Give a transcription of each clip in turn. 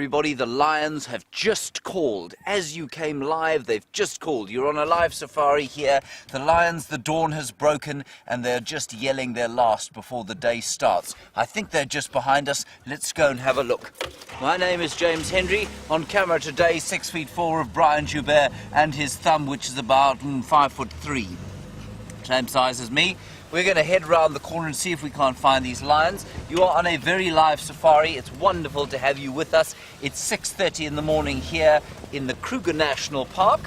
everybody, the lions have just called. As you came live, they've just called. You're on a live safari here. The lions, the dawn has broken, and they're just yelling their last before the day starts. I think they're just behind us. Let's go and have a look. My name is James Hendry. On camera today, 6'4" of Brian Joubert and his thumb, which is about 5'3". Same size as me. We're going to head round the corner and see if we can't find these lions. You are on a very live safari. It's wonderful to have you with us. It's 6:30 in the morning here in the Kruger National Park,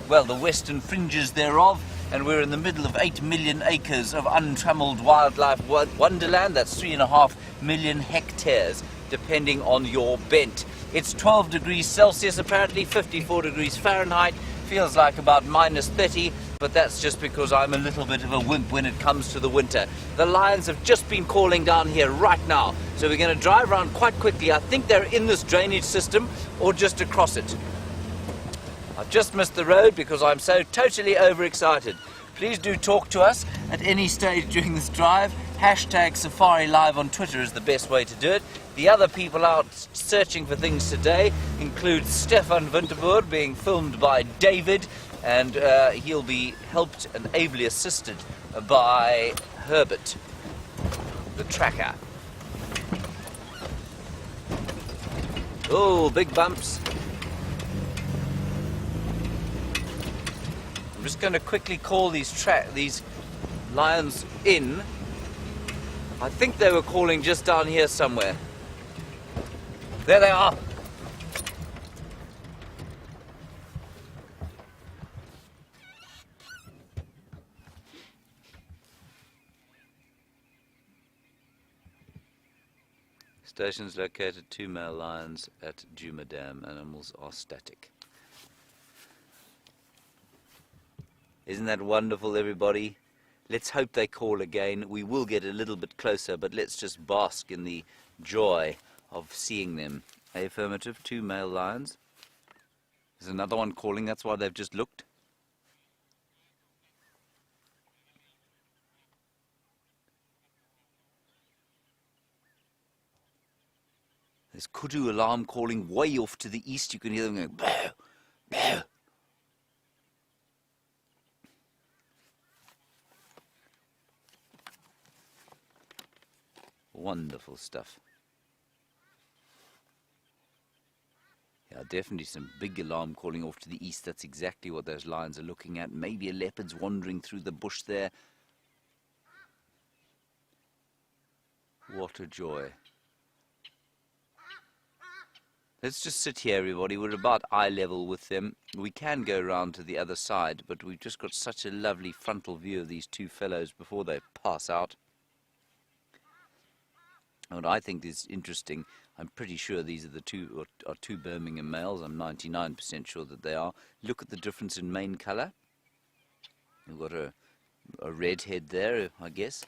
well, the western fringes thereof, and we're in the middle of 8 million acres of untrammeled wildlife wonderland. That's 3.5 million hectares, depending on your bent. It's 12 degrees Celsius, apparently 54 degrees Fahrenheit. Feels like about -30, but that's just because I'm a little bit of a wimp when it comes to the winter. The lions have just been calling down here right now, so we're going to drive around quite quickly. I think they're in this drainage system or just across it. I've just missed the road because I'm so totally overexcited. Please do talk to us at any stage during this drive. Hashtag Safari Live on Twitter is the best way to do it. The other people out searching for things today include Stefan Winterboer, being filmed by David, and he'll be helped and ably assisted by Herbert, the tracker. Oh, big bumps. I'm just going to quickly call these lions in. I think they were calling just down here somewhere. There they are. Stations located 2 male lions at Djuma Dam. Animals are static. Isn't that wonderful, everybody? Let's hope they call again. We will get a little bit closer, but let's just bask in the joy of seeing them. Affirmative, 2 male lions. There's another one calling, that's why they've just looked. There's kudu alarm calling way off to the east. You can hear them going, bow, bow. Wonderful stuff. Yeah, definitely some big alarm calling off to the east. That's exactly what those lions are looking at. Maybe a leopard's wandering through the bush there. What a joy. Let's just sit here, everybody. We're about eye level with them. We can go around to the other side, but we've just got such a lovely frontal view of these two fellows before they pass out. What I think is interesting, I'm pretty sure these are the two Birmingham males. I'm 99% sure that they are. Look at the difference in mane colour. You've got a red head there, I guess,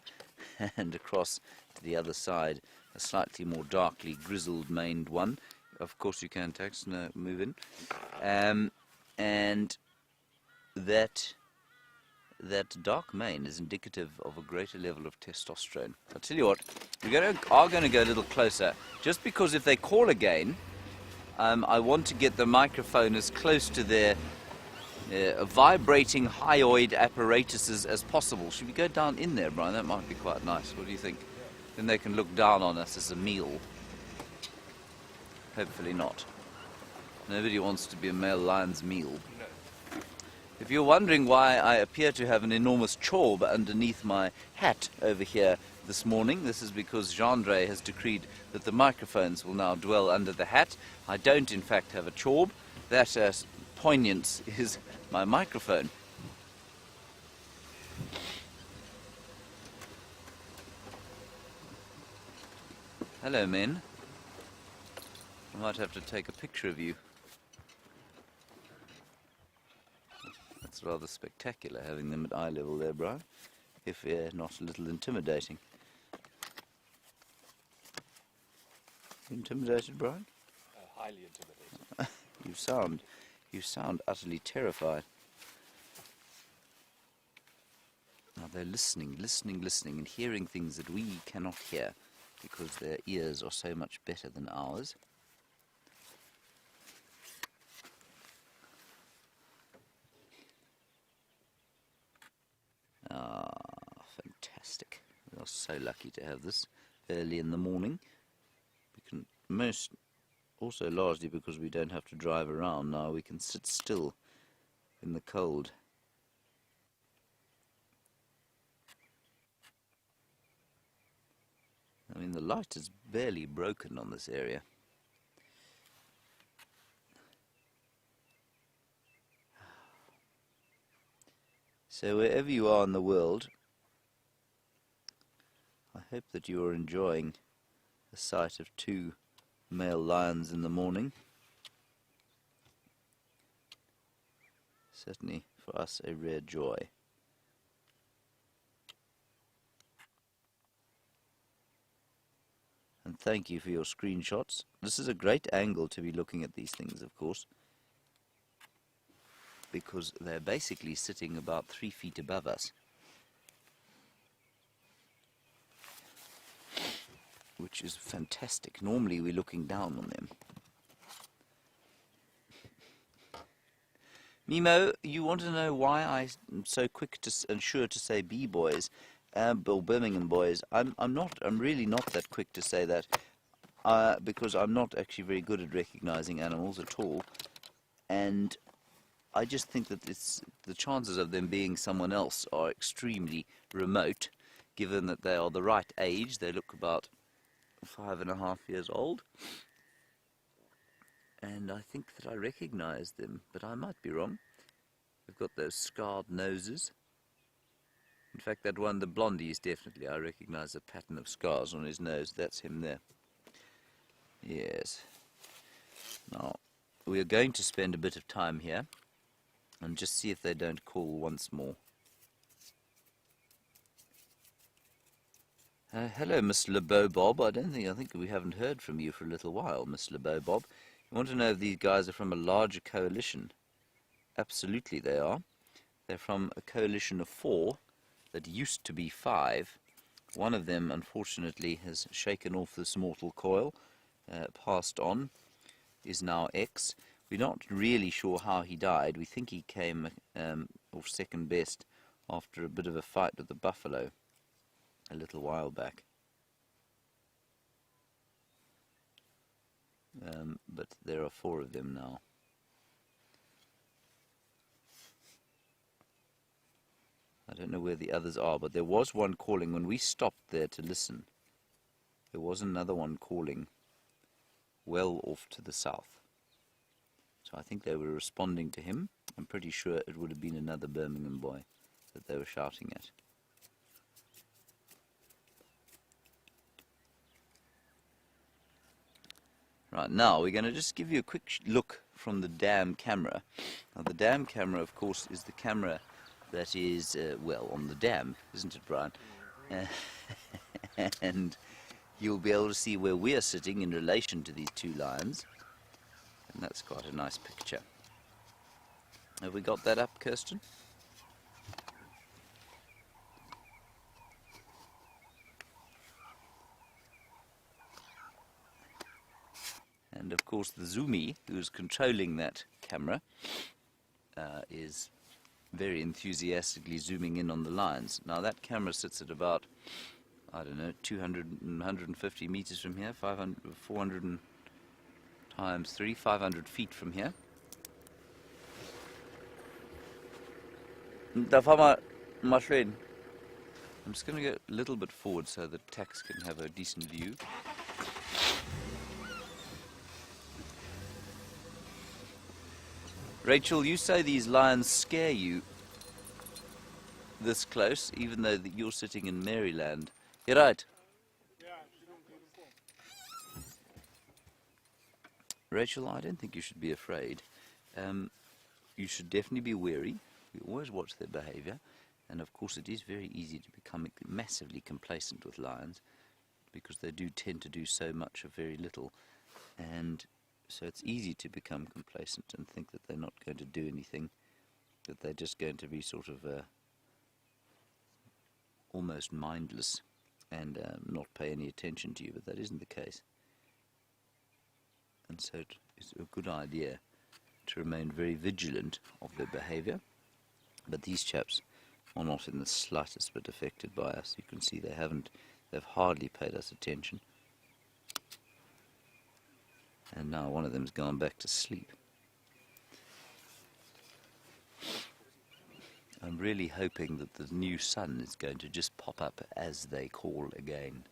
and across to the other side, a slightly more darkly grizzled maned one. Of course you can text, no, move in. And that dark mane is indicative of a greater level of testosterone. I'll tell you what, we are going to go a little closer, just because if they call again, I want to get the microphone as close to their vibrating hyoid apparatuses as possible. Should we go down in there, Brian? That might be quite nice. What do you think? Then they can look down on us as a meal. Hopefully not. Nobody wants to be a male lion's meal. If you're wondering why I appear to have an enormous chorb underneath my hat over here this morning, this is because Gendre has decreed that the microphones will now dwell under the hat. I don't, in fact, have a chorb. That poignance is my microphone. Hello, men. I might have to take a picture of you. That's rather spectacular, having them at eye level there, Brian, if not a little intimidating. Intimidated, Brian? Highly intimidated. You sound utterly terrified. Now they're listening, and hearing things that we cannot hear, because their ears are so much better than ours. so lucky to have this early in the morning. We can also largely because we don't have to drive around now, we can sit still in the cold. I mean, the light is barely broken on this area. So wherever you are in the world, I hope that you are enjoying the sight of 2 male lions in the morning. Certainly for us a rare joy. And thank you for your screenshots. This is a great angle to be looking at these things, of course, because they're basically sitting about 3 feet above us, which is fantastic. Normally we're looking down on them. Mimo, you want to know why I'm so quick and sure to say B-boys, or Birmingham boys? I'm really not that quick to say that, because I'm not actually very good at recognizing animals at all, and I just think that the chances of them being someone else are extremely remote, given that they are the right age. They look about 5.5 years old, and I think that I recognize them, but I might be wrong. They've got those scarred noses. In fact, that one, the blondie, is definitely, I recognize a pattern of scars on his nose. That's him there. Yes. Now, we are going to spend a bit of time here and just see if they don't call once more. Hello, Miss LeBeau-Bob. I think we haven't heard from you for a little while, Miss LeBeau-Bob. You want to know if these guys are from a larger coalition? Absolutely they are. They're from a coalition of 4 that used to be 5. One of them, unfortunately, has shaken off this mortal coil, passed on, is now X. We're not really sure how he died. We think he came off second best after a bit of a fight with the buffalo a little while back. But there are 4 of them now. I don't know where the others are, but there was one calling when we stopped there to listen. There was another one calling well off to the south. So I think they were responding to him. I'm pretty sure it would have been another Birmingham boy that they were shouting at. Right, now we're going to just give you a quick look from the dam camera. Now the dam camera, of course, is the camera that is, well, on the dam, isn't it, Brian? And you'll be able to see where we're sitting in relation to these 2 lions. And that's quite a nice picture. Have we got that up, Kirsten? And of course the zoomy, who's controlling that camera, is very enthusiastically zooming in on the lions. Now that camera sits at about, I don't know, 200 and 150 meters from here, 400 times 3, 500 feet from here. I'm just going to go a little bit forward so that Tax can have a decent view. Rachel, you say these lions scare you this close, even though you're sitting in Maryland. You're right. Rachel, I don't think you should be afraid. You should definitely be wary. We always watch their behavior. And of course it is very easy to become massively complacent with lions, because they do tend to do so much of very little. And so it's easy to become complacent and think that they're not going to do anything, that they're just going to be sort of almost mindless and not pay any attention to you, but that isn't the case. And so it's a good idea to remain very vigilant of their behavior. But these chaps are not in the slightest bit affected by us. You can see they've hardly paid us attention. And now one of them's gone back to sleep. I'm really hoping that the new sun is going to just pop up as they call again.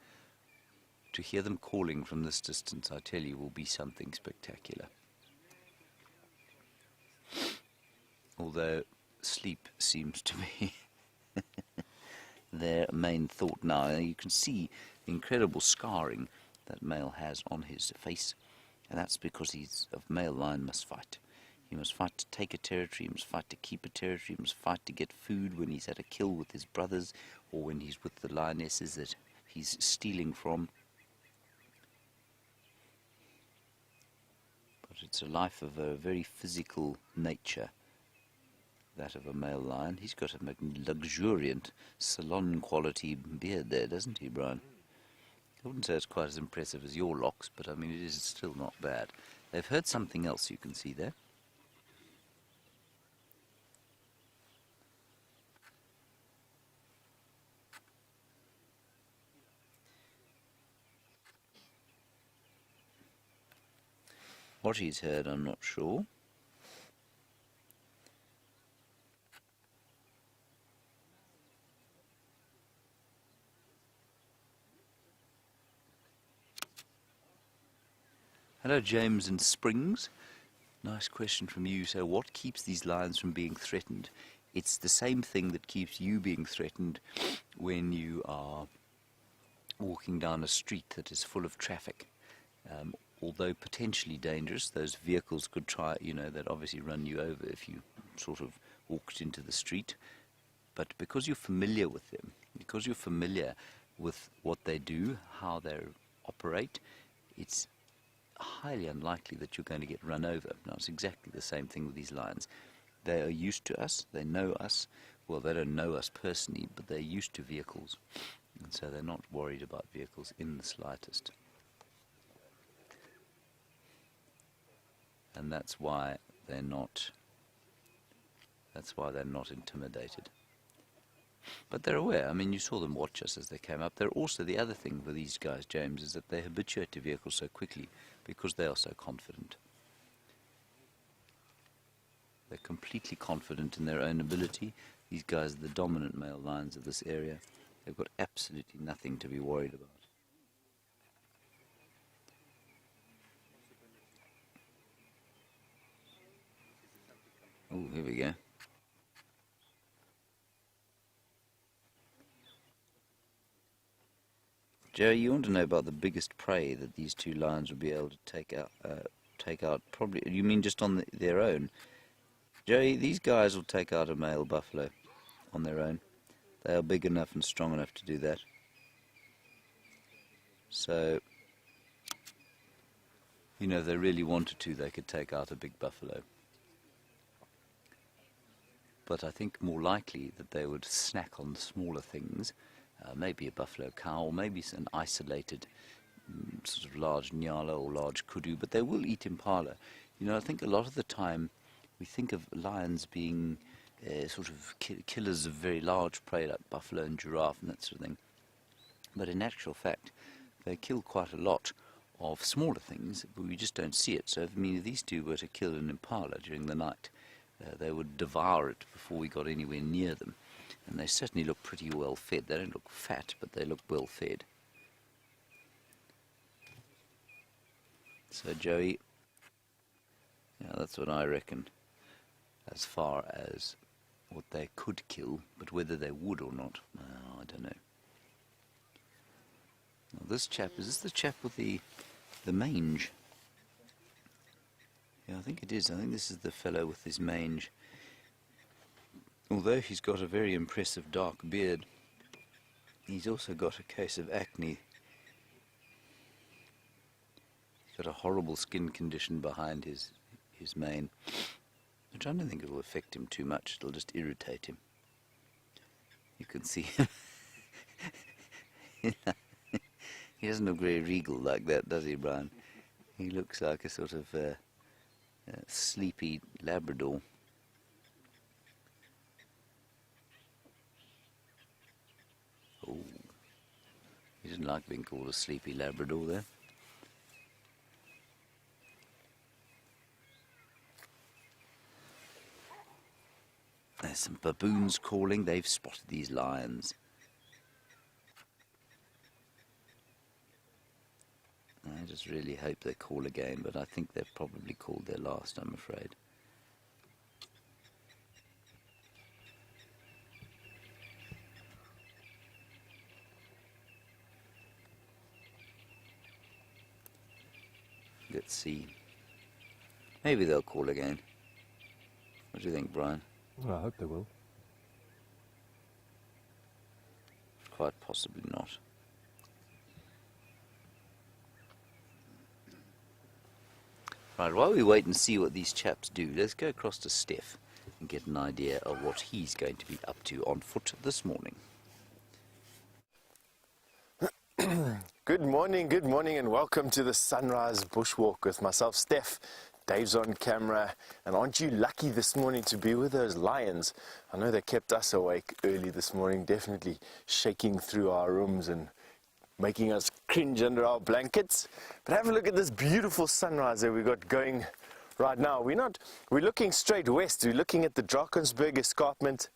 To hear them calling from this distance, I tell you, will be something spectacular. Although sleep seems to be their main thought now. You can see the incredible scarring that male has on his face, and that's because he's of male lion must fight. He must fight to take a territory, he must fight to keep a territory, he must fight to get food when he's at a kill with his brothers, or when he's with the lionesses that he's stealing from. But it's a life of a very physical nature, that of a male lion. He's got a luxuriant salon quality beard there, doesn't he, Brian? I wouldn't say it's quite as impressive as your locks, but I mean it is still not bad. They've heard something else you can see there. What he's heard, I'm not sure. Hello, James in Springs. Nice question from you. So what keeps these lions from being threatened? It's the same thing that keeps you being threatened when you are walking down a street that is full of traffic. Although potentially dangerous, those vehicles could try, they'd obviously run you over if you sort of walked into the street. But because you're familiar with them, because you're familiar with what they do, how they operate, it's highly unlikely that you're going to get run over. Now, it's exactly the same thing with these lions. They are used to us, they know us. Well, they don't know us personally, but they're used to vehicles. And so they're not worried about vehicles in the slightest. And that's why they're not intimidated. But they're aware. I mean, you saw them watch us as they came up. They're also, the other thing for these guys, James, is that they habituate to vehicles so quickly because they are so confident. They're completely confident in their own ability. These guys are the dominant male lions of this area. They've got absolutely nothing to be worried about. Oh, here we go. Joe, you want to know about the biggest prey that these two lions would be able to take out? Probably, you mean just on their own? Joey, these guys will take out a male buffalo on their own. They are big enough and strong enough to do that. So, if they really wanted to, they could take out a big buffalo. But I think more likely that they would snack on smaller things, maybe a buffalo cow, or maybe an isolated sort of large nyala or large kudu, but they will eat impala. I think a lot of the time we think of lions being sort of killers of very large prey like buffalo and giraffe and that sort of thing. But in actual fact, they kill quite a lot of smaller things, but we just don't see it. So if these two were to kill an impala during the night, they would devour it before we got anywhere near them. And they certainly look pretty well fed. They don't look fat, but they look well fed. So Joey, yeah, that's what I reckon as far as what they could kill, but whether they would or not, I don't know. Now this chap, is this the chap with the mange? Yeah, I think it is. I think this is the fellow with his mange. Although he's got a very impressive dark beard, he's also got a case of acne. He's got a horrible skin condition behind his mane, which I don't think it will affect him too much. It'll just irritate him. You can see him. He doesn't look very regal like that, does he, Brian? He looks like a sort of sleepy Labrador. He didn't like being called a sleepy Labrador there. There's some baboons calling. They've spotted these lions. I just really hope they call again, but I think they've probably called their last, I'm afraid. Let's see. Maybe they'll call again. What do you think, Brian? Well, I hope they will. Quite possibly not. Right, while we wait and see what these chaps do, let's go across to Steph and get an idea of what he's going to be up to on foot this morning. Good morning, and welcome to the Sunrise Bushwalk with myself, Steph. Dave's on camera, and aren't you lucky this morning to be with those lions? I know they kept us awake early this morning, definitely shaking through our rooms and making us cringe under our blankets. But have a look at this beautiful sunrise that we got going right now. We're looking straight west. We're looking at the Drakensberg escarpment,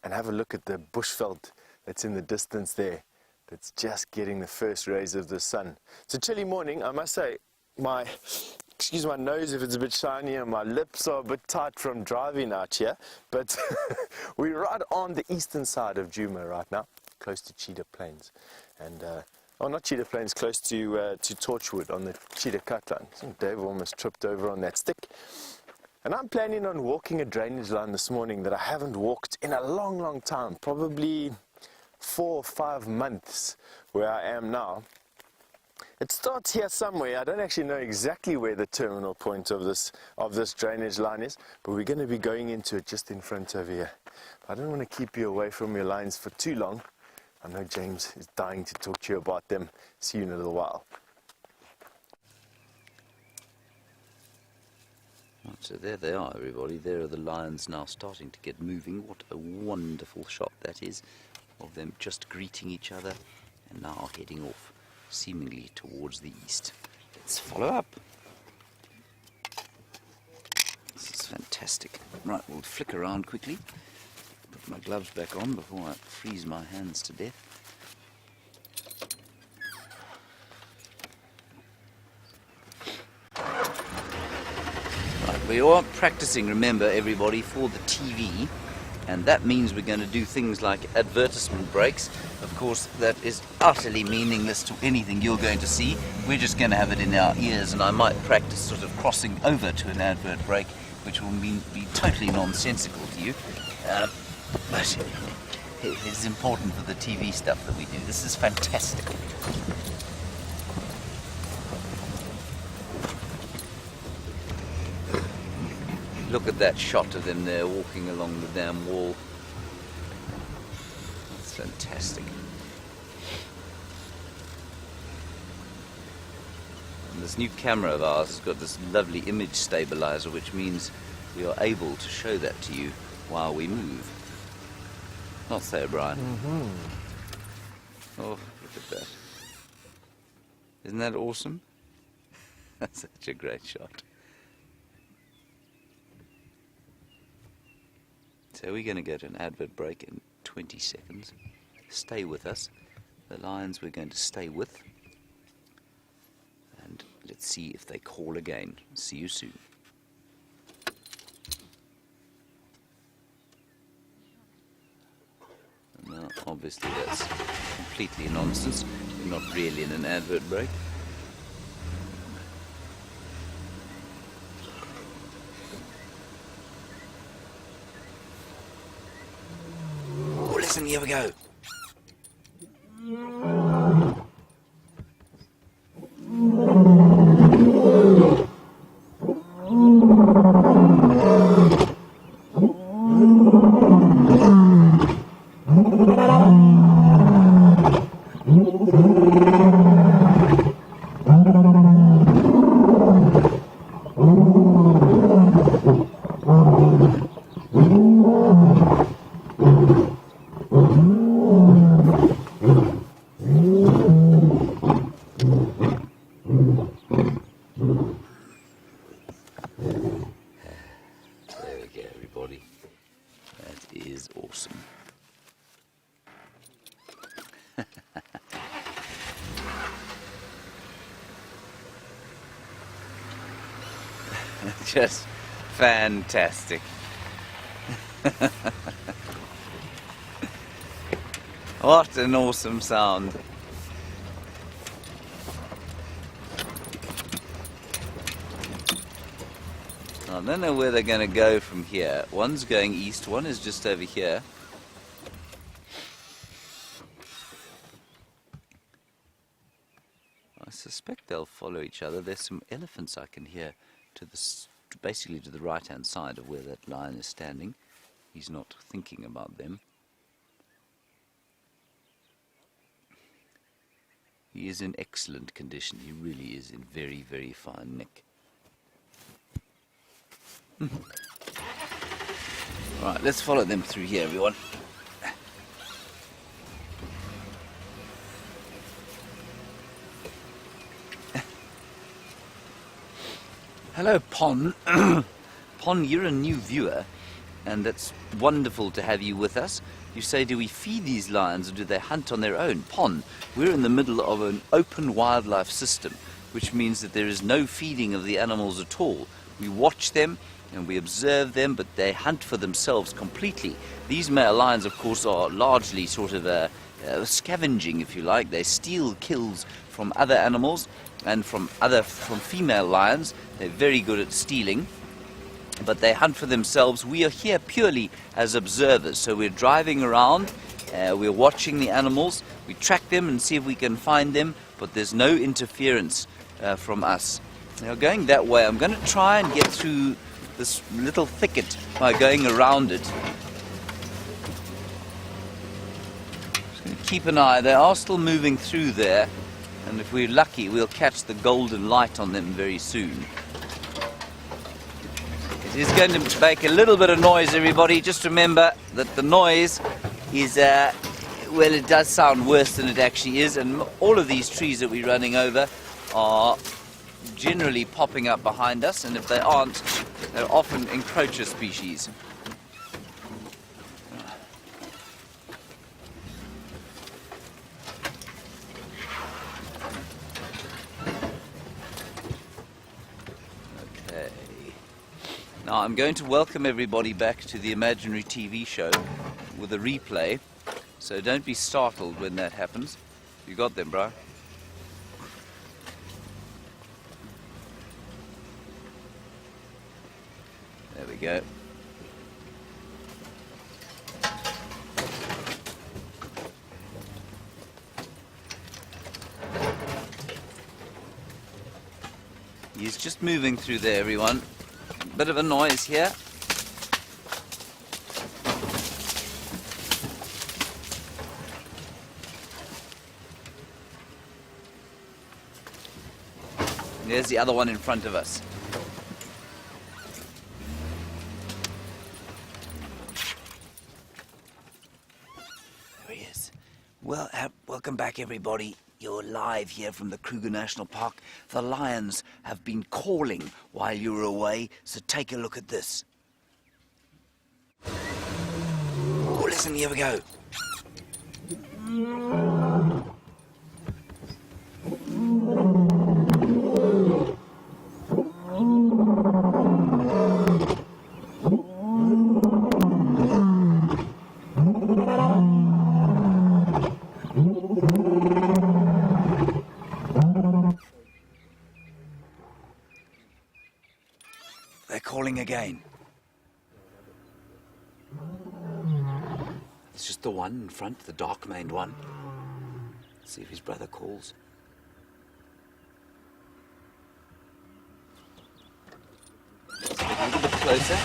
and have a look at the bushveld that's in the distance there. That's just getting the first rays of the sun. It's a chilly morning, I must say. Excuse my nose if it's a bit shiny, and my lips are a bit tight from driving out here. But we're right on the eastern side of Djuma right now, close to Cheetah Plains. And, not Cheetah Plains, close to Torchwood on the Cheetah Cut line. I think Dave almost tripped over on that stick. And I'm planning on walking a drainage line this morning that I haven't walked in a long, long time, probably 4 or 5 months where I am now. It starts here somewhere. I don't actually know exactly where the terminal point of this drainage line is, but we're going to be going into it just in front of here. I don't want to keep you away from your lines for too long. I know James is dying to talk to you about them. See you in a little while. Right, so there they are, everybody. There are the lions now starting to get moving. What a wonderful shot that is, of them just greeting each other and now heading off, seemingly towards the east. Let's follow up. This is fantastic. Right, we'll flick around quickly. Put my gloves back on before I freeze my hands to death. Right, we are practicing, remember everybody, for the TV. And that means we're going to do things like advertisement breaks. Of course, that is utterly meaningless to anything you're going to see. We're just going to have it in our ears, and I might practice sort of crossing over to an advert break, which will be totally nonsensical to you. But it is important for the TV stuff that we do. This is fantastic. Look at that shot of them there walking along the damn wall. It's fantastic. And this new camera of ours has got this lovely image stabilizer, which means we are able to show that to you while we move. Not so, Brian. Mm-hmm. Oh, look at that. Isn't that awesome? That's such a great shot. So we're going to go to an advert break in 20 seconds. Stay with us. The lions we're going to stay with. And let's see if they call again. See you soon. Now, obviously that's completely nonsense. We're not really in an advert break. Oh, listen, here we go. is awesome. Just fantastic. What an awesome sound. I don't know where they're going to go from here. One's going east, one is just over here. I suspect they'll follow each other. There's some elephants I can hear to basically to the right-hand side of where that lion is standing. He's not thinking about them. He is in excellent condition. He really is in very, very fine nick. Right, let's follow them through here, everyone. Hello, Pon. Pon, you're a new viewer, and it's wonderful to have you with us. You say, do we feed these lions or do they hunt on their own? Pon, we're in the middle of an open wildlife system, which means that there is no feeding of the animals at all. We watch them and we observe them, but they hunt for themselves completely. These male lions, of course, are largely sort of scavenging, if you like. They steal kills from other animals and from female lions. They're very good at stealing, but they hunt for themselves. We are here purely as observers, so we're driving around, we're watching the animals, we track them and see if we can find them, but there's no interference from us. Now, going that way, I'm going to try and get through this little thicket by going around it. Just going to keep an eye. They are still moving through there, and if we're lucky, we'll catch the golden light on them very soon. It is going to make a little bit of noise, everybody. Just remember that the noise is, well, it does sound worse than it actually is, and all of these trees that we're running over are generally popping up behind us, and if they aren't, they're often encroacher species. Okay. Now I'm going to welcome everybody back to the imaginary TV show with a replay, so don't be startled when that happens. You got them, bro? There we go. He's just moving through there, everyone. Bit of a noise here. There's the other one in front of us. There he is. Well, welcome back, everybody. You're live here from the Kruger National Park. The lions have been calling while you were away, so take a look at this. Oh, listen, here we go. They're calling again. It's just the one in front, the dark-maned one. Let's see if his brother calls. Let's get a little bit closer,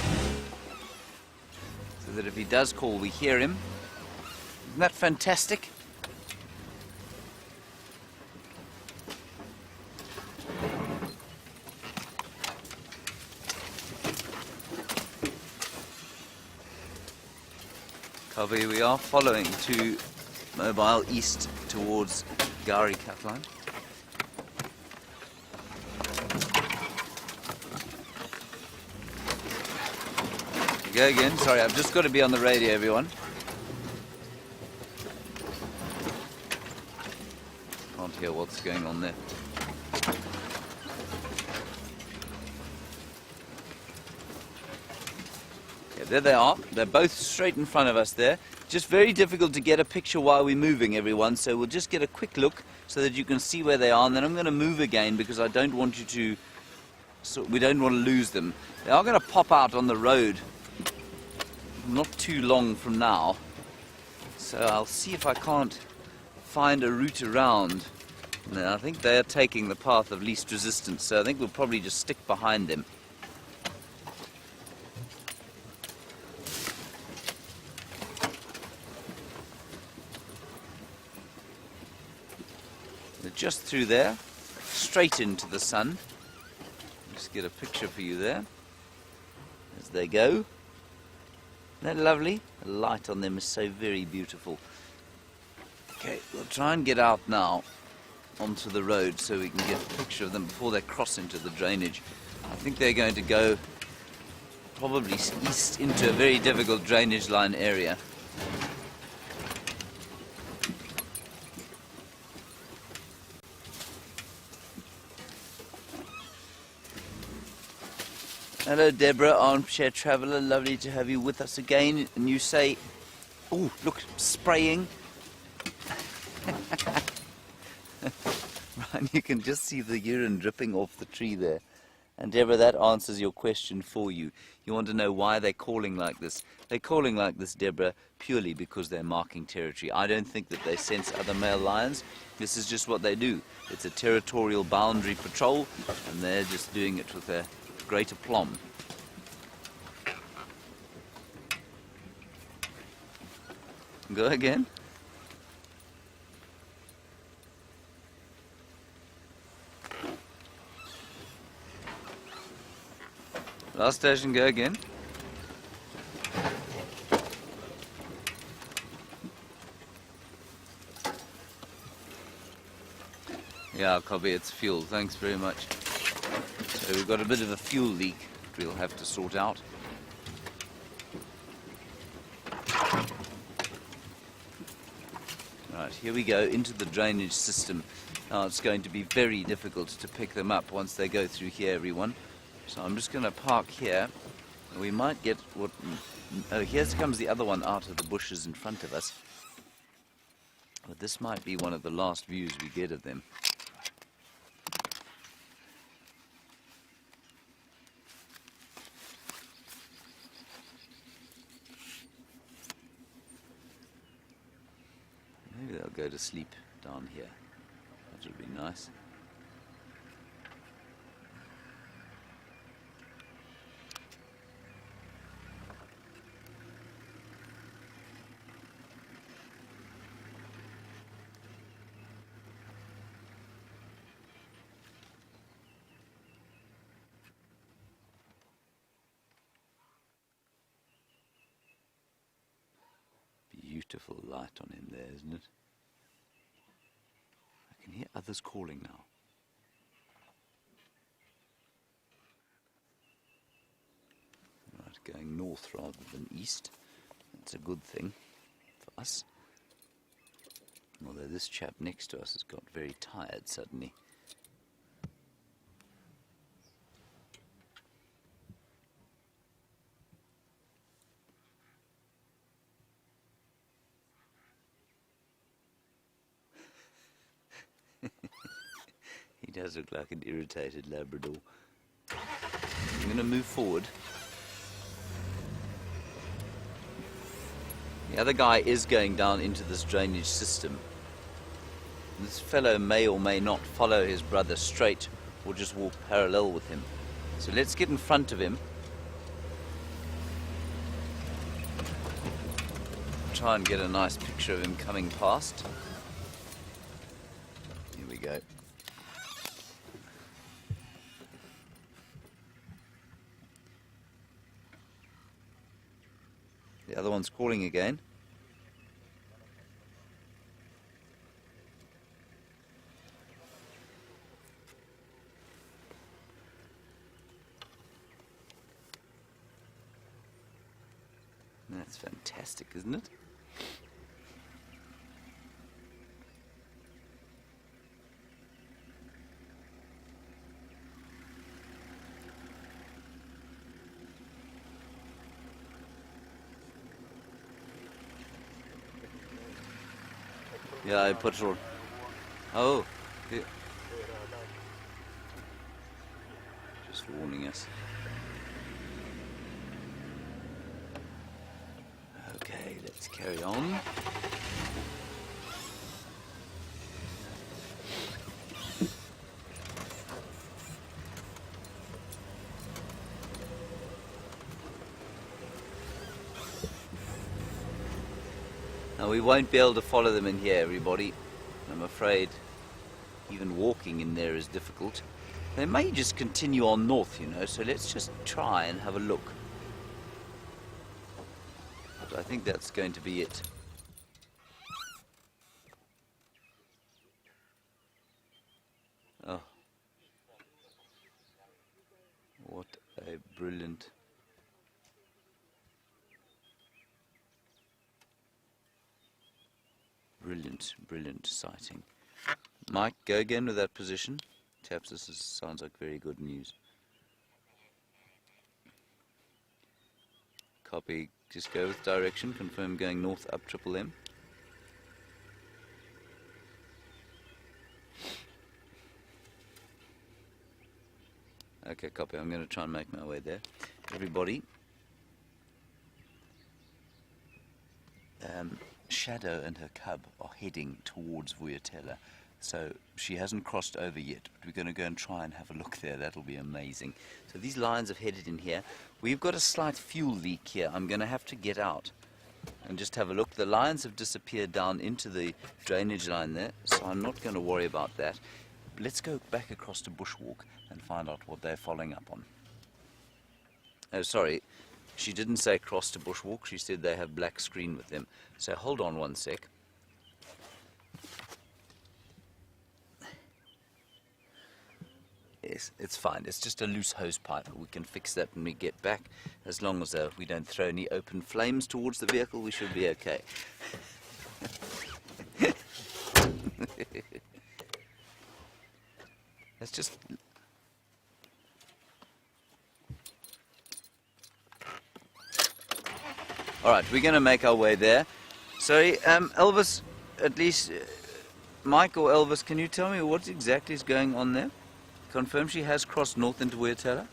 so that if he does call, we hear him. Isn't that fantastic? Covey, we are following to Mobile east towards Gari Catline. Go again. Sorry, I've just got to be on the radio, everyone. Can't hear what's going on there. Okay, there they are. They're both straight in front of us there. Just very difficult to get a picture while we're moving, everyone. So we'll just get a quick look so that you can see where they are. And then I'm going to move again because I don't want you to... So we don't want to lose them. They are going to pop out on the road not too long from now. So I'll see if I can't find a route around. Now, I think they're taking the path of least resistance, so I think we'll probably just stick behind them. They're just through there, straight into the sun. Just get a picture for you there as they go. Isn't that lovely? The light on them is so very beautiful. Okay, we'll try and get out now onto the road so we can get a picture of them before they cross into the drainage. I think they're going to go probably east into a very difficult drainage line area. Hello Deborah, armchair traveller, lovely to have you with us again. And you say, oh look, spraying. Right, you can just see the urine dripping off the tree there. And Deborah, that answers your question for you. You want to know why they're calling like this. They're calling like this, Deborah, purely because they're marking territory. I don't think that they sense other male lions. This is just what they do. It's a territorial boundary patrol, and they're just doing it with a great aplomb. Go again. Last station, go again. Yeah, copy, it's fuel. Thanks very much. So we've got a bit of a fuel leak that we'll have to sort out. Right, here we go into the drainage system. Now it's going to be very difficult to pick them up once they go through here, everyone. So I'm just going to park here. We might get what... Oh, here comes the other one out of the bushes in front of us. But this might be one of the last views we get of them. Maybe they'll go to sleep down here. That would be nice. Beautiful light on him there, isn't it? I can hear others calling now. Right, going north rather than east. That's a good thing for us. Although this chap next to us has got very tired suddenly. He does look like an irritated Labrador. I'm going to move forward. The other guy is going down into this drainage system. This fellow may or may not follow his brother straight or just walk parallel with him. So let's get in front of him. Try and get a nice picture of him coming past. Here we go. The other one's calling again. That's fantastic, isn't it? Yeah, I put it on. Oh, yeah. Just warning us. Okay, let's carry on. Now we won't be able to follow them in here, everybody. I'm afraid even walking in there is difficult. They may just continue on north, you know, so let's just try and have a look. But I think that's going to be it. Oh. What a brilliant... Brilliant sighting. Mike, go again with that position. Chaps, sounds like very good news. Copy, just go with direction, confirm going north up Triple M. Okay, copy, I'm going to try and make my way there. Everybody. Shadow and her cub are heading towards Vuyatela. So she hasn't crossed over yet, but we're going to go and try and have a look there. That'll be amazing. So these lions have headed in here. We've got a slight fuel leak here. I'm going to have to get out and just have a look. The lions have disappeared down into the drainage line there, so I'm not going to worry about that. Let's go back across to Bushwalk and find out what they're following up on. Oh, sorry. She didn't say cross to Bushwalk. She said they have black screen with them. So hold on one sec. Yes, it's fine. It's just a loose hose pipe. We can fix that when we get back. As long as we don't throw any open flames towards the vehicle, we should be okay. Let's just... Alright, we're going to make our way there. Sorry, Elvis, at least, Mike or Elvis, can you tell me what exactly is going on there? Confirm she has crossed north into Vuyatela?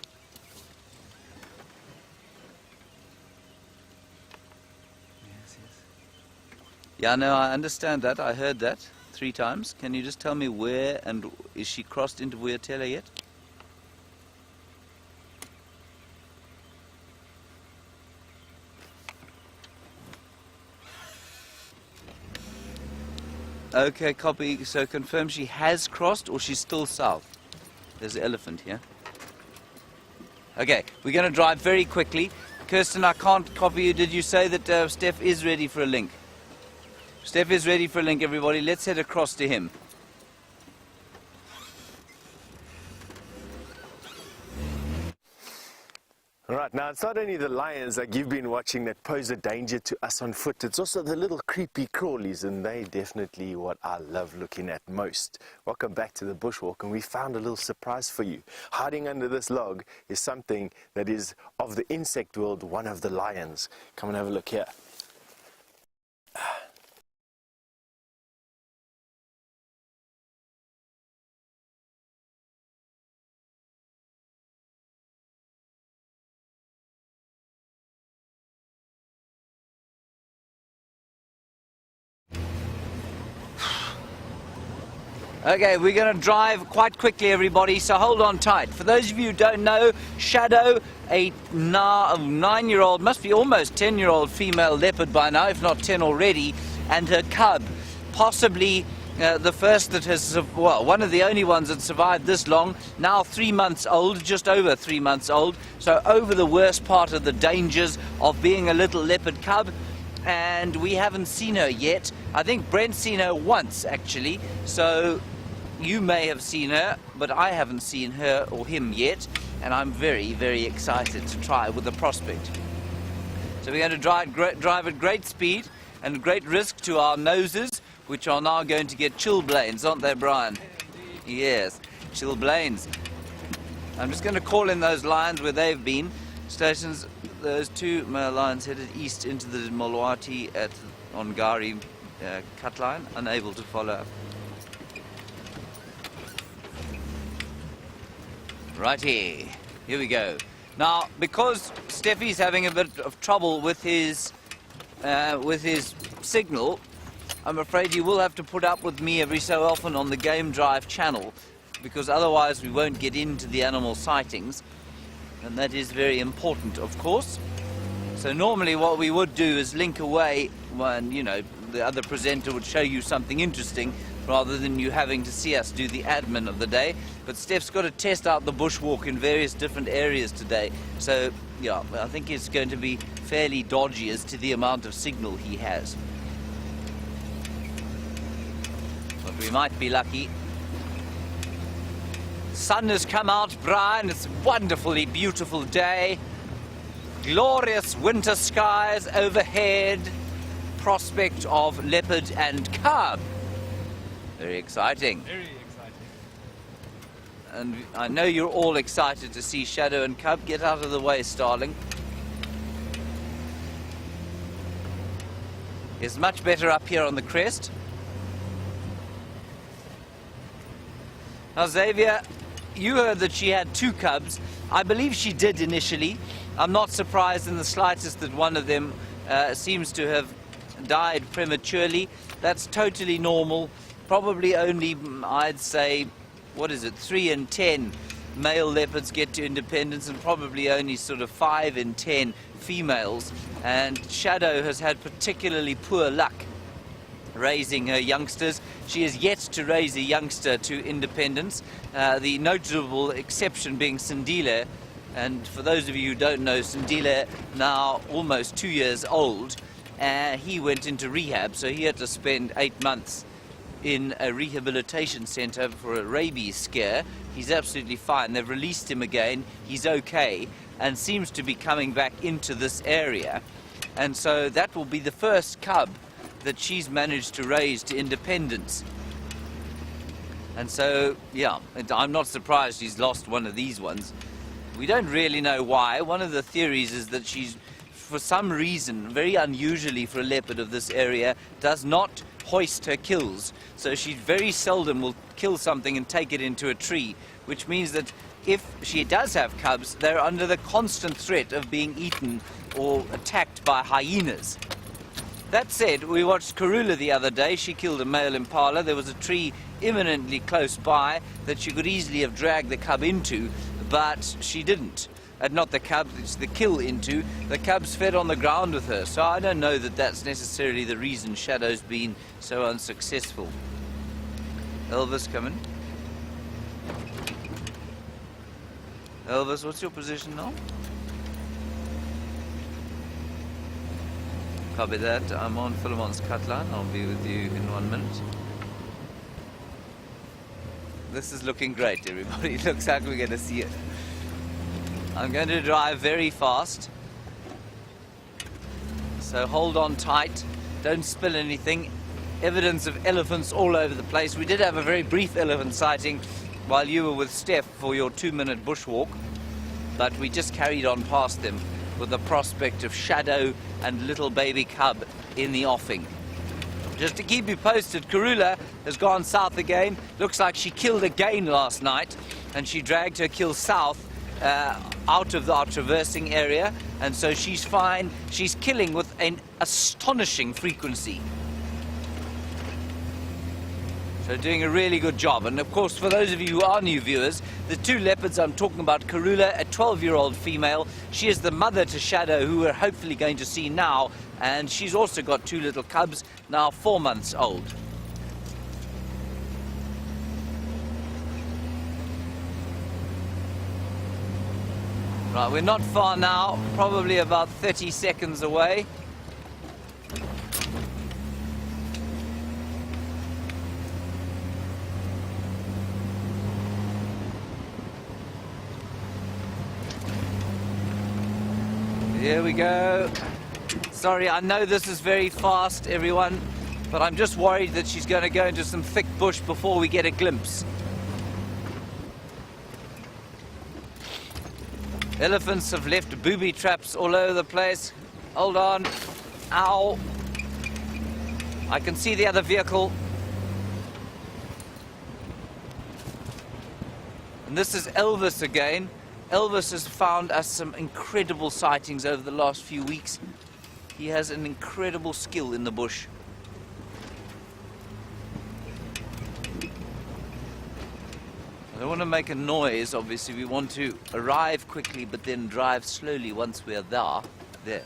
Yes. Yeah, no, I understand that. I heard that 3 times. Can you just tell me where and is she crossed into Vuyatela yet? Okay, copy. So confirm she has crossed or she's still south? There's an elephant here. Okay, we're going to drive very quickly. Kirsten, I can't copy you. Did you say that Steph is ready for a link? Steph is ready for a link, everybody. Let's head across to him. Right, now it's not only the lions like you've been watching that pose a danger to us on foot, it's also the little creepy crawlies, and they definitely what I love looking at most. Welcome back to the Bushwalk, and we found a little surprise for you. Hiding under this log is something that is of the insect world, one of the lions. Come and have a look here. Okay, we're going to drive quite quickly, everybody, so hold on tight. For those of you who don't know, Shadow, a 9-year-old, must be almost 10-year-old female leopard by now, if not 10 already, and her cub, possibly the first that has, well, one of the only ones that survived this long, now 3 months old, just over 3 months old, so over the worst part of the dangers of being a little leopard cub. And we haven't seen her yet. I think Brent's seen her once, actually, so you may have seen her, but I haven't seen her or him yet, and I'm very, very excited to try with the prospect. So we're going to drive at great speed and great risk to our noses, which are now going to get chilblains, aren't they, Brian? Yes, chilblains. I'm just going to call in those lions where they've been. Stations, those two male lions headed east into the Molwati at Ongari cut line, unable to follow. Righty, here we go. Now, because Steffi's having a bit of trouble with his signal, I'm afraid you will have to put up with me every so often on the Game Drive channel, because otherwise we won't get into the animal sightings, and that is very important, of course. So normally what we would do is link away when, you know, the other presenter would show you something interesting rather than you having to see us do the admin of the day. But Steph's got to test out the bushwalk in various different areas today. So, yeah, I think it's going to be fairly dodgy as to the amount of signal he has. But we might be lucky. Sun has come out, Brian. It's a wonderfully beautiful day. Glorious winter skies overhead. Prospect of leopard and cub. Very exciting. Very exciting. And I know you're all excited to see Shadow and Cub. Get out of the way, Starling. It's much better up here on the crest. Now, Xavier, you heard that she had 2 cubs. I believe she did initially. I'm not surprised in the slightest that one of them seems to have died prematurely. That's totally normal. Probably only, I'd say, 3 in 10 male leopards get to independence, and probably only sort of 5 in 10 females. And Shadow has had particularly poor luck raising her youngsters. She is yet to raise a youngster to independence, the notable exception being Sindile. And for those of you who don't know, Sindile, now almost 2 years old, he went into rehab, so he had to spend 8 months in a rehabilitation center for a rabies scare. He's absolutely fine. They've released him again. He's okay and seems to be coming back into this area. And so that will be the first cub that she's managed to raise to independence. And so, yeah, I'm not surprised she's lost one of these ones. We don't really know why. One of the theories is that she's, for some reason, very unusually for a leopard of this area, does not hoist her kills. So she very seldom will kill something and take it into a tree, which means that if she does have cubs, they're under the constant threat of being eaten or attacked by hyenas. That said, we watched Karula the other day. She killed a male impala. There was a tree imminently close by that she could easily have dragged the cub into, but she didn't. Not the cub, it's the kill into. The cubs fed on the ground with her, so I don't know that that's necessarily the reason Shadow's been so unsuccessful. Elvis, come in. Elvis, what's your position now? Copy that. I'm on Philemon's cut line. I'll be with you in 1 minute. This is looking great, everybody. It looks like we're going to see it. I'm going to drive very fast, so hold on tight, don't spill anything. Evidence of elephants all over the place. We did have a very brief elephant sighting while you were with Steph for your 2-minute bushwalk, but we just carried on past them with the prospect of Shadow and little baby cub in the offing. Just to keep you posted, Karula has gone south again. Looks like she killed again last night, and she dragged her kill south out of our traversing area, and so she's fine. She's killing with an astonishing frequency. So doing a really good job. And of course, for those of you who are new viewers, the 2 leopards I'm talking about, Karula, a 12-year-old female. She is the mother to Shadow, who we're hopefully going to see now, and she's also got 2 little cubs, now 4 months old. Right, we're not far now, probably about 30 seconds away. Here we go. Sorry, I know this is very fast, everyone, but I'm just worried that she's going to go into some thick bush before we get a glimpse. Elephants have left booby traps all over the place. Hold on. Ow. I can see the other vehicle. And this is Elvis again. Elvis has found us some incredible sightings over the last few weeks. He has an incredible skill in the bush. I don't want to make a noise, obviously. We want to arrive quickly, but then drive slowly once we're there. There.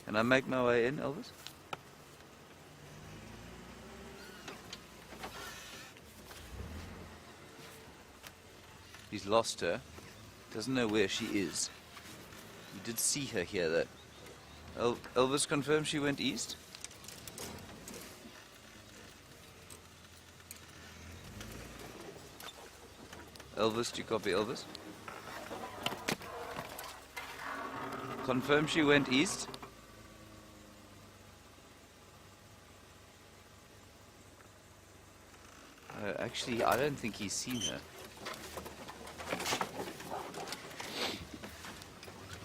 Can I make my way in, Elvis? He's lost her. Doesn't know where she is. We did see her here, though. Elvis confirmed she went east? Elvis, do you copy Elvis? Confirm she went east? Actually, I don't think he's seen her.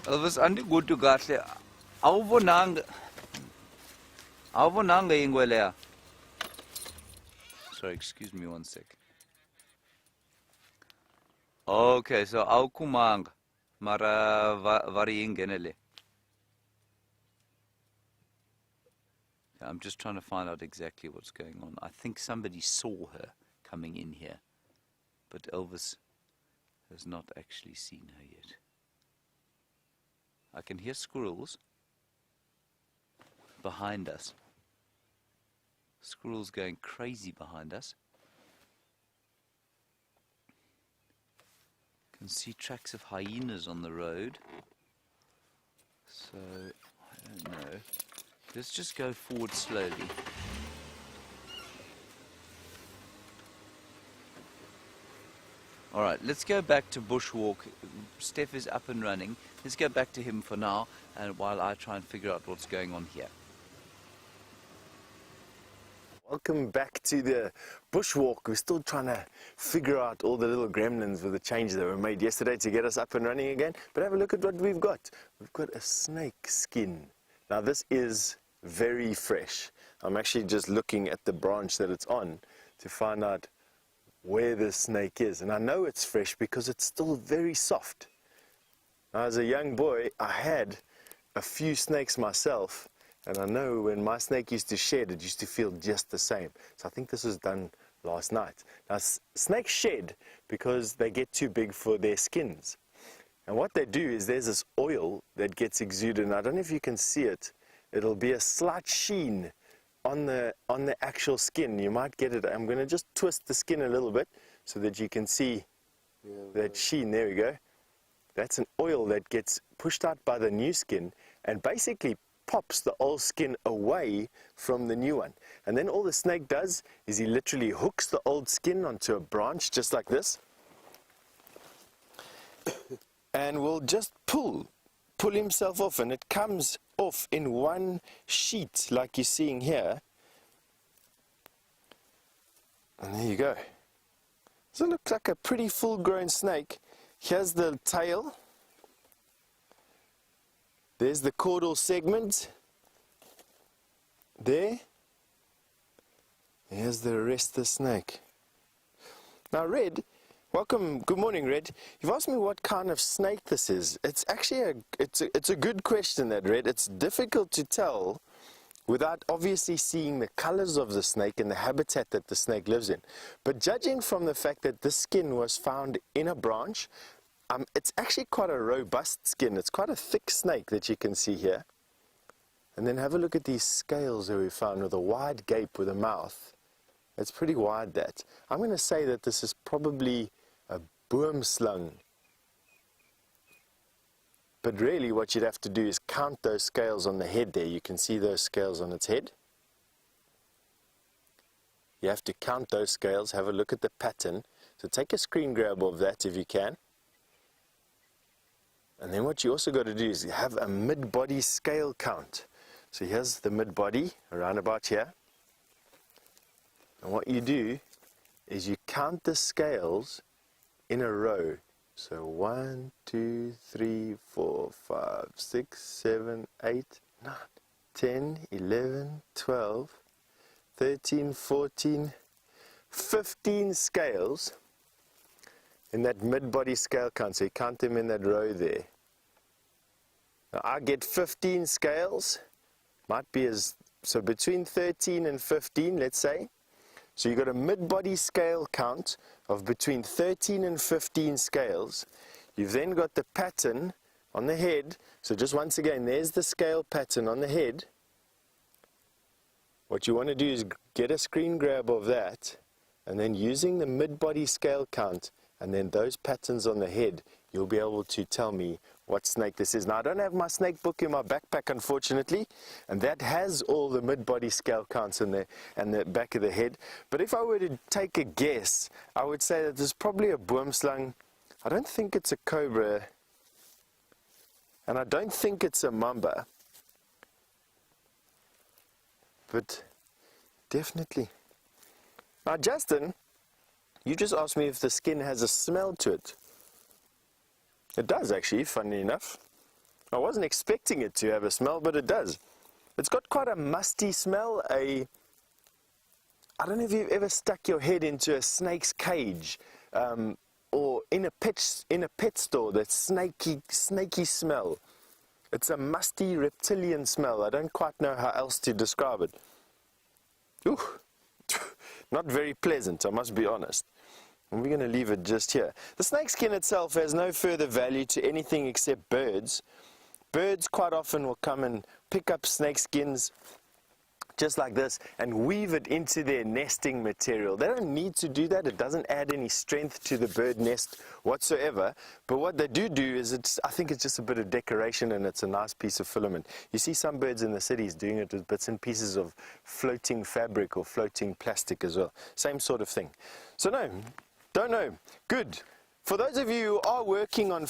Elvis, andi gutu kahle. Awubonanga ingwelea. Sorry, excuse me one sec. Okay, so awukumanga mara vari ingenele. I'm just trying to find out exactly what's going on. I think somebody saw her coming in here, but Elvis has not actually seen her yet. I can hear squirrels behind us. Squirrels going crazy behind us. Can see tracks of hyenas on the road. So, I don't know. Let's just go forward slowly. Alright, let's go back to bushwalk. Steph is up and running. Let's go back to him for now, and while I try and figure out what's going on here. Welcome back to the bushwalk. We're still trying to figure out all the little gremlins with the changes that were made yesterday to get us up and running again. But have a look at what we've got. We've got a snake skin. Now this is very fresh. I'm actually just looking at the branch that it's on to find out where the snake is. And I know it's fresh because it's still very soft. Now, as a young boy, I had a few snakes myself, and I know when my snake used to shed, it used to feel just the same. So I think this was done last night. Now, snakes shed because they get too big for their skins. And what they do is there's this oil that gets exuded, and I don't know if you can see it. It'll be a slight sheen on the actual skin. You might get it. I'm going to just twist the skin a little bit so that you can see that sheen. There we go. That's an oil that gets pushed out by the new skin and basically pops the old skin away from the new one. And then all the snake does is he literally hooks the old skin onto a branch just like this and will just pull himself off, and it comes off in one sheet like you're seeing here. And there you go. So it looks like a pretty full-grown snake. Here's the tail. There's the caudal segment. There. Here's the rest of the snake. Now, Red, welcome. Good morning, Red. You've asked me what kind of snake this is. It's actually it's a good question, that, Red. It's difficult to tell without obviously seeing the colors of the snake and the habitat that the snake lives in. But judging from the fact that this skin was found in a branch, it's actually quite a robust skin. It's quite a thick snake that you can see here. And then have a look at these scales that we found with a wide gape with a mouth. It's pretty wide, that. I'm going to say that this is probably a boomslang. But really what you'd have to do is count those scales on the head there. You can see those scales on its head. you have to count those scales, have a look at the pattern. So take a screen grab of that if you can. And then what you also got to do is have a mid-body scale count. So here's the mid-body, around about here. And what you do is you count the scales in a row. So 1, 2, 3, 4, 5, 6, 7, 8, 9, 10, 11, 12, 13, 14, 15 scales in that mid-body scale count. So you count them in that row there. Now I get 15 scales, might be so between 13 and 15, let's say. So you've got a mid-body scale count of between 13 and 15 scales. You've then got the pattern on the head. So just once again, there's the scale pattern on the head. What you want to do is get a screen grab of that, and then using the mid-body scale count and then those patterns on the head, you'll be able to tell me what snake this is. Now, I don't have my snake book in my backpack, unfortunately, and that has all the mid-body scale counts in there and the back of the head. But if I were to take a guess, I would say that there's probably a boomslang. I don't think it's a cobra, and I don't think it's a mamba, but definitely. Now, Justin, you just asked me if the skin has a smell to it. It does, actually, funny enough. I wasn't expecting it to have a smell, but it does. It's got quite a musty smell. I don't know if you've ever stuck your head into a snake's cage, or in a pet store, that snaky smell. It's a musty reptilian smell. I don't quite know how else to describe it. Ooh, not very pleasant, I must be honest. And we're going to leave it just here. The snake skin itself has no further value to anything except birds. Birds quite often will come and pick up snake skins just like this and weave it into their nesting material. They don't need to do that. It doesn't add any strength to the bird nest whatsoever. But what they do is, I think it's just a bit of decoration, and it's a nice piece of filament. You see some birds in the cities doing it with bits and pieces of floating fabric or floating plastic as well. Same sort of thing. So no, don't know. Good. For those of you who are working on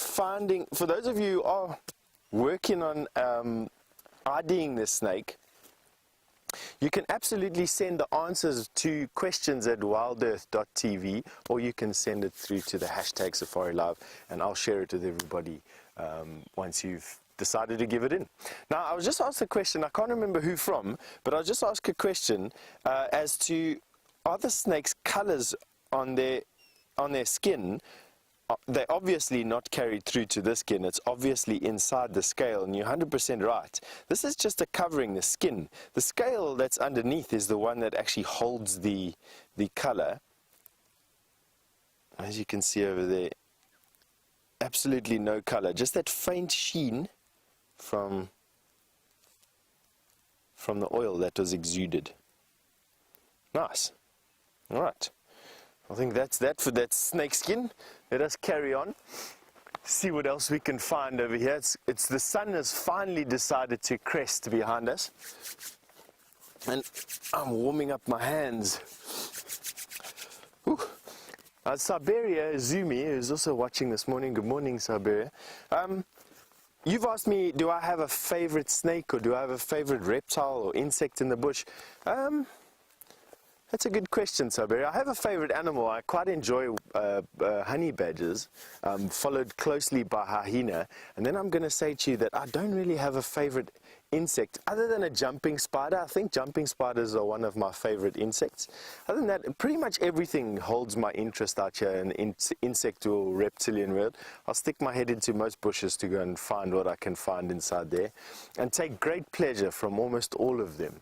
IDing this snake, you can absolutely send the answers to questions at wildearth.tv, or you can send it through to the hashtag Safari Live, and I'll share it with everybody once you've decided to give it in. Now, I was just asked a question, I can't remember who from, but I was just asked a question as to, are the snake's colors on their skin, they're obviously not carried through to the skin. It's obviously inside the scale, and you're 100% right. This is just a covering, the skin. The scale that's underneath is the one that actually holds the color. As you can see over there, absolutely no color, just that faint sheen from the oil that was exuded. Nice. All right. I think that's that for that snake skin. Let us carry on, see what else we can find over here. It's the sun has finally decided to crest behind us, and I'm warming up my hands. Siberia Zumi is also watching this morning. Good morning, Siberia. You've asked me, do I have a favorite snake, or do I have a favorite reptile or insect in the bush? That's a good question, Sabi. I have a favorite animal. I quite enjoy honey badgers, followed closely by hyena. And then I'm going to say to you that I don't really have a favorite insect other than a jumping spider. I think jumping spiders are one of my favorite insects. Other than that, pretty much everything holds my interest out here in insect or reptilian world. I'll stick my head into most bushes to go and find what I can find inside there, and take great pleasure from almost all of them.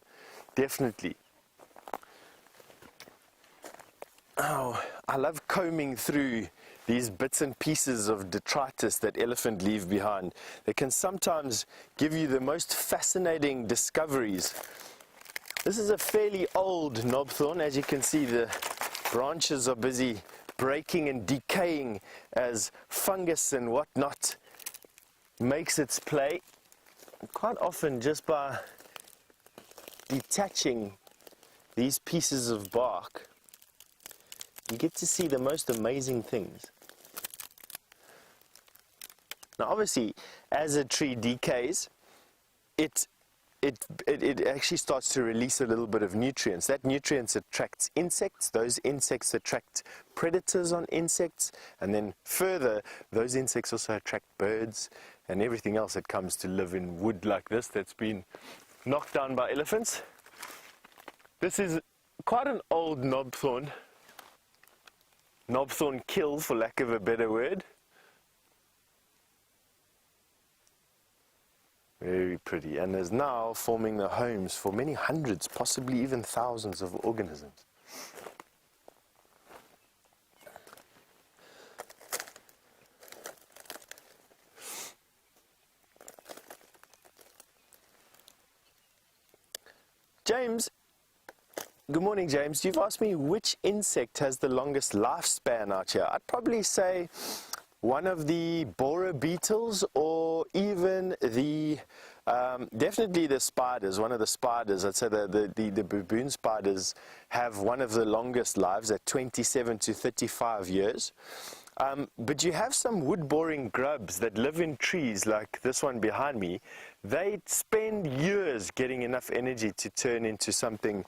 Definitely. Oh, I love combing through these bits and pieces of detritus that elephant leave behind. They can sometimes give you the most fascinating discoveries. This is a fairly old knobthorn. As you can see, the branches are busy breaking and decaying as fungus and whatnot makes its play. Quite often just by detaching these pieces of bark, you get to see the most amazing things. Now obviously, as a tree decays, it actually starts to release a little bit of nutrients. That nutrients attracts insects, those insects attract predators on insects, and then further, those insects also attract birds and everything else that comes to live in wood like this that's been knocked down by elephants. This is quite an old knobthorn kill, for lack of a better word. Very pretty, and is now forming the homes for many hundreds, possibly even thousands of organisms. James, good morning, James. You've asked me which insect has the longest lifespan out here. I'd probably say one of the borer beetles, or even the definitely the spiders. One of the spiders, I'd say the baboon spiders have one of the longest lives at 27 to 35 years. But you have some wood-boring grubs that live in trees like this one behind me. They spend years getting enough energy to turn into something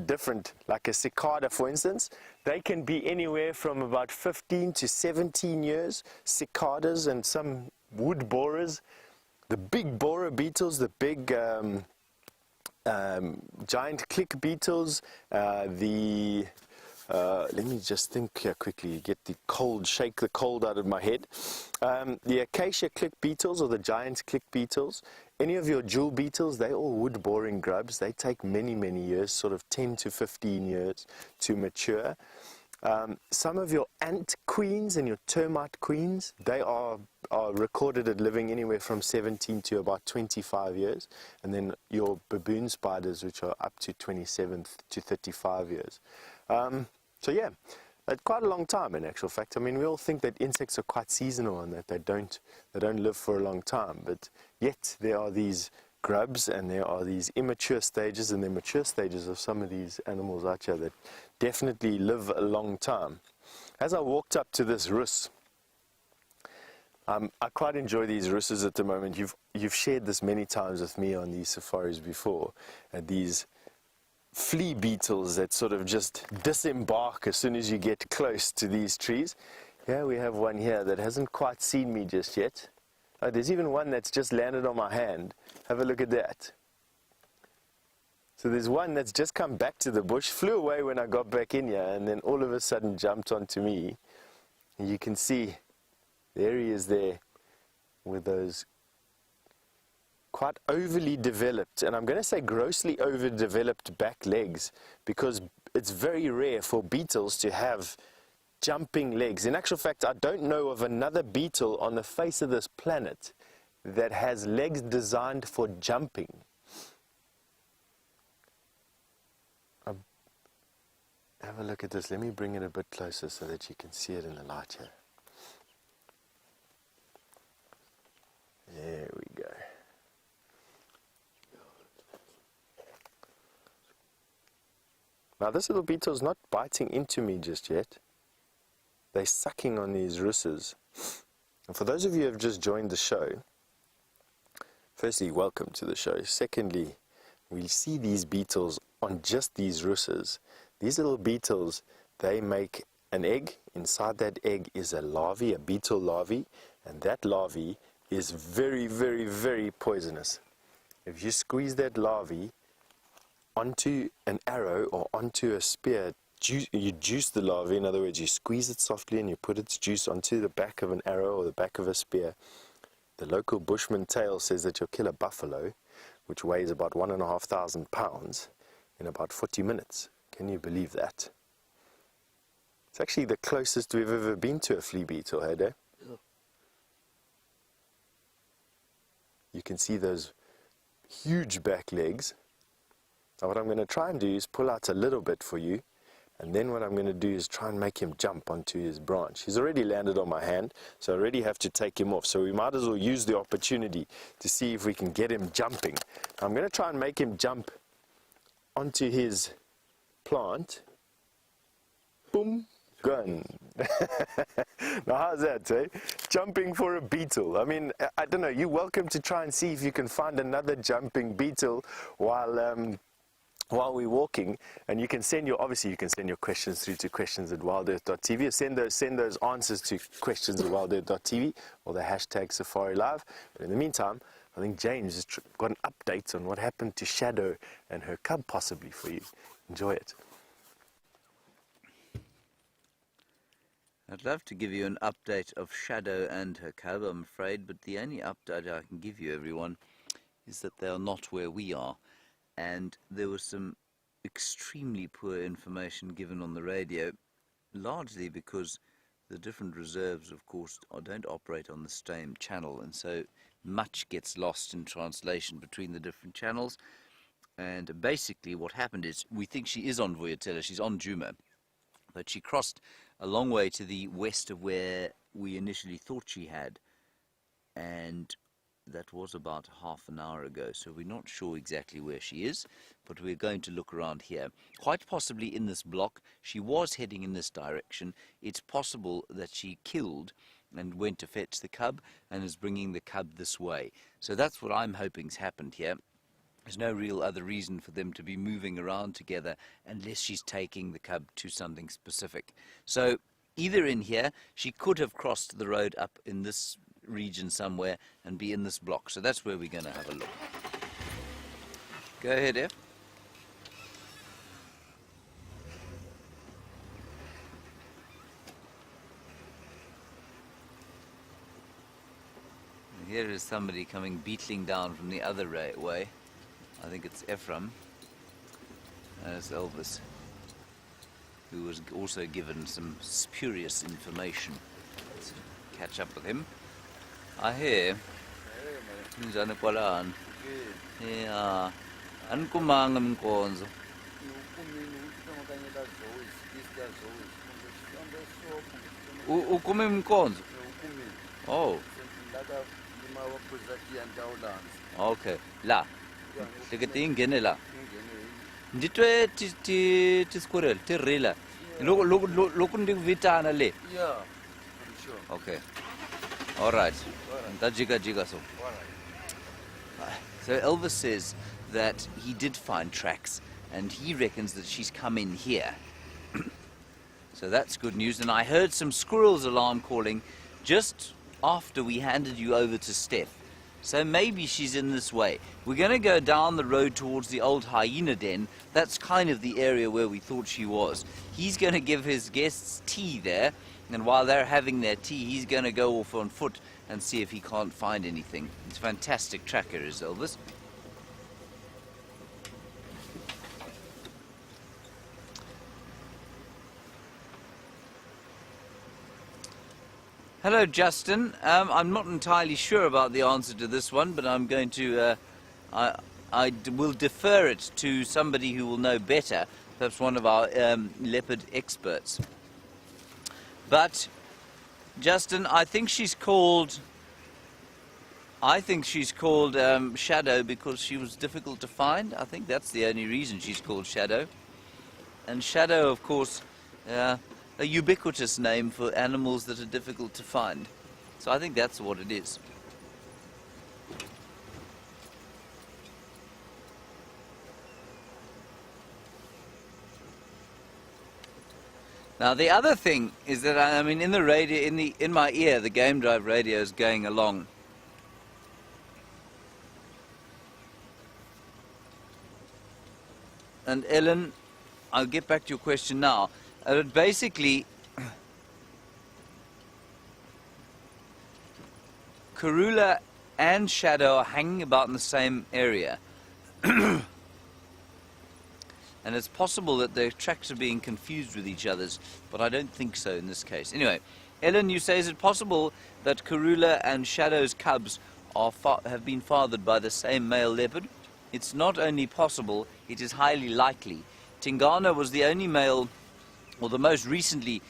different, like a cicada, for instance. They can be anywhere from about 15 to 17 years, cicadas and some wood borers. The big borer beetles, the big giant click beetles, let me just think here quickly, shake the cold out of my head. The acacia click beetles, or the giant click beetles, any of your jewel beetles, they're all wood-boring grubs. They take many, many years, sort of 10 to 15 years to mature. Some of your ant queens and your termite queens, they are recorded at living anywhere from 17 to about 25 years. And then your baboon spiders, which are up to 27 to 35 years. So yeah, quite a long time in actual fact. I mean, we all think that insects are quite seasonal and that they don't live for a long time, but yet there are these grubs and there are these immature stages and the mature stages of some of these animals out here that definitely live a long time. As I walked up to this rus, I quite enjoy these russes at the moment. You've shared this many times with me on these safaris before, and these flea beetles that sort of just disembark as soon as you get close to these trees. Yeah, we have one here that hasn't quite seen me just yet. Oh, there's even one that's just landed on my hand. Have a look at that. So there's one that's just come back to the bush, flew away when I got back in here, and then all of a sudden jumped onto me. And you can see, there he is there with those quite overly developed, and I'm going to say grossly overdeveloped back legs, because it's very rare for beetles to have jumping legs. In actual fact, I don't know of another beetle on the face of this planet that has legs designed for jumping. Have a look at this. Let me bring it a bit closer so that you can see it in the light here. There we go. Now this little beetle is not biting into me just yet. They're sucking on these russes. And for those of you who have just joined the show, firstly, welcome to the show. Secondly, we'll see these beetles on just these russes. These little beetles, they make an egg. Inside that egg is a larvae, a beetle larvae, and that larvae is very, very, very poisonous. If you squeeze that larvae onto an arrow or onto a spear, you juice the larvae. In other words, you squeeze it softly and you put its juice onto the back of an arrow or the back of a spear. The local bushman tale says that you'll kill a buffalo, which weighs about 1,500 pounds, in about 40 minutes. Can you believe that? It's actually the closest we've ever been to a flea beetle, hey, Dave? Yeah. You can see those huge back legs. Now what I'm going to try and do is pull out a little bit for you, and then what I'm going to do is try and make him jump onto his branch. He's already landed on my hand, so I already have to take him off. So we might as well use the opportunity to see if we can get him jumping. I'm going to try and make him jump onto his plant, boom, gone. Now how's that, eh? Jumping for a beetle. I mean, I don't know, you're welcome to try and see if you can find another jumping beetle while we're walking, and you can send your questions through to questions@wildearth.tv, or send those answers to questions@wildearth.tv or the hashtag Safari Live. But in the meantime, I think James has got an update on what happened to Shadow and her cub possibly for you. Enjoy it. I'd love to give you an update of Shadow and her cub, I'm afraid, but the only update I can give you, everyone, is that they are not where we are. And there was some extremely poor information given on the radio, largely because the different reserves, of course, don't operate on the same channel, and so much gets lost in translation between the different channels. And basically what happened is, we think she is on Vuyatela, she's on Djuma, but she crossed a long way to the west of where we initially thought she had, and that was about half an hour ago, so we're not sure exactly where she is, but we're going to look around here. Quite possibly in this block. She was heading in this direction. It's possible that she killed and went to fetch the cub and is bringing the cub this way. So that's what I'm hoping's happened here. There's no real other reason for them to be moving around together unless she's taking the cub to something specific. So either in here, she could have crossed the road up in this region somewhere and be in this block. So that's where we're going to have a look. Go ahead, F. Here is somebody coming beetling down from the other way. I think it's Ephraim. And it's Elvis, who was also given some spurious information. Let's catch up with him. I hear. Njani kwalan? Yeah. Ankumanga mkonzo. Ukume mkonzo? Oh. Okay. La. Tikati ingene la. Nditwe ti squirrel, ti rila. Loku ndikuvitana le. Yeah, I'm sure. Okay. All right. So Elvis says that he did find tracks, and he reckons that she's come in here. So that's good news. And I heard some squirrels alarm calling just after we handed you over to Steph. So maybe she's in this way. We're going to go down the road towards the old hyena den. That's kind of the area where we thought she was. He's going to give his guests tea there, and while they're having their tea, he's going to go off on foot and see if he can't find anything. It's a fantastic tracker, is Elvis. Hello, Justin. I'm not entirely sure about the answer to this one, but I'm going to, I will defer it to somebody who will know better, perhaps one of our leopard experts. But, Justin, I think she's called Shadow because she was difficult to find. I think that's the only reason she's called Shadow. And Shadow, of course, a ubiquitous name for animals that are difficult to find. So I think that's what it is. Now the other thing is that I mean in the radio, in my ear, the Game Drive radio is going along. And Ellen, I'll get back to your question now. But basically, Karula and Shadow are hanging about in the same area. And it's possible that their tracks are being confused with each other's, but I don't think so in this case. Anyway, Ellen, you say, is it possible that Karula and Shadow's cubs have been fathered by the same male leopard? It's not only possible, it is highly likely. Tingana was the only male, or the most recently,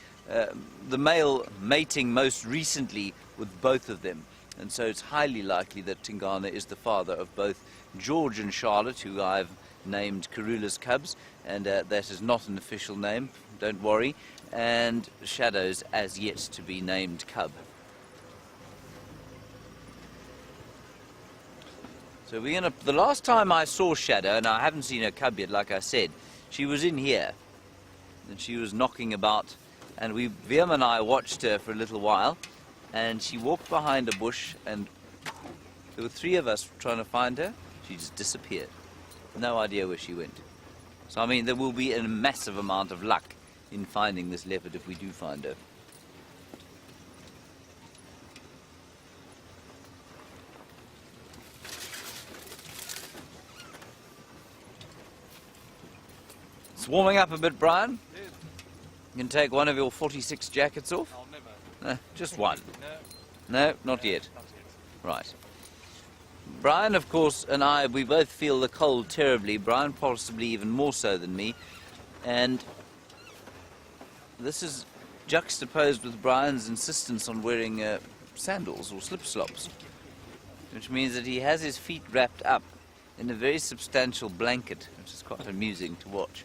the male mating most recently with both of them. And so it's highly likely that Tingana is the father of both George and Charlotte, who I've named Karula's cubs, and that is not an official name, don't worry, and Shadow's as yet to be named cub. So the last time I saw Shadow, and I haven't seen her cub yet, like I said, she was in here, and she was knocking about, and Viam and I watched her for a little while, and she walked behind a bush, and there were 3 of us trying to find her. She just disappeared. No idea where she went. So, I mean, there will be a massive amount of luck in finding this leopard if we do find her. It's warming up a bit, Brian. Yes. You can take one of your 46 jackets off. I'll never. Just one. No. No, not yet. Not yet. Right. Brian, of course, and I, we both feel the cold terribly. Brian possibly even more so than me. And this is juxtaposed with Brian's insistence on wearing sandals or slip-slops, which means that he has his feet wrapped up in a very substantial blanket, which is quite amusing to watch.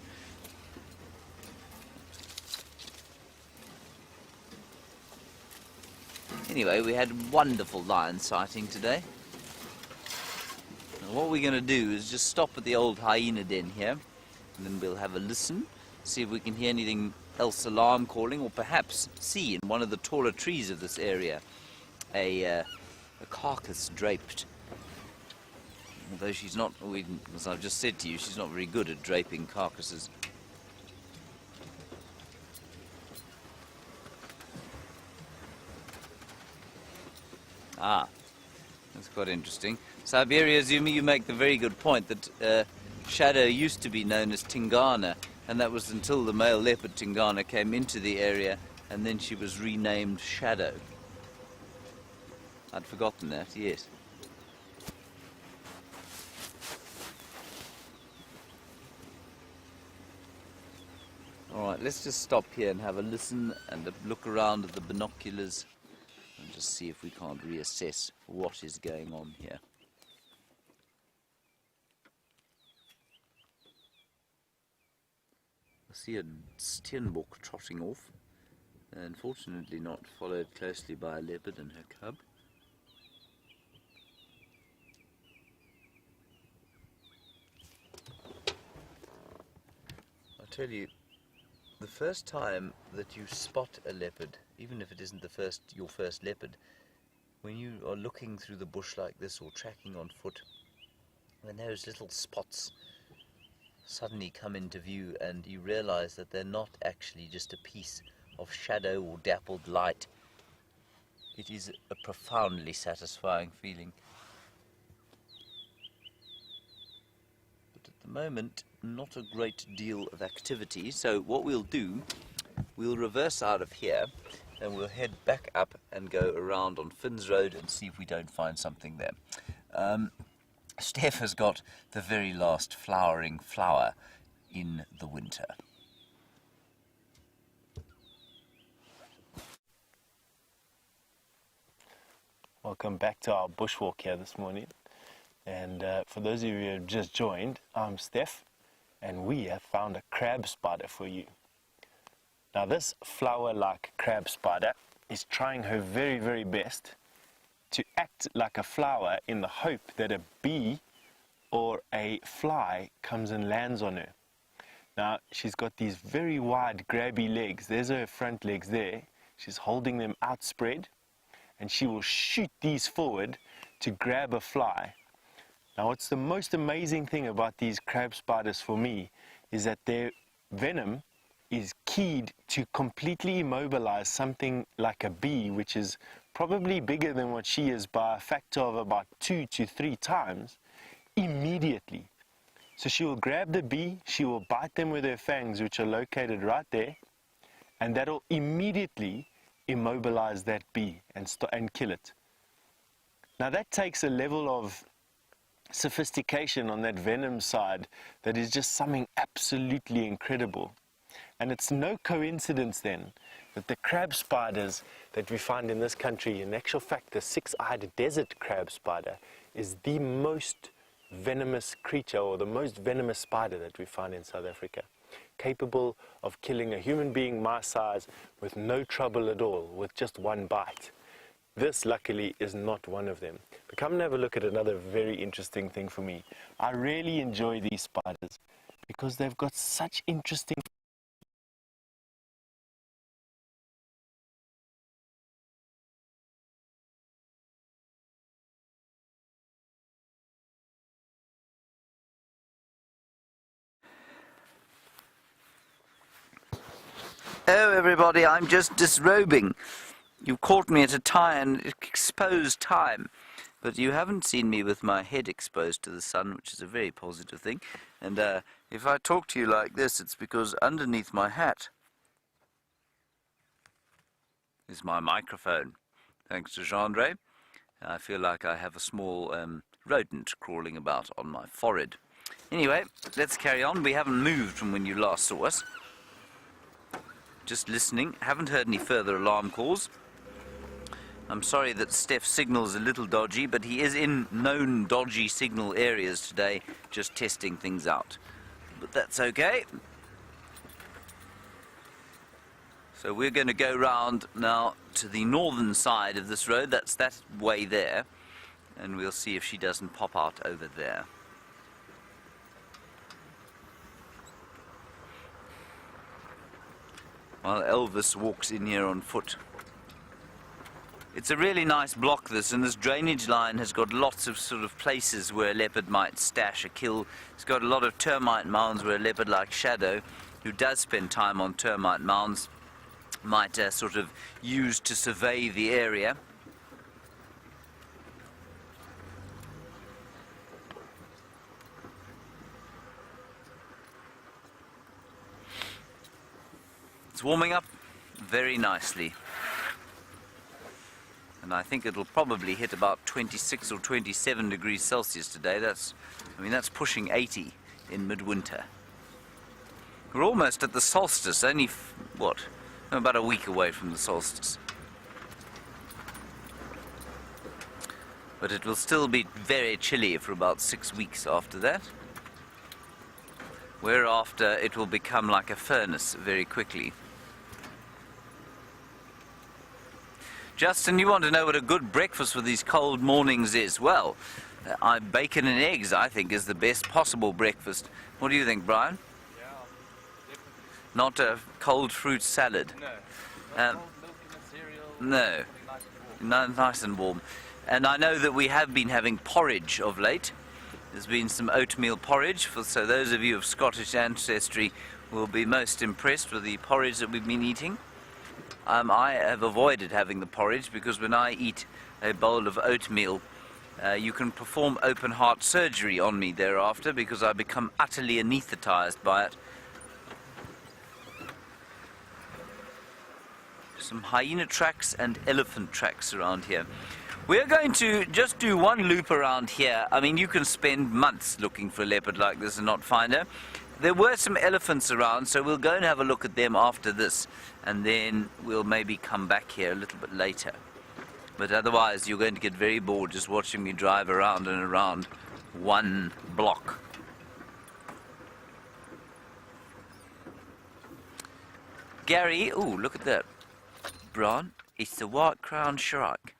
Anyway, we had a wonderful lion sighting today. Now what we're going to do is just stop at the old hyena den here, and then we'll have a listen, see if we can hear anything else alarm calling, or perhaps see in one of the taller trees of this area a carcass draped. Although she's not, as I've just said to you, she's not very good at draping carcasses. Ah, that's quite interesting. Siberia, Zumi, you make the very good point that Shadow used to be known as Tingana, and that was until the male leopard Tingana came into the area, and then she was renamed Shadow. I'd forgotten that, yes. Alright, let's just stop here and have a listen and a look around at the binoculars and just see if we can't reassess what is going on here. I see a steenbok trotting off, unfortunately not followed closely by a leopard and her cub. I tell you, the first time that you spot a leopard, even if it isn't your first leopard, when you are looking through the bush like this or tracking on foot, when those little spots suddenly come into view and you realize that they're not actually just a piece of shadow or dappled light, it is a profoundly satisfying feeling. But at the moment, not a great deal of activity, so what we'll do, we'll reverse out of here and we'll head back up and go around on Finns Road and see if we don't find something there. Steph has got the very last flowering flower in the winter. Welcome back to our bushwalk here this morning. And for those of you who have just joined, I'm Steph, and we have found a crab spider for you. Now this flower-like crab spider is trying her very, very best to act like a flower in the hope that a bee or a fly comes and lands on her. Now she's got these very wide grabby legs. There's her front legs there. She's holding them outspread, and she will shoot these forward to grab a fly. Now what's the most amazing thing about these crab spiders for me is that their venom is keyed to completely immobilize something like a bee, which is probably bigger than what she is by a factor of about 2 to 3 times, immediately. So she will grab the bee, she will bite them with her fangs, which are located right there, and that'll immediately immobilize that bee and kill it. Now that takes a level of sophistication on that venom side that is just something absolutely incredible. And it's no coincidence then that the crab spiders that we find in this country, in actual fact the 6-eyed desert crab spider, is the most venomous creature, or the most venomous spider that we find in South Africa, capable of killing a human being my size with no trouble at all, with just one bite. This, luckily, is not one of them. But come and have a look at another very interesting thing for me. I really enjoy these spiders because they've got such interesting... Oh, everybody, I'm just disrobing. You caught me at an exposed time, but you haven't seen me with my head exposed to the sun, which is a very positive thing. And if I talk to you like this, it's because underneath my hat is my microphone. Thanks to Gendre, I feel like I have a small rodent crawling about on my forehead. Anyway, let's carry on. We haven't moved from when you last saw us. Just listening. Haven't heard any further alarm calls. I'm sorry that Steph's signal's a little dodgy, but he is in known dodgy signal areas today, just testing things out. But that's okay. So we're going to go round now to the northern side of this road. That's that way there. And we'll see if she doesn't pop out over there. While Elvis walks in here on foot. It's a really nice block, this, and this drainage line has got lots of sort of places where a leopard might stash a kill. It's got a lot of termite mounds where a leopard like Shadow, who does spend time on termite mounds, might sort of use to survey the area. It's warming up very nicely. And I think it'll probably hit about 26 or 27 degrees Celsius today. That's pushing 80 in midwinter. We're almost at the solstice, only, about a week away from the solstice. But it will still be very chilly for about 6 weeks after that. Whereafter it will become like a furnace very quickly. Justin, you want to know what a good breakfast for these cold mornings is? Well, bacon and eggs, I think, is the best possible breakfast. What do you think, Brian? Yeah, definitely. Not a cold fruit salad? No. Um, Cold milk in a cereal. No. Something nice and warm. Nice and warm. And I know that we have been having porridge of late. There's been some oatmeal porridge, so those of you of Scottish ancestry will be most impressed with the porridge that we've been eating. I have avoided having the porridge because when I eat a bowl of oatmeal, you can perform open heart surgery on me thereafter because I become utterly anesthetized by it. Some hyena tracks and elephant tracks around here. We're going to just do one loop around here. I mean, you can spend months looking for a leopard like this and not find her. There were some elephants around, so we'll go and have a look at them after this, and then we'll maybe come back here a little bit later. But otherwise, you're going to get very bored just watching me drive around and around one block. Gary, ooh, look at that. Bron, it's the white-crowned shrike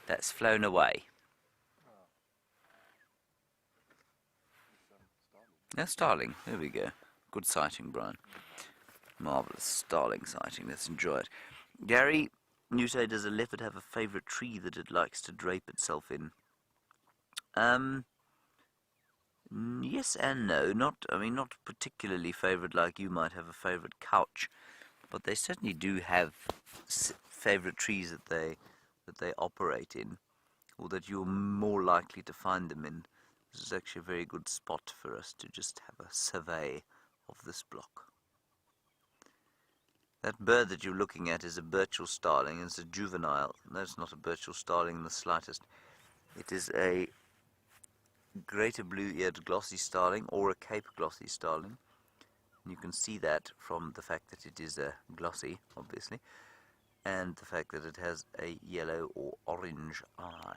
that's flown away. That's starling. There we go. Good sighting, Brian. Marvellous starling sighting. Let's enjoy it. Gary, you say, does a leopard have a favourite tree that it likes to drape itself in? Yes and no. Not particularly favourite like you might have a favourite couch, but they certainly do have favourite trees that they operate in, or that you're more likely to find them in. This is actually a very good spot for us to just have a survey of this block. That bird that you're looking at is a Burchell starling. It's a juvenile. No, it's not a Burchell starling in the slightest. It is a greater blue-eared glossy starling or a Cape glossy starling. And you can see that from the fact that it is a glossy, obviously, and the fact that it has a yellow or orange eye.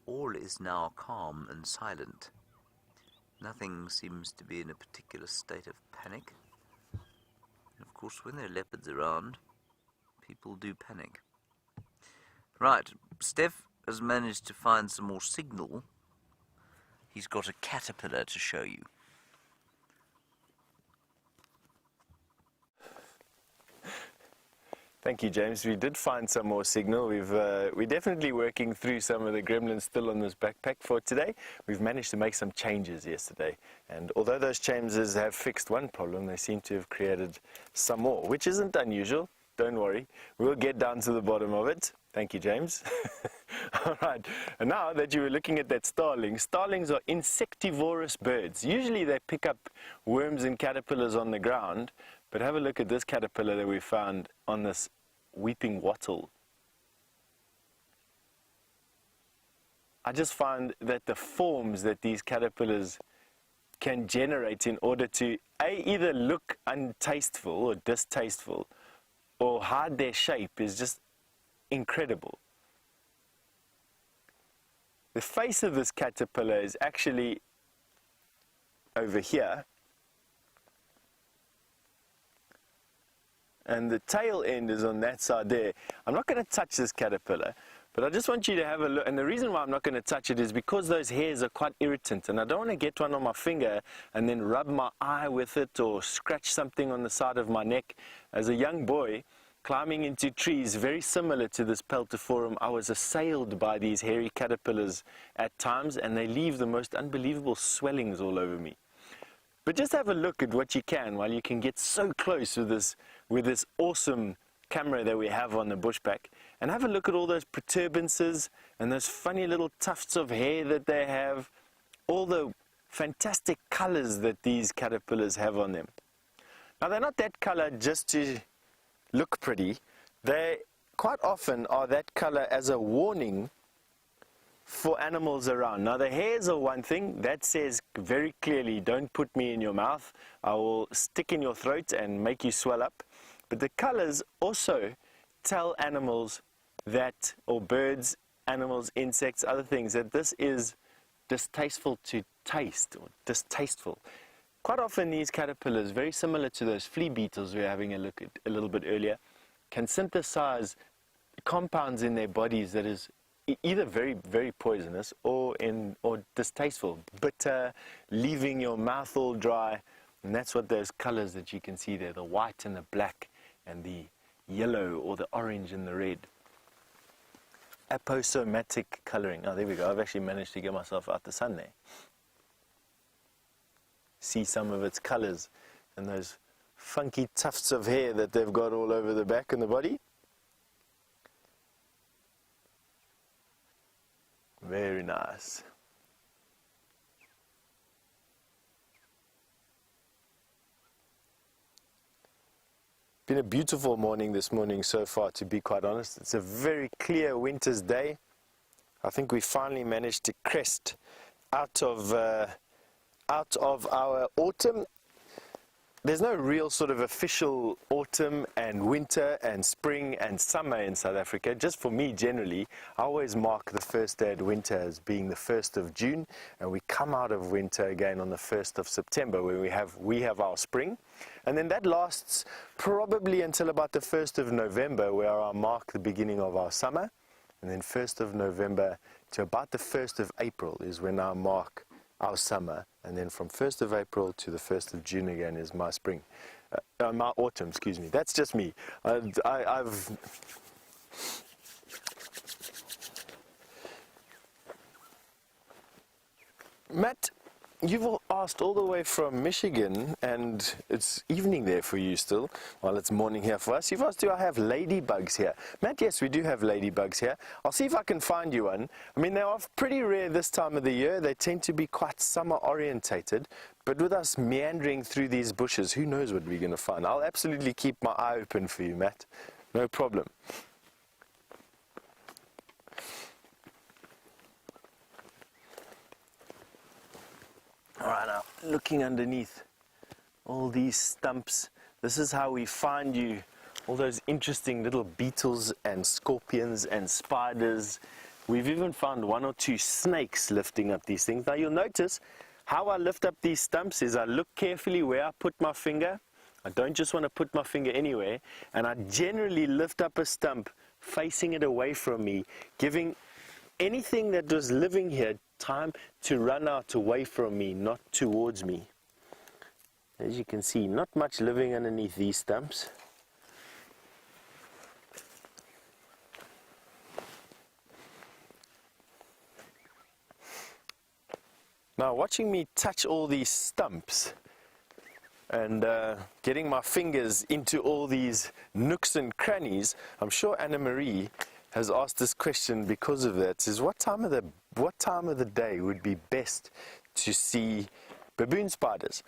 all is now calm and silent. Nothing seems to be in a particular state of panic. And of course, when there are leopards around, people do panic. Right, Steph has managed to find some more signal. He's got a caterpillar to show you. Thank you, James. We did find some more signal. We're definitely working through some of the gremlins still on this backpack for today. We've managed to make some changes yesterday. And although those changes have fixed one problem, they seem to have created some more, which isn't unusual. Don't worry. We'll get down to the bottom of it. Thank you, James. All right. And now that you were looking at that starling, starlings are insectivorous birds. Usually they pick up worms and caterpillars on the ground. But have a look at this caterpillar that we found on this weeping wattle. I just find that the forms that these caterpillars can generate in order to either look untasteful or distasteful or hide their shape is just incredible. The face of this caterpillar is actually over here. And the tail end is on that side there. I'm not going to touch this caterpillar, but I just want you to have a look. And the reason why I'm not going to touch it is because those hairs are quite irritant, and I don't want to get one on my finger and then rub my eye with it or scratch something on the side of my neck. As a young boy, climbing into trees very similar to this peltiforum, I was assailed by these hairy caterpillars at times, and they leave the most unbelievable swellings all over me. But just have a look at what you can while you can get so close with this awesome camera that we have on the bushback, and have a look at all those protuberances and those funny little tufts of hair that they have, all the fantastic colors that these caterpillars have on them. Now they're not that color just to look pretty. They quite often are that color as a warning for animals around. Now the hairs are one thing that says very clearly, don't put me in your mouth, I will stick in your throat and make you swell up. But the colors also tell animals that, or birds, animals, insects, other things, that this is distasteful to taste, or distasteful. Quite often these caterpillars, very similar to those flea beetles we were having a look at a little bit earlier, can synthesize compounds in their bodies that is either very, very poisonous or distasteful, bitter, leaving your mouth all dry. And that's what those colors that you can see there, the white and the black and the yellow or the orange and the red. Aposomatic coloring. Oh, there we go. I've actually managed to get myself out the sun there. See some of its colors and those funky tufts of hair that they've got all over the back and the body. Very nice. Been a beautiful morning this morning so far, to be quite honest. It's a very clear winter's day. I think we finally managed to crest out of our autumn. There's no real sort of official autumn and winter and spring and summer in South Africa. Just for me, generally, I always mark the first day of winter as being the 1st of June, and we come out of winter again on the 1st of September, where we have our spring. And then that lasts probably until about the 1st of November, where I mark the beginning of our summer. And then 1st of November to about the 1st of April is when I mark our summer, and then from 1st of April to the 1st of June again is my spring, my autumn, excuse me. That's just me. Matt, you've asked all the way from Michigan, and it's evening there for you still, while it's morning here for us. You've asked, do I have ladybugs here? Matt, yes, we do have ladybugs here. I'll see if I can find you one. I mean, they are pretty rare this time of the year. They tend to be quite summer orientated, but with us meandering through these bushes, who knows what we're going to find. I'll absolutely keep my eye open for you, Matt. No problem. All right, now, looking underneath all these stumps, this is how we find you all those interesting little beetles and scorpions and spiders We've even found 1 or 2 snakes lifting up these things. Now you'll notice how I lift up these stumps is I look carefully where I put my finger. I don't just want to put my finger anywhere, and I generally lift up a stump facing it away from me, giving anything that was living here time to run out away from me, not towards me. As you can see, not much living underneath these stumps. Now, watching me touch all these stumps and getting my fingers into all these nooks and crannies, I'm sure Anna Marie has asked this question because of that. Says, what time of the day would be best to see baboon spiders?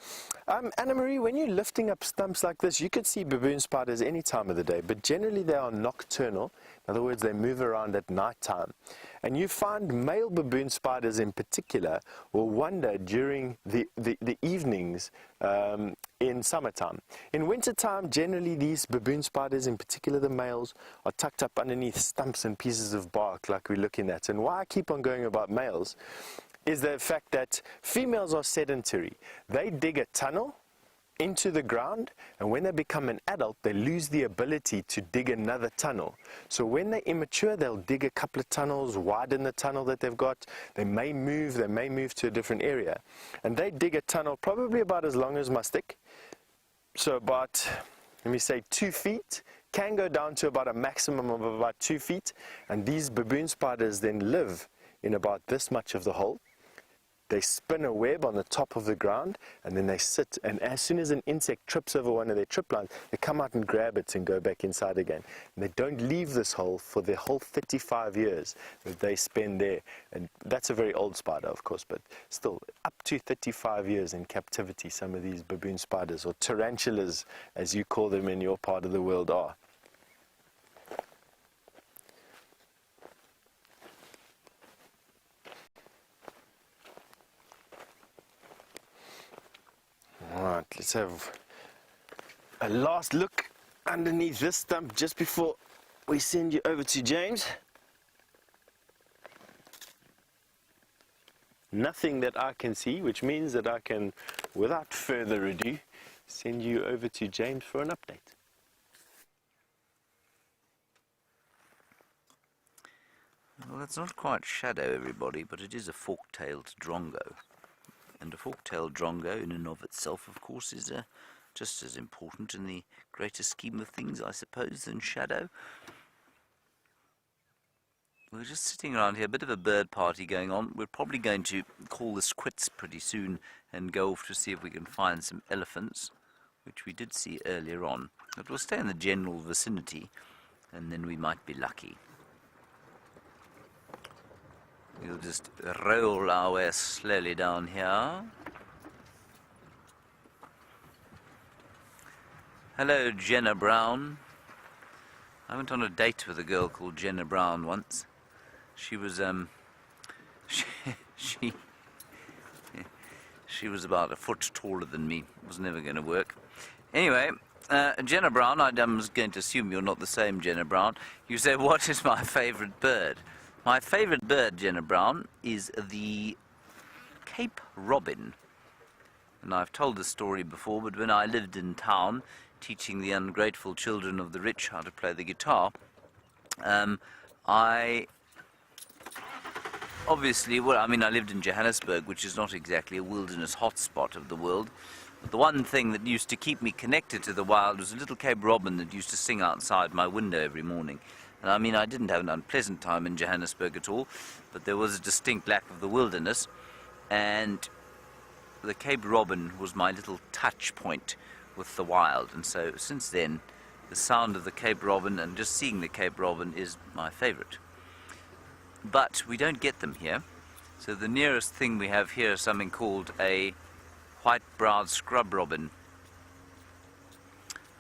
Anna Marie, when you're lifting up stumps like this, you could see baboon spiders any time of the day, but generally they are nocturnal. In other words, they move around at night time. And you find male baboon spiders in particular will wander during the evenings in summertime. In wintertime, generally these baboon spiders, in particular the males, are tucked up underneath stumps and pieces of bark like we're looking at. And why I keep on going about males is the fact that females are sedentary. They dig a tunnel into the ground, and when they become an adult, they lose the ability to dig another tunnel. So when they're immature, they'll dig a couple of tunnels, widen the tunnel that they've got. They may move to a different area. And they dig a tunnel probably about as long as my stick. So about, let me say 2 feet, can go down to about a maximum of about 2 feet. And these baboon spiders then live in about this much of the hole. They spin a web on the top of the ground, and then they sit, and as soon as an insect trips over one of their trip lines, they come out and grab it and go back inside again. And they don't leave this hole for the whole 35 years that they spend there. And that's a very old spider, of course, but still up to 35 years in captivity, some of these baboon spiders, or tarantulas, as you call them in your part of the world, are. Alright, let's have a last look underneath this stump just before we send you over to James. Nothing that I can see, which means that I can, without further ado, send you over to James for an update. Well, it's not quite shadow, everybody, but it is a fork-tailed drongo. And a fork-tailed drongo in and of itself, of course, is just as important in the greater scheme of things, I suppose, than shadow. We're just sitting around here, a bit of a bird party going on. We're probably going to call this quits pretty soon and go off to see if we can find some elephants, which we did see earlier on. But we'll stay in the general vicinity, and then we might be lucky. We'll just roll our way slowly down here. Hello, Jenna Brown. I went on a date with a girl called Jenna Brown once. She was she was about a foot taller than me. It was never going to work. Anyway, Jenna Brown, I was going to assume you're not the same Jenna Brown. You say, what is my favourite bird? My favourite bird, Jenna Brown, is the Cape Robin. And I've told this story before, but when I lived in town teaching the ungrateful children of the rich how to play the guitar, I lived in Johannesburg, which is not exactly a wilderness hotspot of the world. But the one thing that used to keep me connected to the wild was a little Cape Robin that used to sing outside my window every morning. And I didn't have an unpleasant time in Johannesburg at all, but there was a distinct lack of the wilderness, and the Cape Robin was my little touch point with the wild. And so since then, the sound of the Cape Robin and just seeing the Cape Robin is my favourite. But we don't get them here, so the nearest thing we have here is something called a white-browed scrub robin.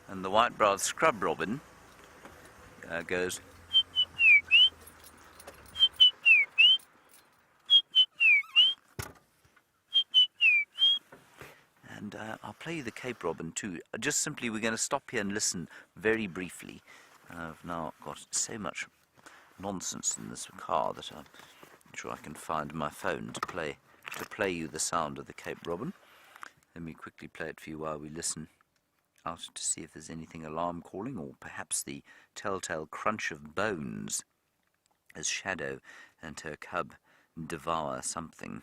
And the white-browed scrub robin goes... And I'll play you the Cape Robin too. Just simply, we're going to stop here and listen very briefly. I've now got so much nonsense in this car that I'm sure I can find my phone to play you the sound of the Cape Robin. Let me quickly play it for you while we listen out to see if there's anything alarm calling, or perhaps the telltale crunch of bones as Shadow and her cub devour something.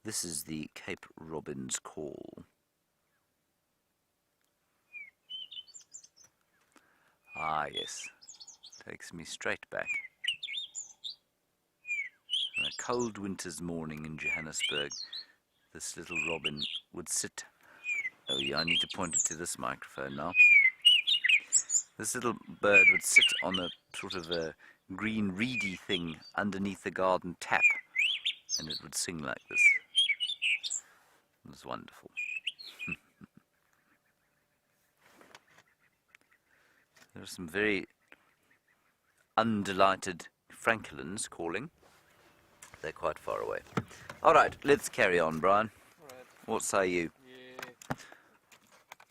This is the Cape Robin's call. Ah, yes. Takes me straight back. On a cold winter's morning in Johannesburg, this little robin would sit... Oh yeah, I need to point it to this microphone now. This little bird would sit on a sort of a green reedy thing underneath the garden tap, and it would sing like this. It was wonderful. There are some very undelighted francolins calling. They're quite far away. All right, let's carry on, Brian. All right. What say you? Yeah.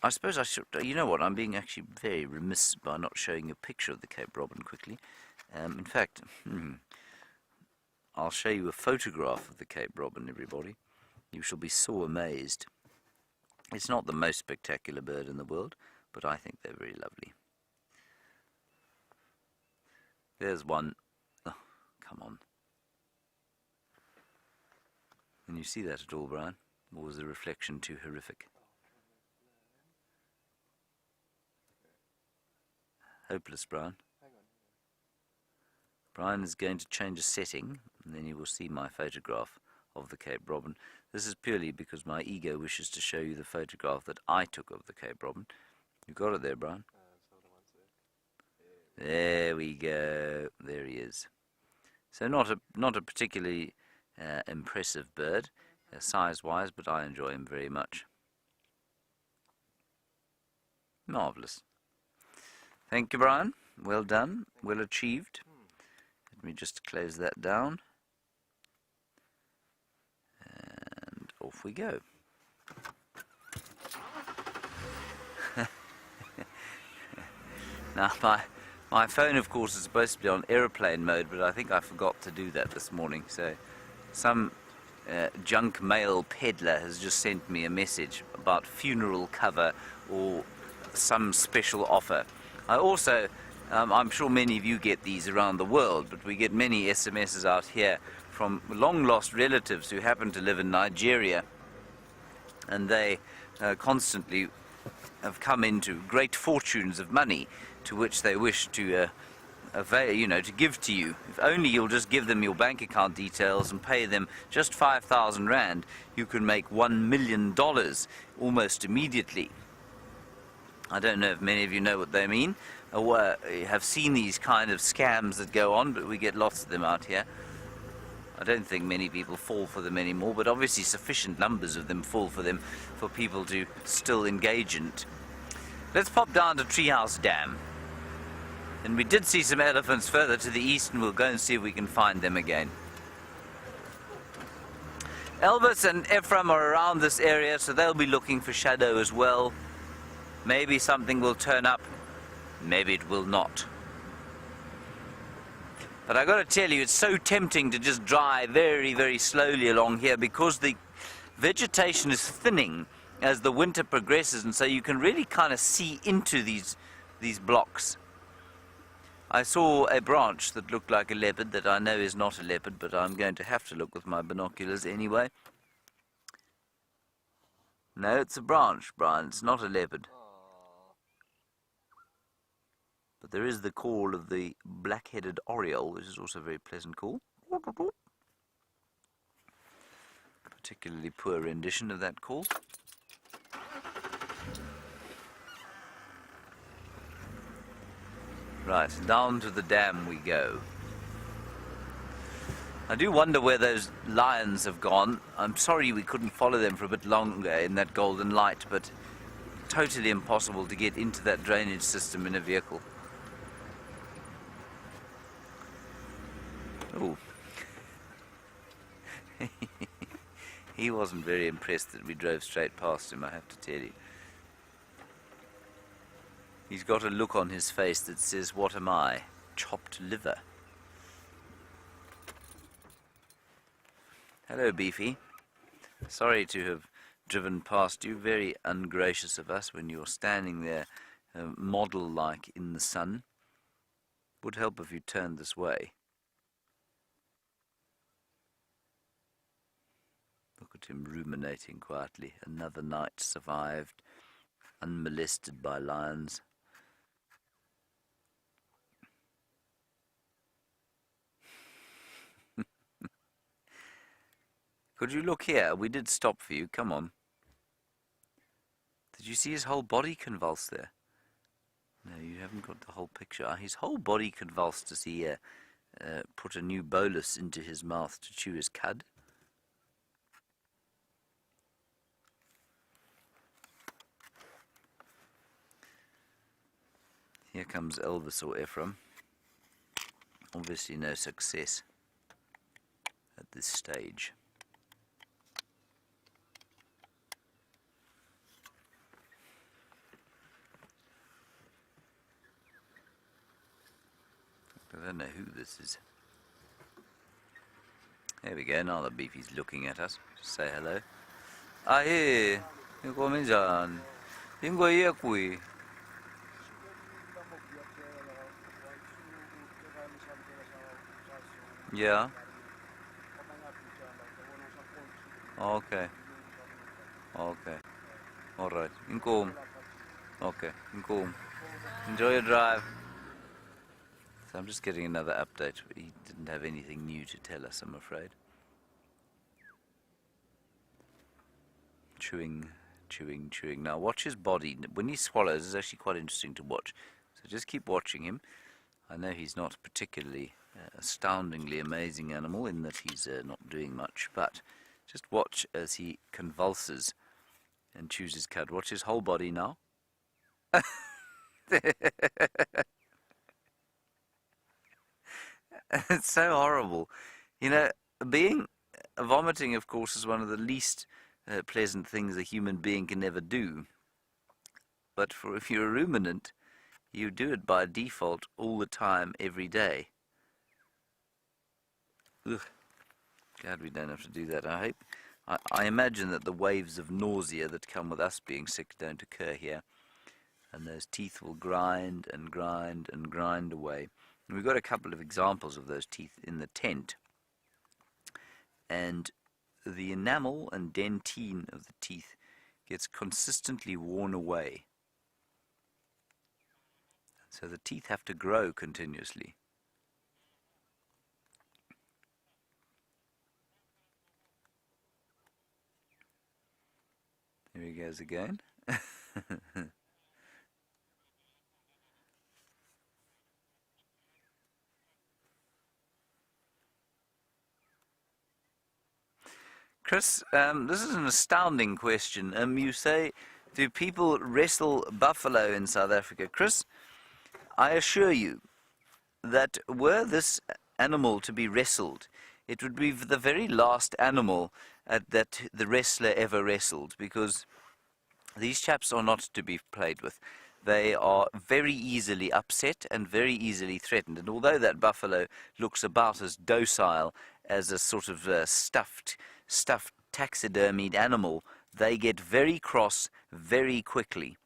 I suppose I should... You know what? I'm being actually very remiss by not showing you a picture of the Cape Robin quickly. In fact, I'll show you a photograph of the Cape Robin, everybody. You shall be so amazed. It's not the most spectacular bird in the world, but I think they're very lovely. There's one. Oh, come on. Can you see that at all, Brian? Or was the reflection too horrific? Hopeless, Brian. Brian is going to change a setting, and then you will see my photograph of the Cape Robin. This is purely because my ego wishes to show you the photograph that I took of the Cape Robin. You got it there, Brian? There we go. There he is. So not a particularly impressive bird, size-wise, but I enjoy him very much. Marvellous. Thank you, Brian. Well done. Well achieved. Let me just close that down. And off we go. Now, my phone, of course, is supposed to be on aeroplane mode, but I think I forgot to do that this morning. So some junk mail peddler has just sent me a message about funeral cover or some special offer. I also, I'm sure many of you get these around the world, but we get many SMSs out here from long-lost relatives who happen to live in Nigeria, and they constantly have come into great fortunes of money to which they wish to avail, to give to you. If only you'll just give them your bank account details and pay them just 5,000 Rand, you can make $1 million almost immediately. I don't know if many of you know what they mean, or have seen these kind of scams that go on, but we get lots of them out here. I don't think many people fall for them anymore, but obviously sufficient numbers of them fall for them for people to still engage in it. Let's pop down to Treehouse Dam. And we did see some elephants further to the east, and we'll go and see if we can find them again. Elvis and Ephraim are around this area, so they'll be looking for Shadow as well. Maybe something will turn up, maybe it will not. But I got to tell you, it's so tempting to just drive very, very slowly along here because the vegetation is thinning as the winter progresses, and so you can really kind of see into these blocks. I saw a branch that looked like a leopard that I know is not a leopard, but I'm going to have to look with my binoculars anyway. No, it's a branch, Brian. It's not a leopard. But there is the call of the black-headed oriole, which is also a very pleasant call. Particularly poor rendition of that call. Right, down to the dam we go. I do wonder where those lions have gone. I'm sorry we couldn't follow them for a bit longer in that golden light, but totally impossible to get into that drainage system in a vehicle. Oh. He wasn't very impressed that we drove straight past him, I have to tell you. He's got a look on his face that says, "What am I?" chopped liver. Hello, Beefy. Sorry to have driven past you. Very ungracious of us when you're standing there, model-like in the sun. Would help if you turned this way. Look at him ruminating quietly. Another night survived, unmolested by lions. Could you look here? We did stop for you. Come on. Did you see his whole body convulse there? No, you haven't got the whole picture. His whole body convulsed as he put a new bolus into his mouth to chew his cud. Here comes Elvis or Ephraim. Obviously no success at this stage. I don't know who this is. There we go, now the Beefy's looking at us. Say hello. Ah, hey, you come in, John. You go here, kui. Yeah. Okay. Okay. All right. Inkom. Okay. Inkom. Enjoy your drive. So I'm just getting another update. He didn't have anything new to tell us, I'm afraid. Chewing, chewing, chewing. Now watch his body. When he swallows, it's actually quite interesting to watch. So just keep watching him. I know he's not particularly astoundingly amazing animal in that he's not doing much, but just watch as he convulses and chews his cud. Watch his whole body now. It's so horrible. You know, vomiting, of course, is one of the least pleasant things a human being can ever do. But if you're a ruminant, you do it by default all the time, every day. Ugh. Glad we don't have to do that. I imagine that the waves of nausea that come with us being sick don't occur here. And those teeth will grind and grind and grind away. And we've got a couple of examples of those teeth in the tent. And the enamel and dentine of the teeth gets consistently worn away. So the teeth have to grow continuously. Here he goes again. Chris, this is an astounding question. You say, do people wrestle buffalo in South Africa? Chris, I assure you that were this animal to be wrestled, it would be the very last animal that the wrestler ever wrestled, because these chaps are not to be played with. They are very easily upset and very easily threatened. And although that buffalo looks about as docile as a sort of stuffed taxidermied animal, they get very cross very quickly.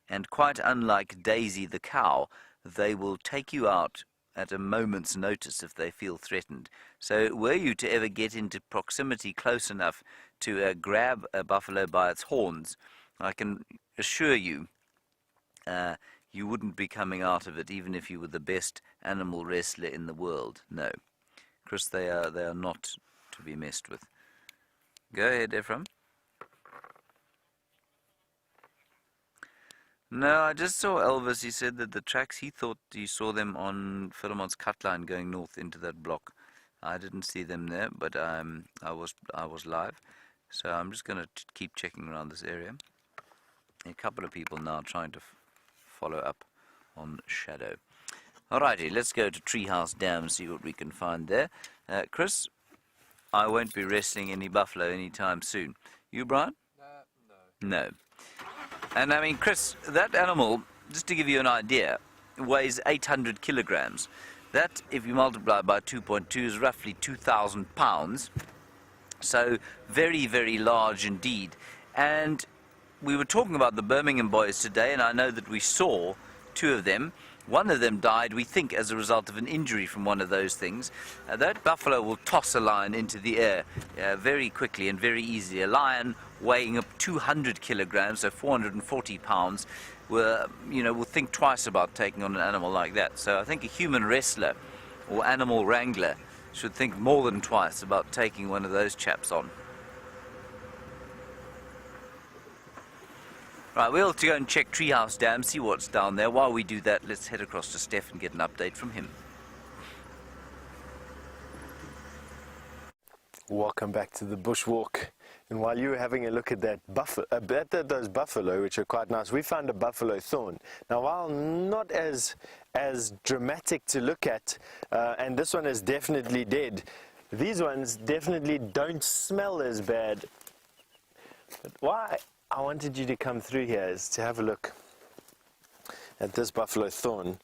And quite unlike Daisy the cow, they will take you out at a moment's notice if they feel threatened. So were you to ever get into proximity close enough to grab a buffalo by its horns, I can assure you you wouldn't be coming out of it even if you were the best animal wrestler in the world. No. Chris, they are not to be messed with. Go ahead, Ephraim. No, I just saw Elvis. He said that the tracks, he thought he saw them on Philemon's cut line going north into that block. I didn't see them there, but I was live. So I'm just going to keep checking around this area. A couple of people now trying to follow up on Shadow. Alrighty, let's go to Treehouse Dam and see what we can find there. Chris, I won't be wrestling any buffalo anytime soon. You, Brian? No. No. And I mean, Chris, that animal, just to give you an idea, weighs 800 kilograms. That, if you multiply by 2.2, is roughly 2,000 pounds. So very, very large indeed. And we were talking about the Birmingham boys today, and I know that we saw two of them. One of them died, we think, as a result of an injury from one of those things. That buffalo will toss a lion into the air very quickly and very easily. A lion weighing up 200 kilograms, so 440 pounds, will think twice about taking on an animal like that. So I think a human wrestler or animal wrangler should think more than twice about taking one of those chaps on. Right, we'll have to go and check Treehouse Dam, see what's down there. While we do that, let's head across to Steph and get an update from him. Welcome back to the bushwalk. And while you were having a look at that those buffalo, which are quite nice, we found a buffalo thorn. Now, while not as dramatic to look at, and this one is definitely dead, these ones definitely don't smell as bad. But why I wanted you to come through here is to have a look at this buffalo thorn.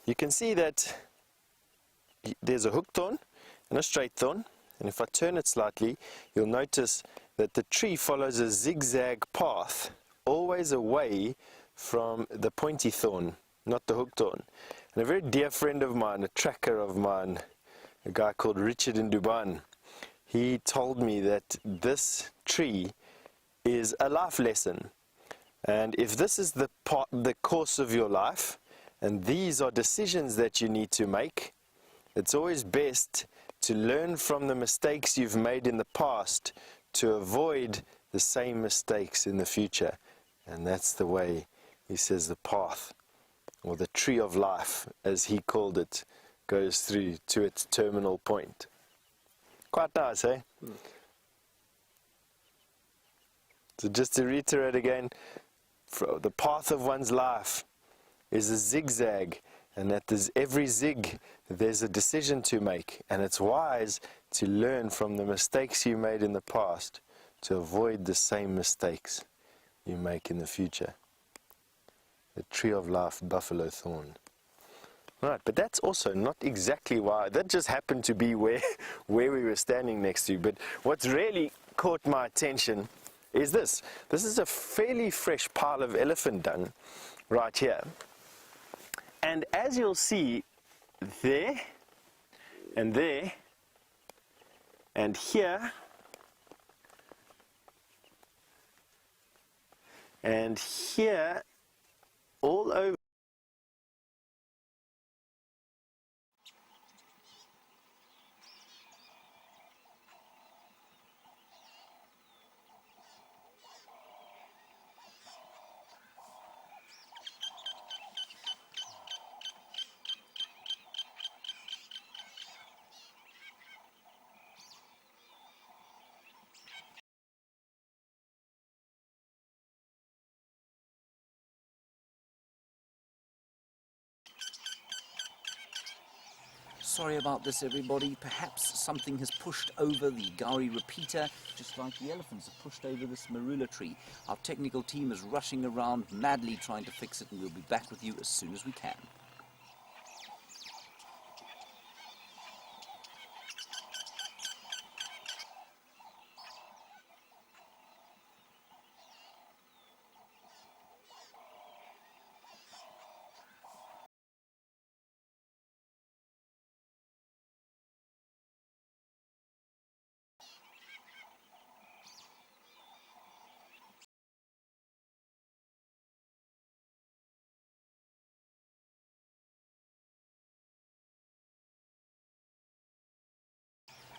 You can see that there's a hook thorn and a straight thorn. And if I turn it slightly, you'll notice that the tree follows a zigzag path, always away from the pointy thorn, not the hook thorn. And a very dear friend of mine, a tracker of mine, a guy called Richard in Duban, he told me that this tree is a life lesson. And if this is the course of your life, and these are decisions that you need to make, it's always best to learn from the mistakes you've made in the past to avoid the same mistakes in the future. And that's the way, he says, the path, or the tree of life, as he called it, goes through to its terminal point. Quite nice, eh? So just to reiterate again, the path of one's life is a zigzag, and that there's every zig, there's a decision to make, and it's wise to learn from the mistakes you made in the past to avoid the same mistakes you make in the future. The tree of life, buffalo thorn. Right, but that's also not exactly why. That just happened to be where we were standing next to. But what's really caught my attention is this. This is a fairly fresh pile of elephant dung right here. And as you'll see, there and there and here and here, all over. Sorry about this, everybody. Perhaps something has pushed over the Gari repeater, just like the elephants have pushed over this marula tree. Our technical team is rushing around, madly trying to fix it, and we'll be back with you as soon as we can.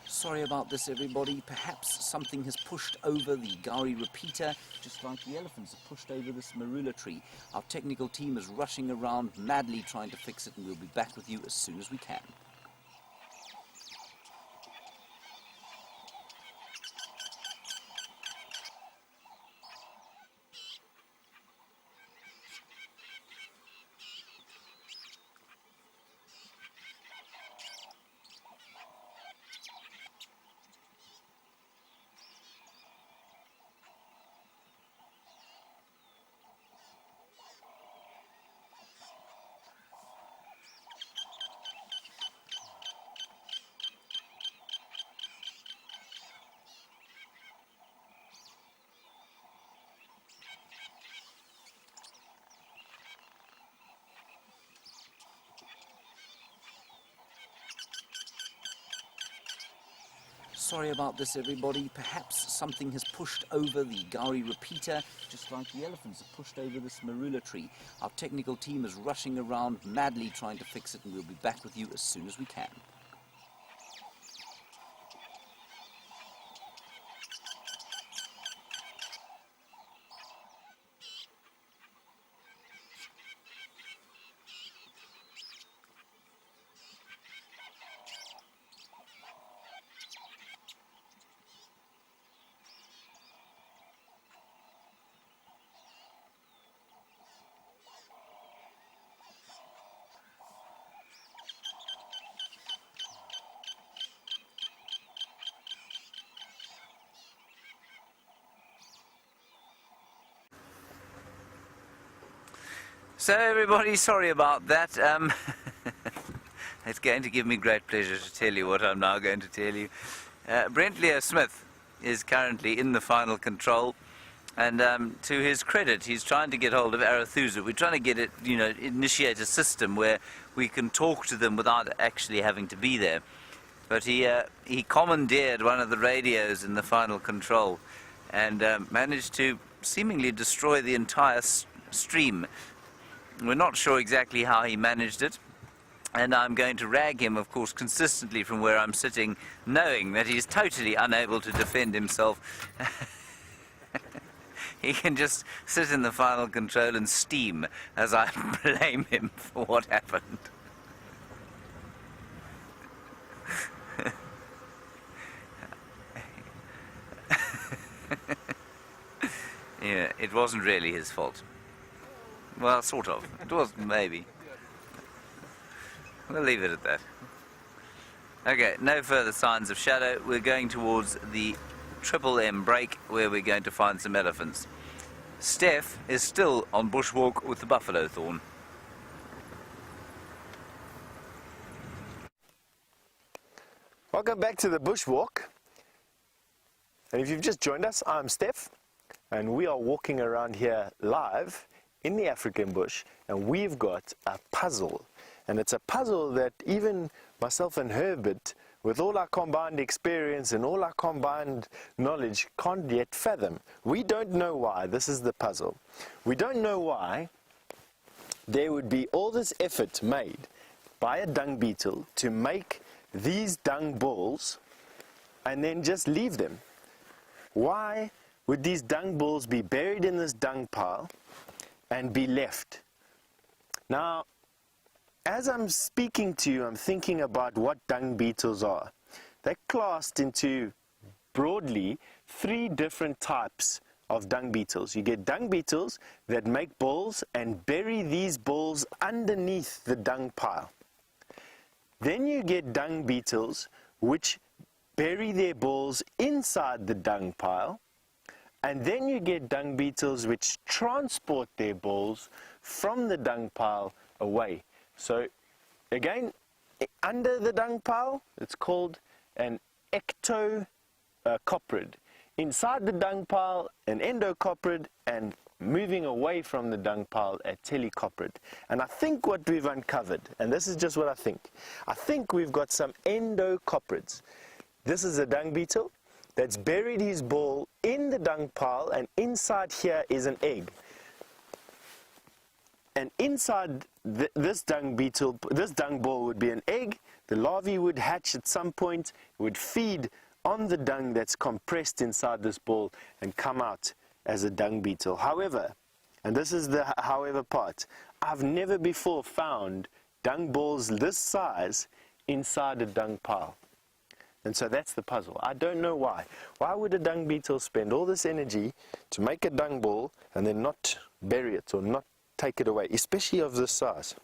Sorry about this, everybody. Perhaps something has pushed over the Gari repeater, just like the elephants have pushed over this marula tree. Our technical team is rushing around, madly trying to fix it, and we'll be back with you as soon as we can. sorry about this, everybody. Perhaps something has pushed over the Gauri repeater, just like the elephants have pushed over this marula tree. Our technical team is rushing around madly trying to fix it, and we'll be back with you as soon as we can. So everybody, sorry about that. It's going to give me great pleasure to tell you what I'm now going to tell you. Brent Leo Smith is currently in the final control, and to his credit, he's trying to get hold of Arathusa. We're trying to get it, initiate a system where we can talk to them without actually having to be there. But he commandeered one of the radios in the final control and managed to seemingly destroy the entire stream. We're not sure exactly how he managed it, and I'm going to rag him, of course, consistently from where I'm sitting, knowing that he's totally unable to defend himself. He can just sit in the final control and steam as I blame him for what happened. Yeah, it wasn't really his fault. Well, sort of. It was, maybe. We'll leave it at that. Okay, no further signs of shadow. We're going towards the Triple M break, where we're going to find some elephants. Steph is still on bushwalk with the buffalo thorn. Welcome back to the bushwalk. And if you've just joined us, I'm Steph, and we are walking around here live in the African bush, and we've got a puzzle. And it's a puzzle that even myself and Herbert, with all our combined experience and all our combined knowledge, can't yet fathom. We don't know why this is the puzzle. We don't know why there would be all this effort made by a dung beetle to make these dung balls and then just leave them. Why would these dung balls be buried in this dung pile and be left? Now, as I'm speaking to you, I'm thinking about what dung beetles are. They're classed into, broadly, 3 different types of dung beetles. You get dung beetles that make balls and bury these balls underneath the dung pile. Then you get dung beetles which bury their balls inside the dung pile. And then you get dung beetles which transport their balls from the dung pile away. So again, under the dung pile, it's called an ectocoprid. Inside the dung pile, an endocoprid, and moving away from the dung pile, a telecoprid. And I think what we've uncovered, and this is just what I think we've got some endocoprids. This is a dung beetle that's buried his ball in the dung pile, and inside here is an egg. And inside this dung beetle, this dung ball would be an egg. The larvae would hatch at some point, would feed on the dung that's compressed inside this ball and come out as a dung beetle. However, and this is the however part, I've never before found dung balls this size inside a dung pile. And so that's the puzzle. I don't know why. Why would a dung beetle spend all this energy to make a dung ball and then not bury it or not take it away, especially of this size?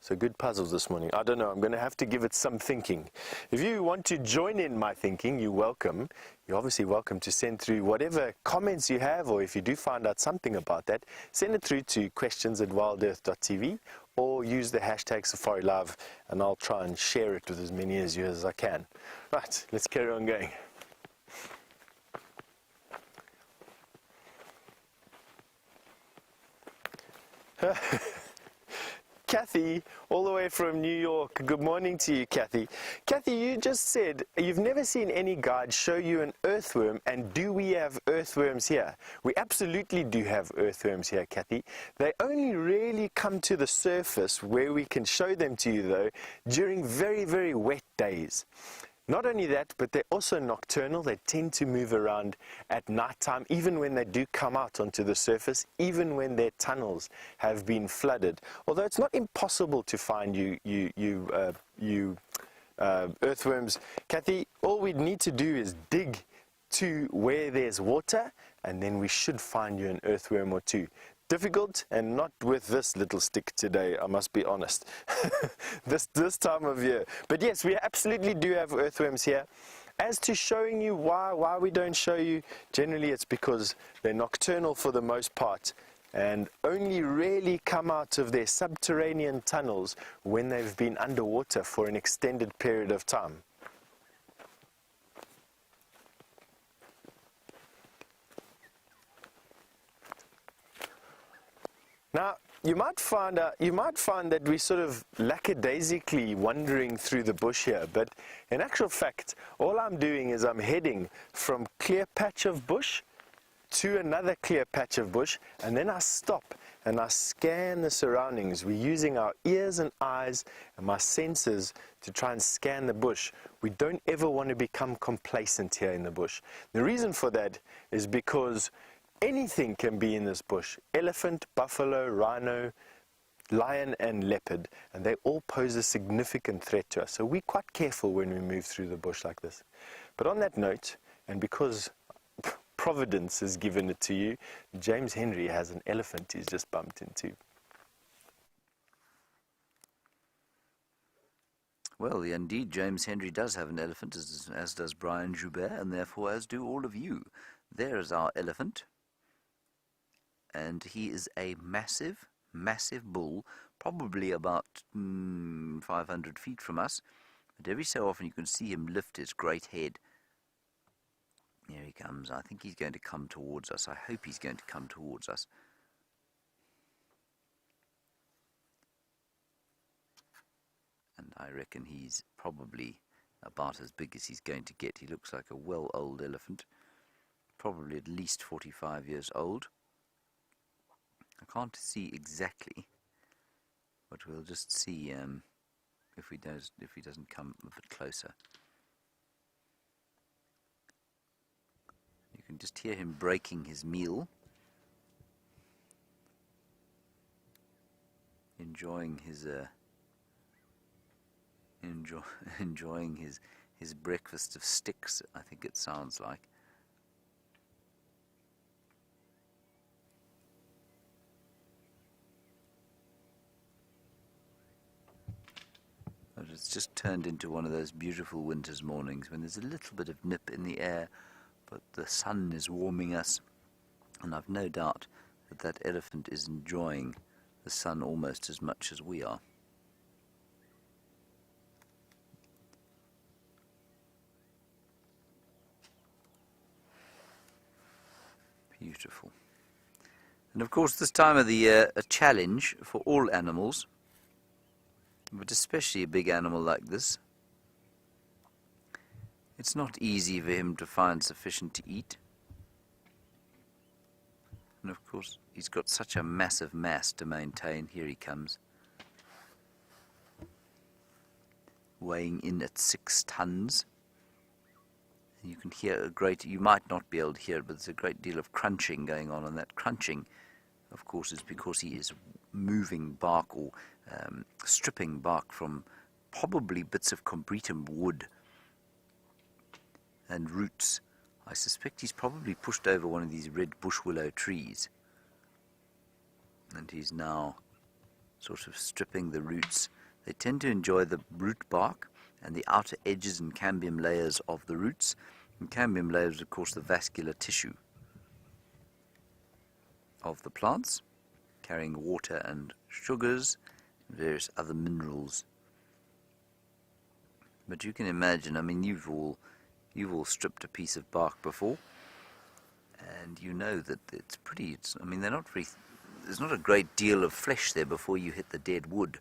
So good puzzles this morning. I don't know, I'm going to have to give it some thinking. If you want to join in my thinking, you're welcome. You're obviously welcome to send through whatever comments you have, or if you do find out something about that, send it through to questions@wildearth.tv or use the hashtag SafariLive, and I'll try and share it with as many of you as I can. Right, let's carry on going. Kathy, all the way from New York. Good morning to you, Kathy. Kathy, you just said you've never seen any guide show you an earthworm, and do we have earthworms here? We absolutely do have earthworms here, Kathy. They only really come to the surface where we can show them to you, though, during very, very wet days. Not only that, but they're also nocturnal. They tend to move around at night time, even when they do come out onto the surface, even when their tunnels have been flooded. Although it's not impossible to find earthworms, Kathy, all we need to do is dig to where there's water, and then we should find you an earthworm or two. Difficult, and not with this little stick today, I must be honest. this time of year. But yes, we absolutely do have earthworms here. As to showing you why we don't show you, generally it's because they're nocturnal for the most part and only really come out of their subterranean tunnels when they've been underwater for an extended period of time. Now, you might find that we're sort of lackadaisically wandering through the bush here, but in actual fact, all I'm doing is I'm heading from clear patch of bush to another clear patch of bush, and then I stop and I scan the surroundings. We're using our ears and eyes and my senses to try and scan the bush. We don't ever want to become complacent here in the bush. The reason for that is because anything can be in this bush. Elephant, buffalo, rhino, lion and leopard, and they all pose a significant threat to us. So we're quite careful when we move through the bush like this. But on that note, and because Providence has given it to you, James Henry has an elephant he's just bumped into. Well, indeed, James Henry does have an elephant, as does Brian Joubert, and therefore as do all of you. There is our elephant. And he is a massive, massive bull, probably about 500 feet from us. But every so often you can see him lift his great head. Here he comes. I think he's going to come towards us. I hope he's going to come towards us. And I reckon he's probably about as big as he's going to get. He looks like a well-old elephant, probably at least 45 years old. I can't see exactly, but we'll just see if he doesn't come a bit closer. You can just hear him breaking his meal, enjoying his enjoying his breakfast of sticks, I think it sounds like. But it's just turned into one of those beautiful winter's mornings when there's a little bit of nip in the air, but the sun is warming us, and I've no doubt that that elephant is enjoying the sun almost as much as we are. Beautiful. And of course, this time of the year, a challenge for all animals, but especially a big animal like this. It's not easy for him to find sufficient to eat. And of course, he's got such a massive mass to maintain. Here he comes, weighing in at 6 tons. And you can hear you might not be able to hear it, but there's a great deal of crunching going on, and that crunching, of course, is because he is moving bark or stripping bark from probably bits of combretum wood and roots. I suspect he's probably pushed over one of these red bush willow trees, and he's now sort of stripping the roots. They tend to enjoy the root bark and the outer edges and cambium layers of the roots. And cambium layers, of course, the vascular tissue of the plants, carrying water and sugars and various other minerals. But you can imagine, I mean, you've all stripped a piece of bark before, and you know that I mean, they're not very there's not a great deal of flesh there before you hit the dead wood.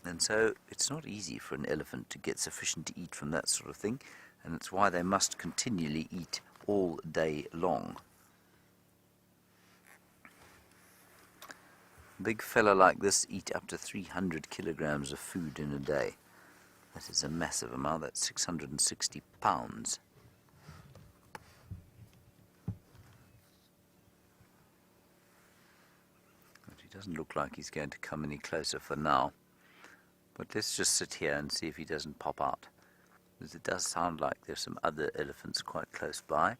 And so it's not easy for an elephant to get sufficient to eat from that sort of thing, and it's why they must continually eat all day long. A big fella like this eat up to 300 kilograms of food in a day. That is a massive amount. That's 660 pounds. But he doesn't look like he's going to come any closer for now. But let's just sit here and see if he doesn't pop out. Because it does sound like there's some other elephants quite close by.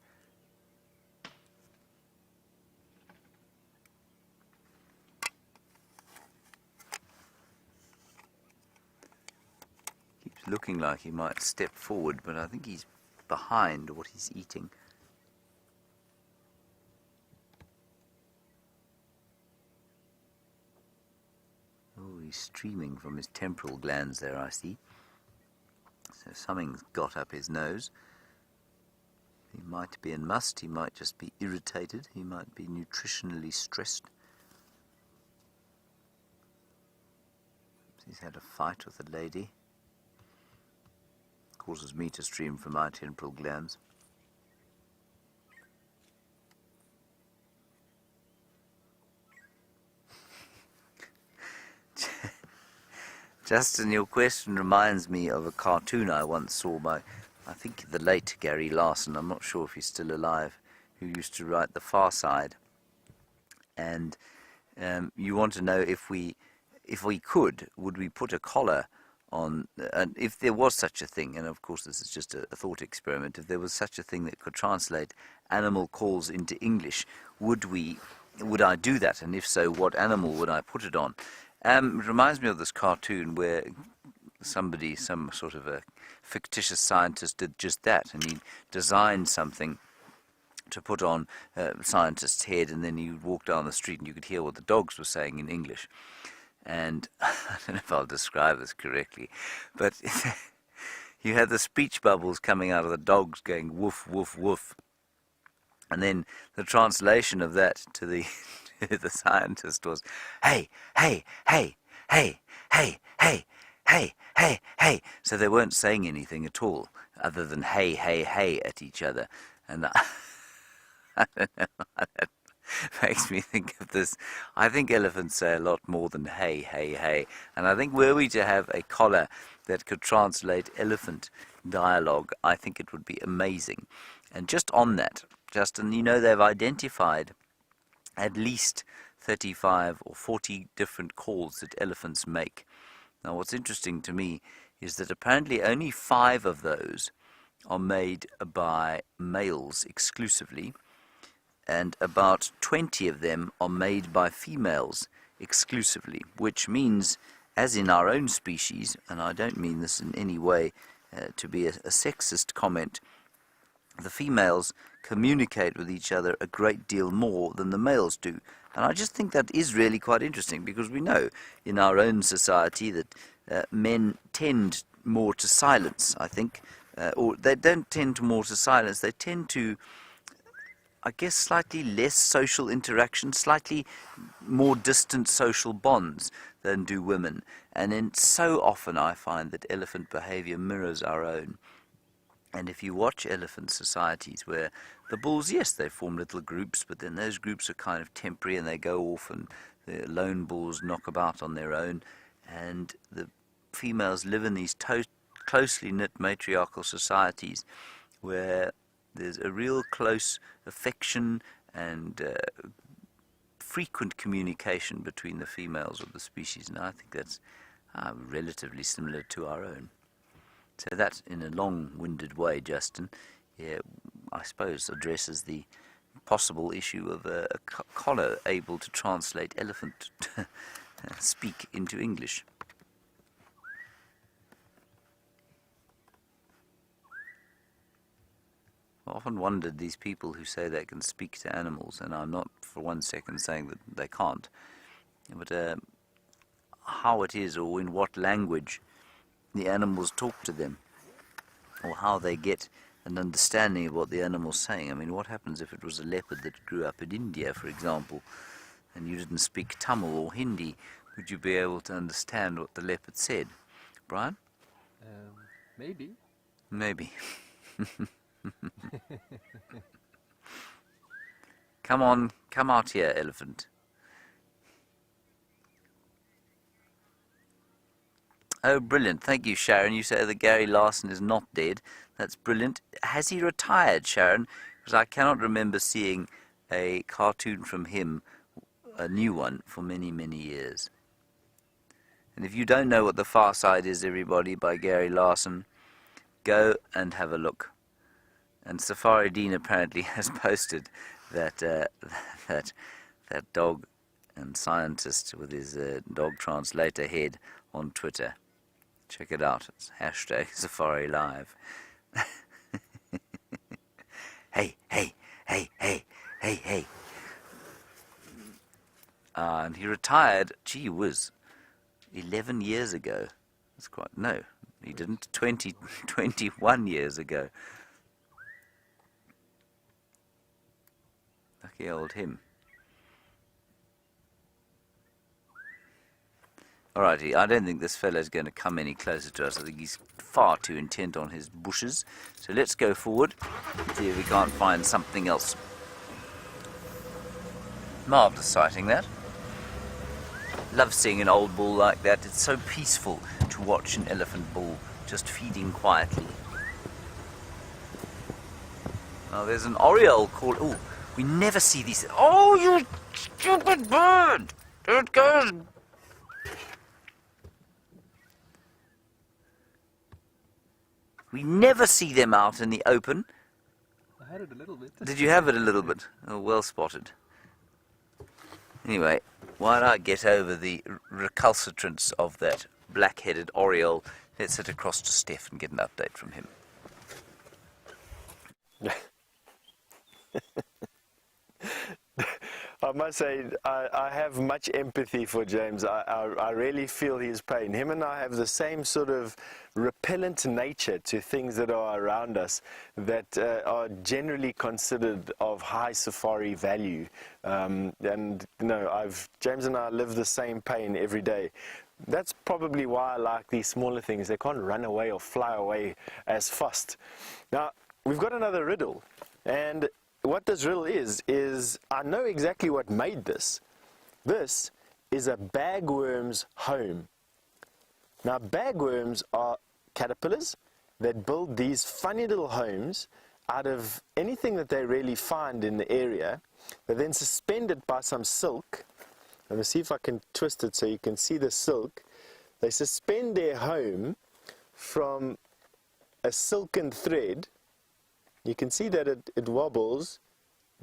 Keeps looking like he might step forward, but I think he's behind what he's eating. Oh, he's streaming from his temporal glands there, I see. So something's got up his nose. He might be in must, he might just be irritated, he might be nutritionally stressed. He's had a fight with a lady. Causes me to stream from my temporal glands. Justin, your question reminds me of a cartoon I once saw by, I think, the late Gary Larson. I'm not sure if he's still alive, who used to write The Far Side. And you want to know if we could, would we put a collar on, and if there was such a thing, and of course this is just a thought experiment, if there was such a thing that could translate animal calls into English, would I do that? And if so, what animal would I put it on? It reminds me of this cartoon where some sort of a fictitious scientist did just that, and he designed something to put on a scientist's head, and then he would walk down the street and you could hear what the dogs were saying in English. And I don't know if I'll describe this correctly, but you had the speech bubbles coming out of the dogs going woof, woof, woof. And then the translation of that to the scientist was, hey, hey, hey, hey, hey, hey, hey, hey, hey. So they weren't saying anything at all other than hey, hey, hey at each other. And I don't know why that makes me think of this. I think elephants say a lot more than hey, hey, hey. And I think were we to have a collar that could translate elephant dialogue, I think it would be amazing. And just on that, Justin, you know, they've identified at least 35 or 40 different calls that elephants make. Now, what's interesting to me is that apparently only 5 of those are made by males exclusively, and about 20 of them are made by females exclusively, which means, as in our own species, and I don't mean this in any way to be a sexist comment, the females communicate with each other a great deal more than the males do. And I just think that is really quite interesting, because we know in our own society that men tend more to silence, I think, or they don't tend to more to silence, they tend to, I guess, slightly less social interaction, slightly more distant social bonds than do women. And then so often I find that elephant behavior mirrors our own. And if you watch elephant societies where the bulls, yes, they form little groups, but then those groups are kind of temporary and they go off, and the lone bulls knock about on their own, and the females live in these closely knit matriarchal societies where there's a real close affection and frequent communication between the females of the species, and I think that's relatively similar to our own. So that, in a long-winded way, Justin, yeah, I suppose addresses the possible issue of a collar able to translate elephant speak into English. I often wondered, these people who say they can speak to animals, and I'm not for one second saying that they can't, but how it is, or in what language the animals talk to them, or how they get an understanding of what the animal's saying. I mean, what happens if it was a leopard that grew up in India, for example? and you didn't speak Tamil or Hindi, would you be able to understand what the leopard said? Brian? Maybe. Maybe. Come on, come out here, elephant. Oh, brilliant. Thank you, Sharon. You say that Gary Larson is not dead. That's brilliant. Has he retired, Sharon? Because I cannot remember seeing a cartoon from him, a new one, for many, many years. And if you don't know what The Far Side is, everybody, by Gary Larson, go and have a look. And Safari Dean apparently has posted that that dog and scientist with his dog translator head on Twitter. Check it out. It's hashtag Safari Live. Hey, hey, hey, hey, hey, hey. And he retired, gee whiz, 11 years ago. That's quite, no, he didn't, 21 years ago. Lucky old him. Alrighty, I don't think this fellow's going to come any closer to us. I think he's far too intent on his bushes. So let's go forward, see if we can't find something else. Marvellous sighting, that. Love seeing an old bull like that. It's so peaceful to watch an elephant bull just feeding quietly. Now there's an oriole called... Oh, we never see these... Oh, you stupid bird! It goes... We never see them out in the open. I had it a little bit. Did you have it a little bit? Oh, well spotted. Anyway, while I get over the recalcitrance of that black-headed oriole, let's head across to Steph and get an update from him. I must say, I have much empathy for James. I really feel his pain. Him and I have the same sort of repellent nature to things that are around us that are generally considered of high safari value. And, you know, James and I live the same pain every day. That's probably why I like these smaller things. They can't run away or fly away as fast. Now, we've got another riddle. And what this riddle is I know exactly what made this. This is a bagworm's home. Now, bagworms are caterpillars that build these funny little homes out of anything that they really find in the area. They then suspend it by some silk. Let me see if I can twist it so you can see the silk. They suspend their home from a silken thread. You can see that it wobbles.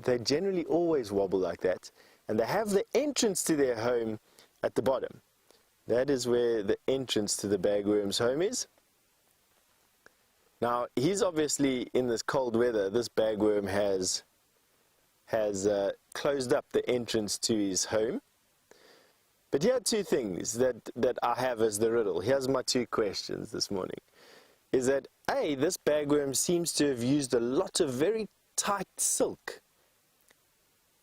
They generally always wobble like that. And they have the entrance to their home at the bottom. That is where the entrance to the bagworm's home is. Now, he's obviously in this cold weather. This bagworm has closed up the entrance to his home. But here are two things that I have as the riddle. Here's my two questions this morning. Is that, A, this bagworm seems to have used a lot of very tight silk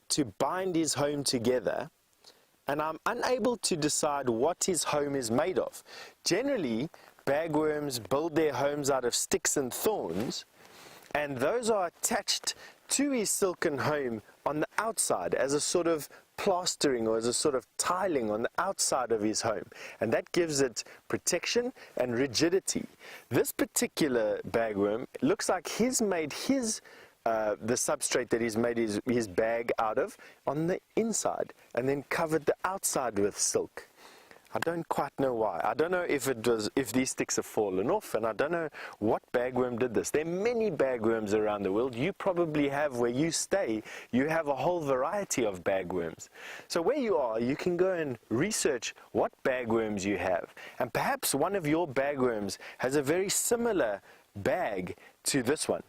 to bind his home together, and I'm unable to decide what his home is made of. Generally, bagworms build their homes out of sticks and thorns, and those are attached to his silken home on the outside as a sort of plastering or as a sort of tiling on the outside of his home, and that gives it protection and rigidity. This particular bagworm looks like he's made the substrate that he's made his bag out of on the inside and then covered the outside with silk. I don't quite know why. I don't know if these sticks have fallen off, and I don't know what bagworm did this. There are many bagworms around the world. You probably have, where you stay, you have a whole variety of bagworms. So where you are, you can go and research what bagworms you have. And perhaps one of your bagworms has a very similar bag to this one.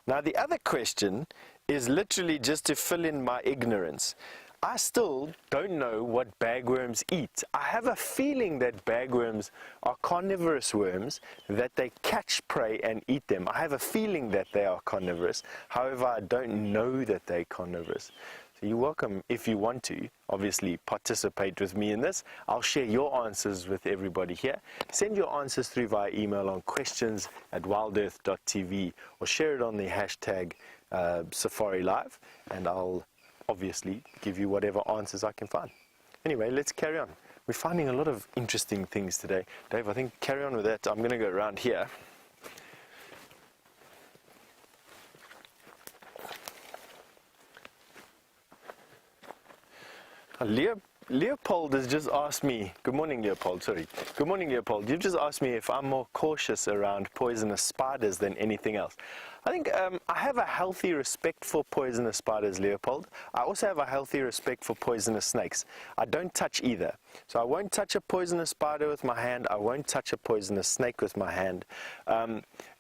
Now, the other question is literally just to fill in my ignorance. I still don't know what bagworms eat. I have a feeling that bagworms are carnivorous worms, that they catch prey and eat them. I have a feeling that they are carnivorous. However, I don't know that they're carnivorous. So you're welcome, if you want to, obviously participate with me in this. I'll share your answers with everybody here. Send your answers through via email on questions@wildearth.tv or share it on the hashtag Safari Live, and I'll obviously give you whatever answers I can find. Anyway, let's carry on. We're finding a lot of interesting things today. Dave, I think carry on with that. I'm going to go around here. Leopold has just asked me, good morning Leopold, sorry. Good morning Leopold, you've just asked me if I'm more cautious around poisonous spiders than anything else. I think I have a healthy respect for poisonous spiders, Leopold. I also have a healthy respect for poisonous snakes. I don't touch either. So I won't touch a poisonous spider with my hand, I won't touch a poisonous snake with my hand.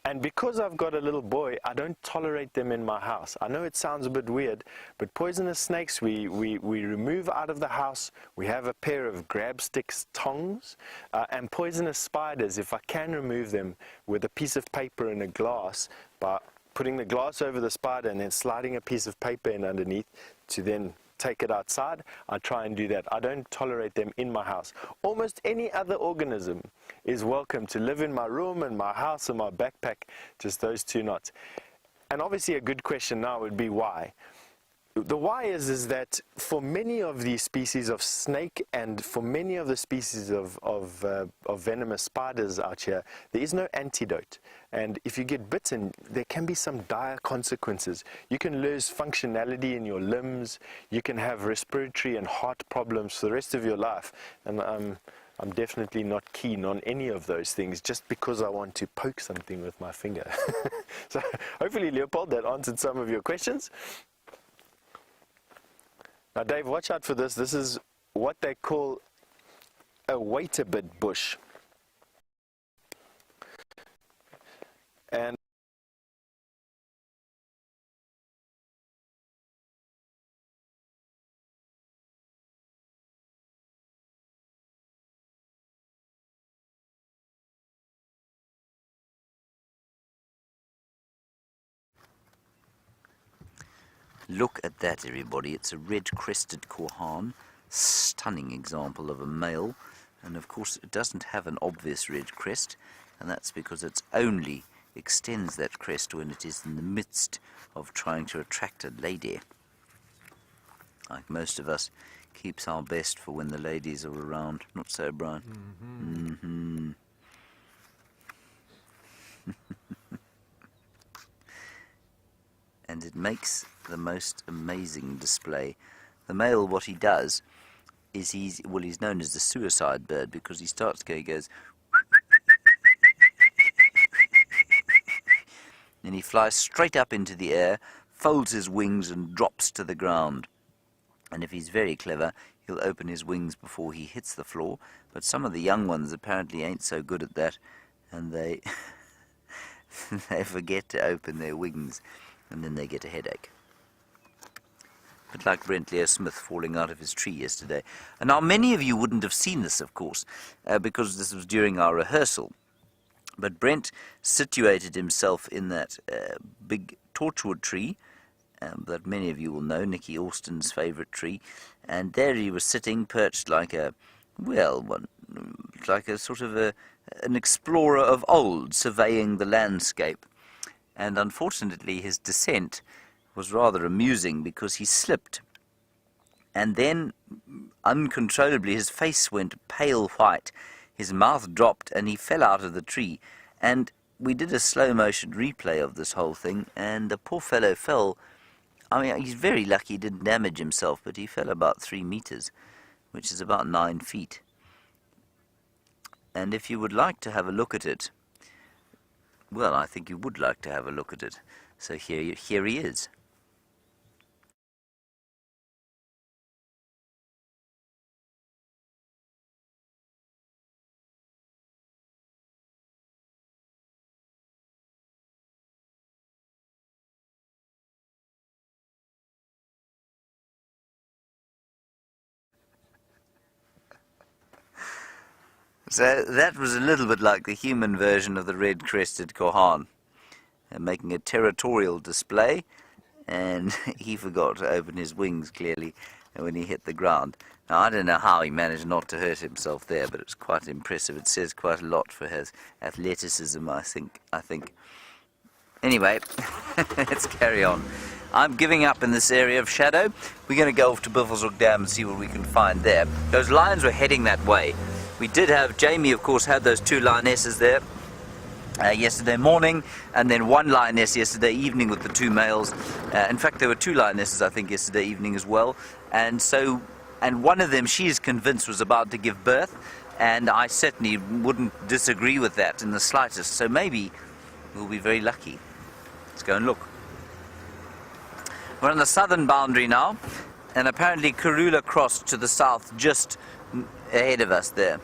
And because I've got a little boy, I don't tolerate them in my house. I know it sounds a bit weird, but poisonous snakes we remove out of the house. We have a pair of grab sticks, tongs, and poisonous spiders, if I can remove them with a piece of paper and a glass, by putting the glass over the spider and then sliding a piece of paper in underneath to then take it outside, I try and do that. I don't tolerate them in my house. Almost any other organism is welcome to live in my room, in my house, in my backpack, just those two not. And obviously a good question now would be why. The why is that for many of these species of snake and for many of the species of venomous spiders out here, there is no antidote. And if you get bitten, there can be some dire consequences. You can lose functionality in your limbs, you can have respiratory and heart problems for the rest of your life. And I'm definitely not keen on any of those things just because I want to poke something with my finger. So hopefully, Leopold, that answered some of your questions. Now, Dave, watch out for this. This is what they call a wait-a-bit bush. And Look at that, everybody. It's a red-crested korhaan, stunning example of a male. And of course, it doesn't have an obvious red crest, and that's because it only extends that crest when it is in the midst of trying to attract a lady. Like most of us, keeps our best for when the ladies are around. Not so, Brian? Mm-hmm. And it makes the most amazing display. The male, what he does is he's known as the suicide bird because he starts going, he goes, and he flies straight up into the air, folds his wings and drops to the ground. And if he's very clever, he'll open his wings before he hits the floor. But some of the young ones apparently ain't so good at that, and they they forget to open their wings, and then they get a headache. But like Brent Leo Smith falling out of his tree yesterday. And now many of you wouldn't have seen this, of course, because this was during our rehearsal. But Brent situated himself in that big torchwood tree that many of you will know, Nicky Austin's favourite tree. And there he was sitting, perched like a, like a sort of an explorer of old, surveying the landscape. And unfortunately his descent was rather amusing because he slipped, and then uncontrollably his face went pale white, his mouth dropped, and he fell out of the tree. And we did a slow motion replay of this whole thing, and the poor fellow fell. I mean, he's very lucky he didn't damage himself, but he fell about 3 meters, which is about 9 feet. And if you would like to have a look at it, well, I think you would like to have a look at it. So here he is. So that was a little bit like the human version of the red-crested Kohan, making a territorial display, and he forgot to open his wings clearly when he hit the ground. Now, I don't know how he managed not to hurt himself there, but it was quite impressive. It says quite a lot for his athleticism, I think. Anyway, let's carry on. I'm giving up in this area of shadow. We're going to go off to Buffelshoek Dam and see what we can find there. Those lions were heading that way. We did have, Jamie of course had those 2 lionesses there yesterday morning, and then 1 lioness yesterday evening with the 2 males. In fact, there were 2 lionesses I think yesterday evening as well. And one of them, she is convinced, was about to give birth, and I certainly wouldn't disagree with that in the slightest. So maybe we'll be very lucky. Let's go and look. We're on the southern boundary now, and apparently Karula crossed to the south just ahead of us there.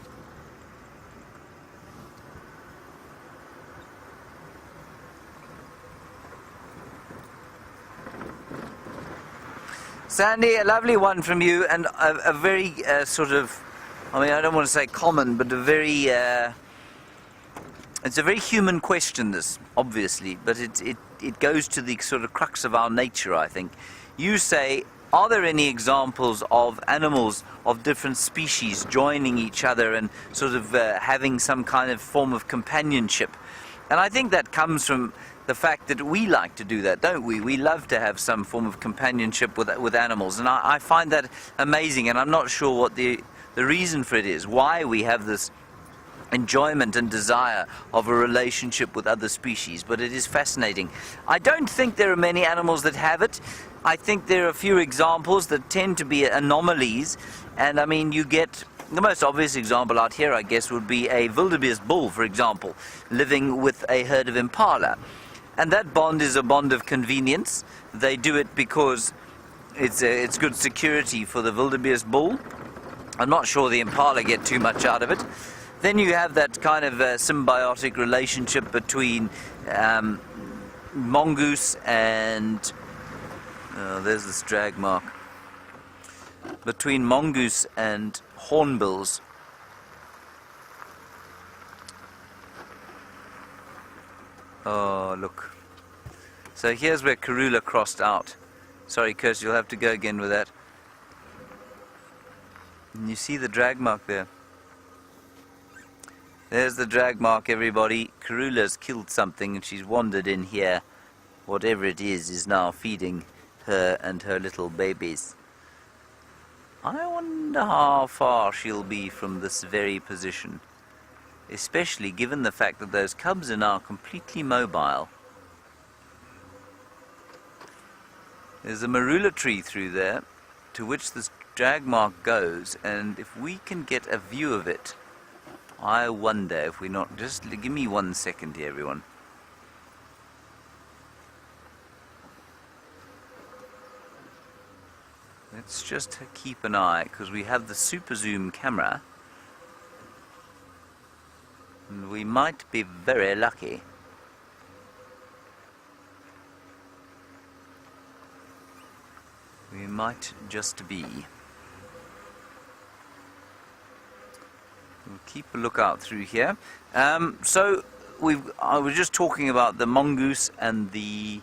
Sandy, a lovely one from you, and a very sort of, I mean, I don't want to say common, but a very, it's a very human question, this, obviously, but it goes to the sort of crux of our nature, I think. You say, are there any examples of animals of different species joining each other and sort of having some kind of form of companionship? And I think that comes from the fact that we like to do that, don't we? We love to have some form of companionship with animals, and I find that amazing, and I'm not sure what the reason for it is, why we have this enjoyment and desire of a relationship with other species, but it is fascinating. I don't think there are many animals that have it. I think there are a few examples that tend to be anomalies, and I mean, you get the most obvious example out here, I guess, would be a wildebeest bull, for example, living with a herd of impala. And that bond is a bond of convenience. They do it because it's good security for the wildebeest bull. I'm not sure the impala get too much out of it. Then you have that kind of symbiotic relationship between mongoose and... there's this drag mark. Between mongoose and hornbills. Oh, look. So here's where Karula crossed out. Sorry, Kurt, you'll have to go again with that. And you see the drag mark there. There's the drag mark, everybody. Karula's killed something and she's wandered in here. Whatever it is now feeding her and her little babies. I wonder how far she'll be from this very position, especially given the fact that those cubs are now completely mobile. There's a marula tree through there to which this drag mark goes, and if we can get a view of it, I wonder if we're not... Just give me 1 second here, everyone. Let's just keep an eye, because we have the super zoom camera, and we might be very lucky. We might just be. We'll keep a lookout through here. So I was just talking about the mongoose and the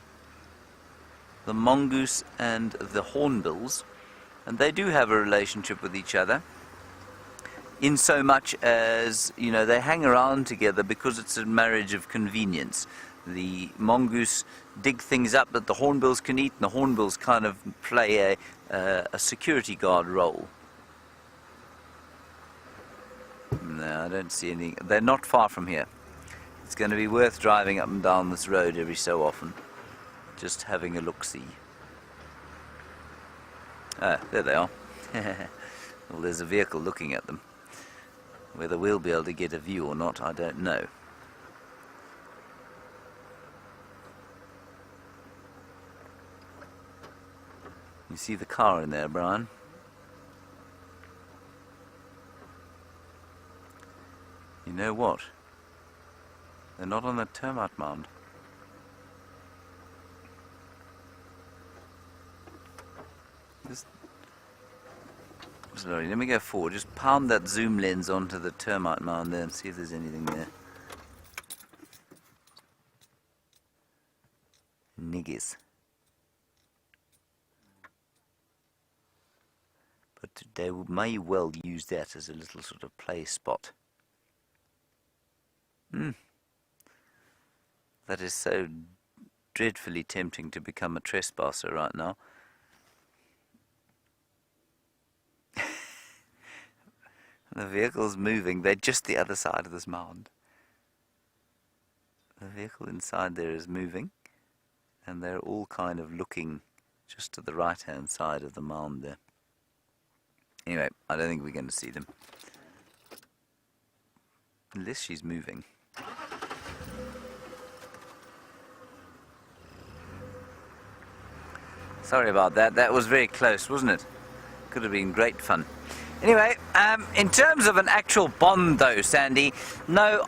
hornbills, and they do have a relationship with each other, in so much as, you know, they hang around together because it's a marriage of convenience. The mongoose dig things up that the hornbills can eat, and the hornbills kind of play a security guard role. No, I don't see any. They're not far from here. It's going to be worth driving up and down this road every so often, just having a look-see. Ah, there they are. Well, there's a vehicle looking at them. Whether we'll be able to get a view or not, I don't know. You see the car in there, Brian? You know what? They're not on the termite mound. Sorry, let me go forward. Just pound that zoom lens onto the termite mound there and see if there's anything there. Niggies. But they may well use that as a little sort of play spot. That is so dreadfully tempting to become a trespasser right now. The vehicle's moving. They're just the other side of this mound. The vehicle inside there is moving, and they're all kind of looking just to the right-hand side of the mound there. Anyway, I don't think we're going to see them. Unless she's moving. Sorry about that. That was very close, wasn't it? Could have been great fun. Anyway, in terms of an actual bond though, Sandy, no,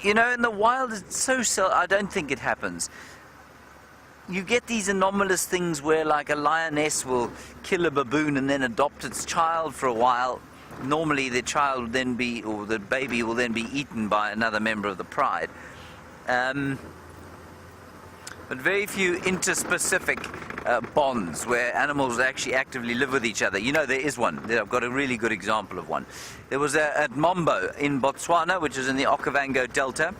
you know, in the wild, it's so I don't think it happens. You get these anomalous things where, like, a lioness will kill a baboon and then adopt its child for a while. Normally the child will then be, or the baby will then be eaten by another member of the pride. But very few interspecific bonds where animals actually actively live with each other. You know, there is one. I've got a really good example of one. There was at Mombo in Botswana, which is in the Okavango Delta.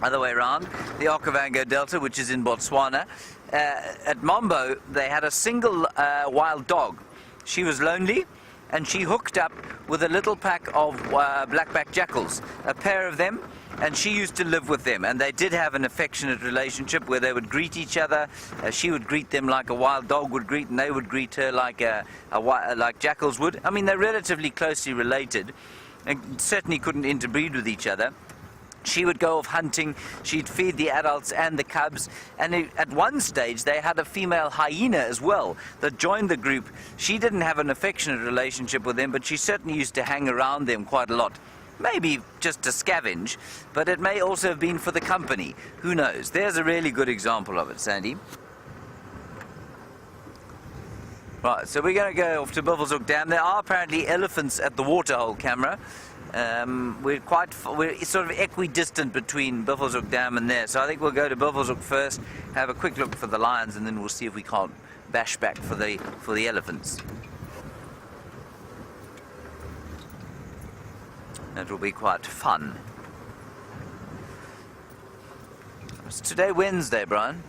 Other way around, the Okavango Delta, which is in Botswana. At Mombo, they had a single wild dog. She was lonely, and she hooked up with a little pack of blackback jackals, a pair of them, and she used to live with them. And they did have an affectionate relationship where they would greet each other. She would greet them like a wild dog would greet, and they would greet her like like jackals would. I mean, they're relatively closely related, and certainly couldn't interbreed with each other. She would go off hunting, she'd feed the adults and the cubs, and at one stage they had a female hyena as well that joined the group. She didn't have an affectionate relationship with them, but she certainly used to hang around them quite a lot. Maybe just to scavenge, but it may also have been for the company. Who knows? There's a really good example of it, Sandy. Right, so we're going to go off to Buffelshoek Dam. There are apparently elephants at the waterhole camera. We're sort of equidistant between Buffelshoek Dam and there, so I think we'll go to Buffelshoek first, have a quick look for the lions, and then we'll see if we can't bash back for the elephants. That will be quite fun. It's today Wednesday, Brian.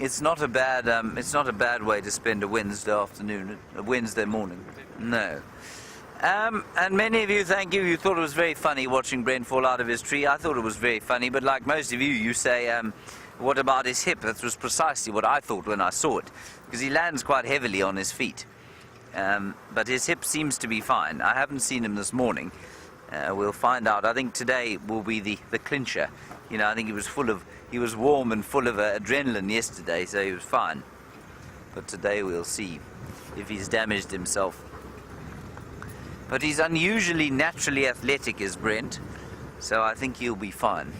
It's not a bad way to spend a Wednesday afternoon, a Wednesday morning. No. And many of you, thank you, you thought it was very funny watching Brent fall out of his tree. I thought it was very funny, but like most of you, you say, what about his hip? That was precisely what I thought when I saw it, because he lands quite heavily on his feet. But his hip seems to be fine. I haven't seen him this morning. We'll find out. I think today will be the clincher. You know, I think he was warm and full of adrenaline yesterday, so he was fine. But today we'll see if he's damaged himself. But he's unusually naturally athletic, is Brent, so I think he'll be fine.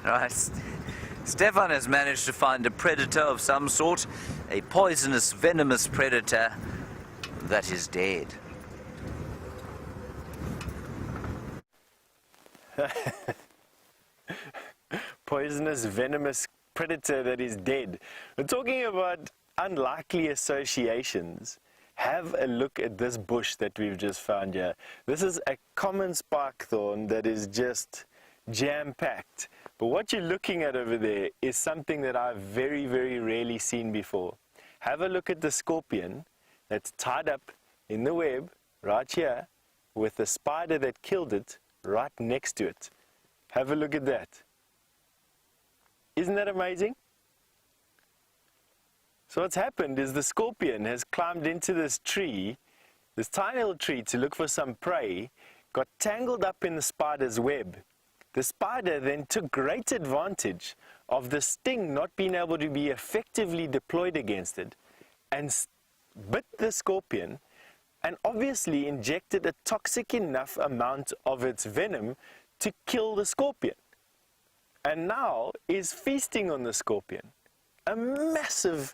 Right. Stefan has managed to find a predator of some sort, a poisonous, venomous predator that is dead. Poisonous, venomous predator that is dead. We're talking about unlikely associations. Have a look at this bush that we've just found here. This is a common spike thorn that is just jam-packed. But what you're looking at over there is something that I've very, very rarely seen before. Have a look at the scorpion that's tied up in the web right here with the spider that killed it right next to it. Have a look at that. Isn't that amazing? So what's happened is the scorpion has climbed into this tree, this tiny little tree, to look for some prey, got tangled up in the spider's web. The spider then took great advantage of the sting not being able to be effectively deployed against it and bit the scorpion, and obviously injected a toxic enough amount of its venom to kill the scorpion. And now is feasting on the scorpion. A massive,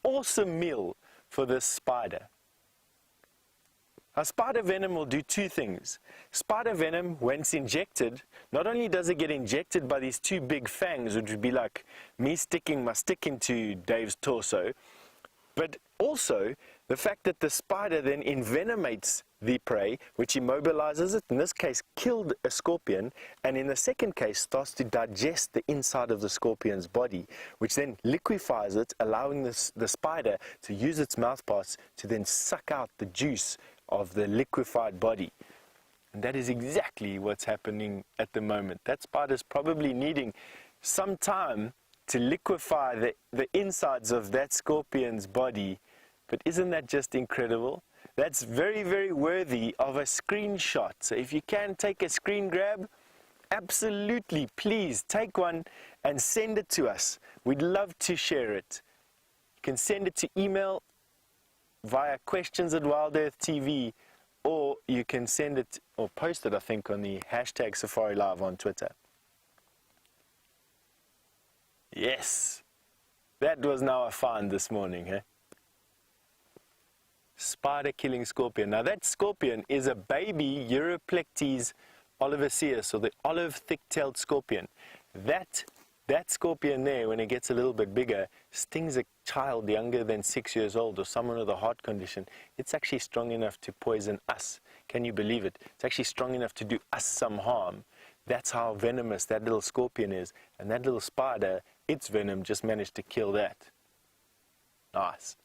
awesome meal for this spider. Now, spider venom will do two things. Spider venom, when it's injected, not only does it get injected by these two big fangs, which would be like me sticking my stick into Dave's torso, but also the fact that the spider then envenomates the prey, which immobilizes it, in this case killed a scorpion, and in the second case starts to digest the inside of the scorpion's body, which then liquefies it, allowing the spider to use its mouthparts to then suck out the juice of the liquefied body. And that is exactly what's happening at the moment. That spider's probably needing some time to liquefy the insides of that scorpion's body. But isn't that just incredible? That's very, very worthy of a screenshot. So if you can take a screen grab, absolutely, please take one and send it to us. We'd love to share it. You can send it to email via questions@wildearthtv, or you can send it or post it, I think, on the hashtag Safari Live on Twitter. Yes, that was now a find this morning, eh? Spider killing scorpion. Now that scorpion is a baby Europlectes olivaceus, or the olive thick-tailed scorpion. That scorpion there, when it gets a little bit bigger, stings a child younger than 6 years old or someone with a heart condition. It's actually strong enough to poison us. Can you believe it? It's actually strong enough to do us some harm. That's how venomous that little scorpion is. And that little spider, its venom just managed to kill that. Nice.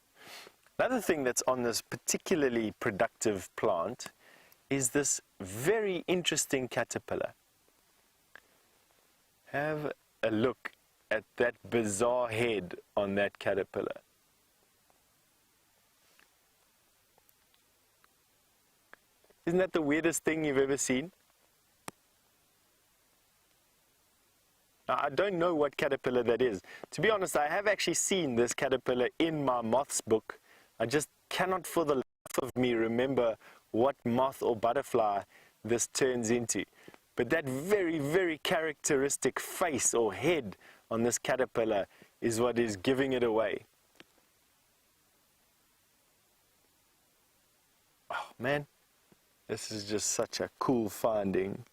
Another thing that's on this particularly productive plant is this very interesting caterpillar. Have a look at that bizarre head on that caterpillar. Isn't that the weirdest thing you've ever seen? Now, I don't know what caterpillar that is. To be honest, I have actually seen this caterpillar in my moths book. I just cannot for the life of me remember what moth or butterfly this turns into. But that very, very characteristic face or head on this caterpillar is what is giving it away. Oh man, this is just such a cool finding.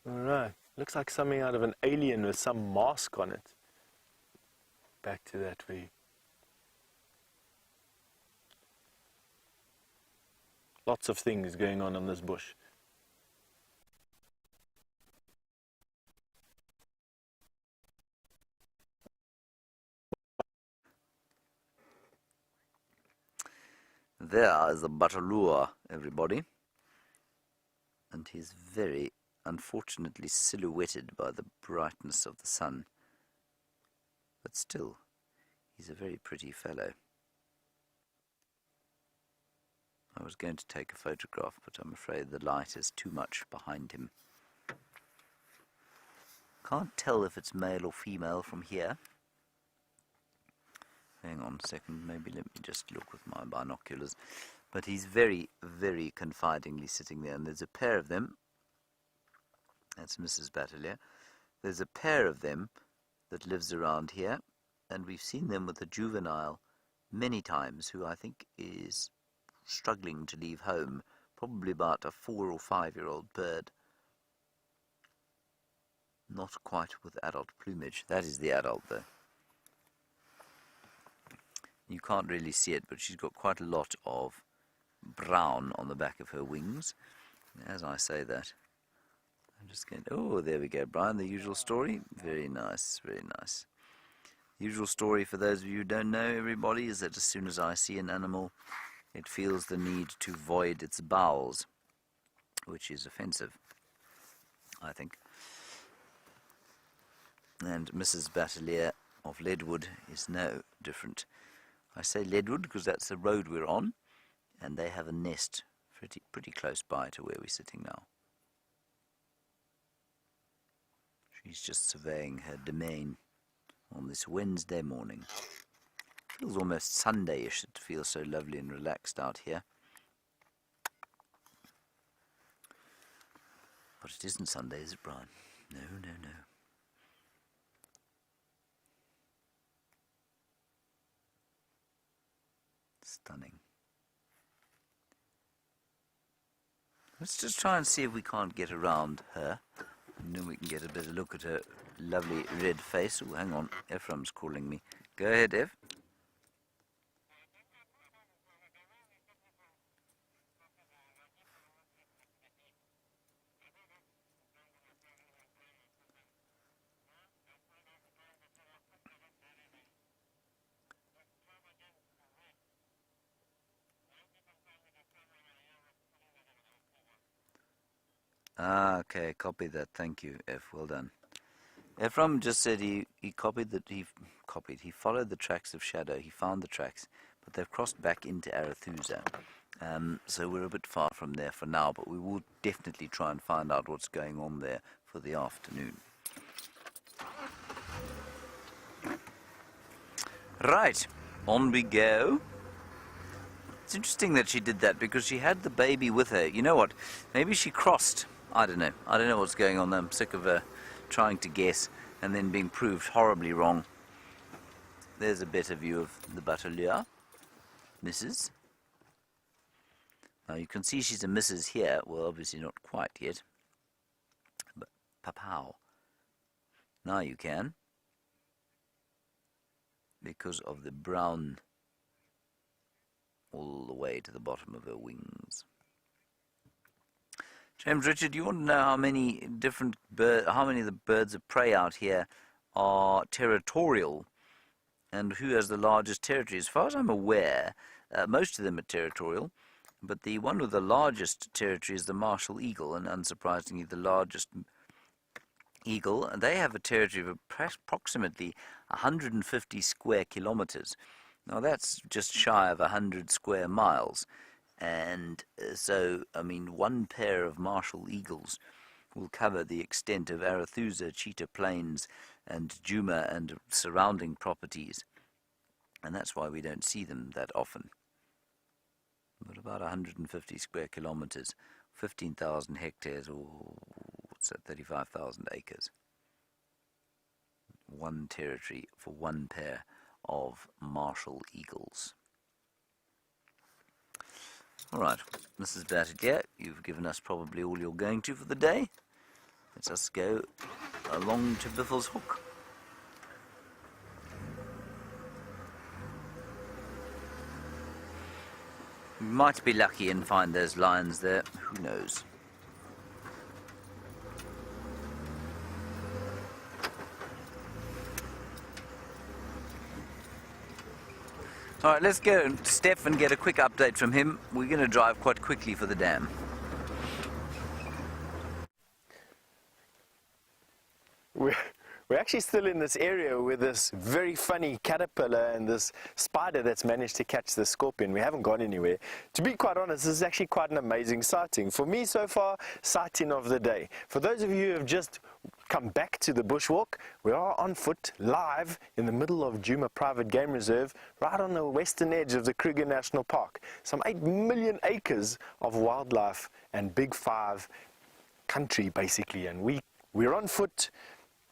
Alright, looks like something out of an Alien with some mask on it. Back to that view. Lots of things going on in this bush. There is the Batalua, everybody. And he's very unfortunately silhouetted by the brightness of the sun. But still, he's a very pretty fellow. I was going to take a photograph, but I'm afraid the light is too much behind him. Can't tell if it's male or female from here. Hang on a second, maybe let me just look with my binoculars. But he's very, very confidingly sitting there, and there's a pair of them. That's Mrs. Bataleur. There's a pair of them that lives around here, and we've seen them with a juvenile many times, who I think is struggling to leave home, probably about a 4 or 5 year old bird. Not quite with adult plumage. That is the adult though. You can't really see it, but she's got quite a lot of brown on the back of her wings. As I say that, I'm just going to, oh, there we go, Brian, the usual story. Very nice, very nice. The usual story, for those of you who don't know, everybody, is that as soon as I see an animal, it feels the need to void its bowels, which is offensive, I think. And Mrs. Bataleur of Leadwood is no different. I say Leadwood because that's the road we're on, and they have a nest pretty close by to where we're sitting now. She's just surveying her domain. on this Wednesday morning. Feels almost Sunday-ish. It feels so lovely and relaxed out here. But it isn't Sunday, is it, Brian? No, no, no. Stunning. Let's just try and see if we can't get around her. And then we can get a better look at her lovely red face. Oh, hang on. Ephraim's calling me. Go ahead, Ev. Ah, okay, copy that. Thank you, F. Well done. Ephraim just said he followed the tracks of Shadow. He found the tracks, but they've crossed back into Arethusa. So we're a bit far from there for now, but we will definitely try and find out what's going on there for the afternoon. Right, on we go. It's interesting that she did that because she had the baby with her. You know what? Maybe she crossed. I don't know. I don't know what's going on there. I'm sick of trying to guess and then being proved horribly wrong. There's a better view of the Batelier. Mrs. Now you can see she's a Mrs. here. Well, obviously not quite yet. But Papow. Now you can. Because of the brown all the way to the bottom of her wings. James Richard, you want to know how many of the birds of prey out here are territorial and who has the largest territory? As far as I'm aware, most of them are territorial, but the one with the largest territory is the Marshall eagle, and unsurprisingly the largest eagle. They have a territory of approximately 150 square kilometers. Now that's just shy of 100 square miles. And so, I mean, one pair of Marshall eagles will cover the extent of Arethusa, Cheetah Plains, and Juma and surrounding properties. And that's why we don't see them that often. But about 150 square kilometers, 15,000 hectares, or what's that, 35,000 acres. One territory for one pair of Marshall eagles. All right, Mrs. Battier, you've given us probably all you're going to for the day. Let's us go along to Biffle's Hook. We might be lucky and find those lions there. Who knows? All right, let's go to Steph and get a quick update from him. We're going to drive quite quickly for the dam. We're actually still in this area with this very funny caterpillar and this spider that's managed to catch the scorpion. We haven't gone anywhere. To be quite honest, this is actually quite an amazing sighting. For me so far, sighting of the day. For those of you who have just come back to the bushwalk, we are on foot, live, in the middle of Juma Private Game Reserve, right on the western edge of the Kruger National Park. Some 8 million acres of wildlife and Big Five country, basically. And we're on foot.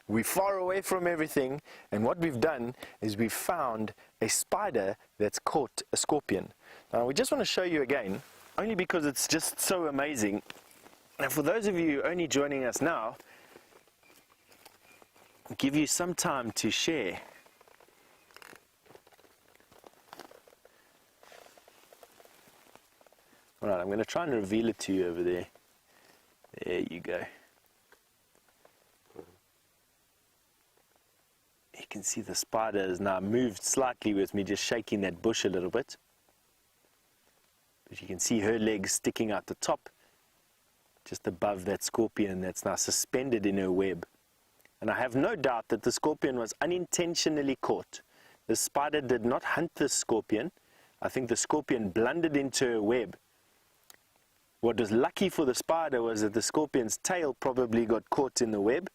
We're far away from everything, and what we've done is we've found a spider that's caught a scorpion. Now we just want to show you again, only because it's just so amazing. Now for those of you only joining us now, I'll give you some time to share. Alright, I'm going to try and reveal it to you over there. There you go. You can see the spider has now moved slightly with me just shaking that bush a little bit. But you can see her legs sticking out the top, just above that scorpion that's now suspended in her web. And I have no doubt that the scorpion was unintentionally caught. The spider did not hunt the scorpion. I think the scorpion blundered into her web. What was lucky for the spider was that the scorpion's tail probably got caught in the web.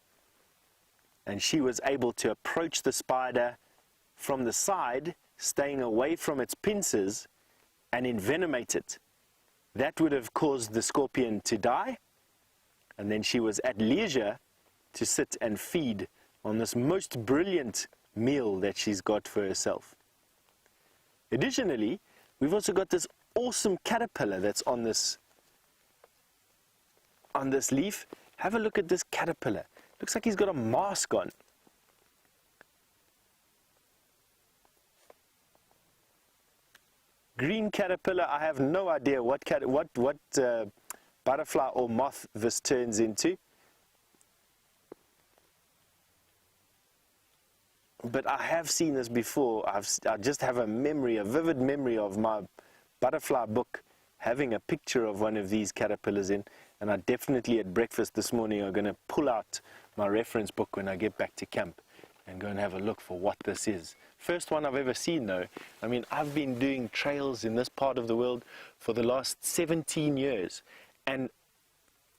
and she was able to approach the spider from the side, staying away from its pincers, and envenomate it. That would have caused the scorpion to die, and then she was at leisure to sit and feed on this most brilliant meal that she's got for herself. Additionally, we've also got this awesome caterpillar that's on this leaf. Have a look at this caterpillar. Looks like he's got a mask on. Green caterpillar, I have no idea what butterfly or moth this turns into. But I have seen this before. I just have a vivid memory of my butterfly book having a picture of one of these caterpillars in, and I definitely at breakfast this morning are going to pull out my reference book when I get back to camp and go and have a look for what this is. First one I've ever seen though. I mean, I've been doing trails in this part of the world for the last 17 years, and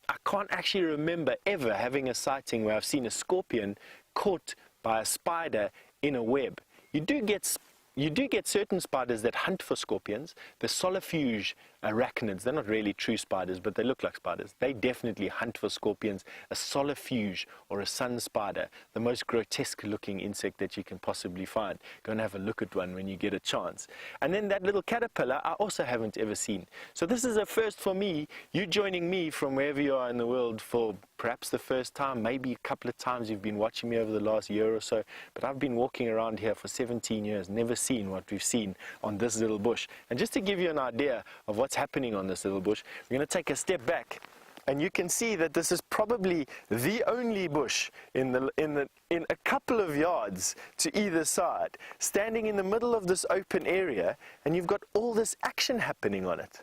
I can't actually remember ever having a sighting where I've seen a scorpion caught by a spider in a web. You do get certain spiders that hunt for scorpions. The solifuge arachnids, they're not really true spiders, but they look like spiders. They definitely hunt for scorpions. A solifuge or a sun spider, the most grotesque looking insect that you can possibly find. Go and have a look at one when you get a chance. And then that little caterpillar I also haven't ever seen. So this is a first for me. You joining me from wherever you are in the world for perhaps the first time, maybe a couple of times you've been watching me over the last year or so, but I've been walking around here for 17 years, never seen what we've seen on this little bush. And just to give you an idea of what's happening on this little bush, we're going to take a step back, and you can see that this is probably the only bush in a couple of yards to either side, standing in the middle of this open area, and you've got all this action happening on it.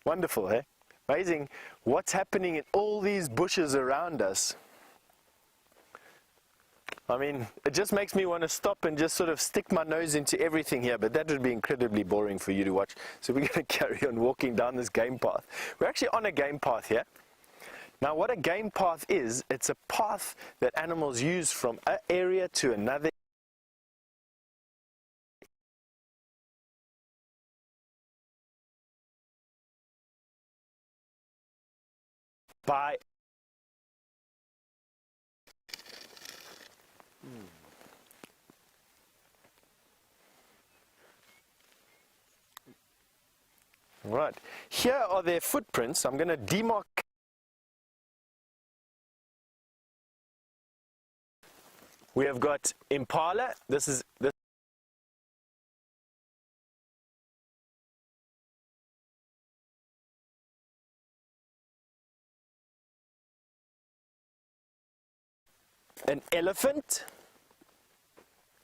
Wonderful, eh? Amazing what's happening in all these bushes around us. I mean, it just makes me want to stop and just sort of stick my nose into everything here, but that would be incredibly boring for you to watch. So we're going to carry on walking down this game path. We're actually on a game path here. Now, what a game path is, it's a path that animals use from an area to another. By Right, here are their footprints. I'm going to demark. We have got impala. This an elephant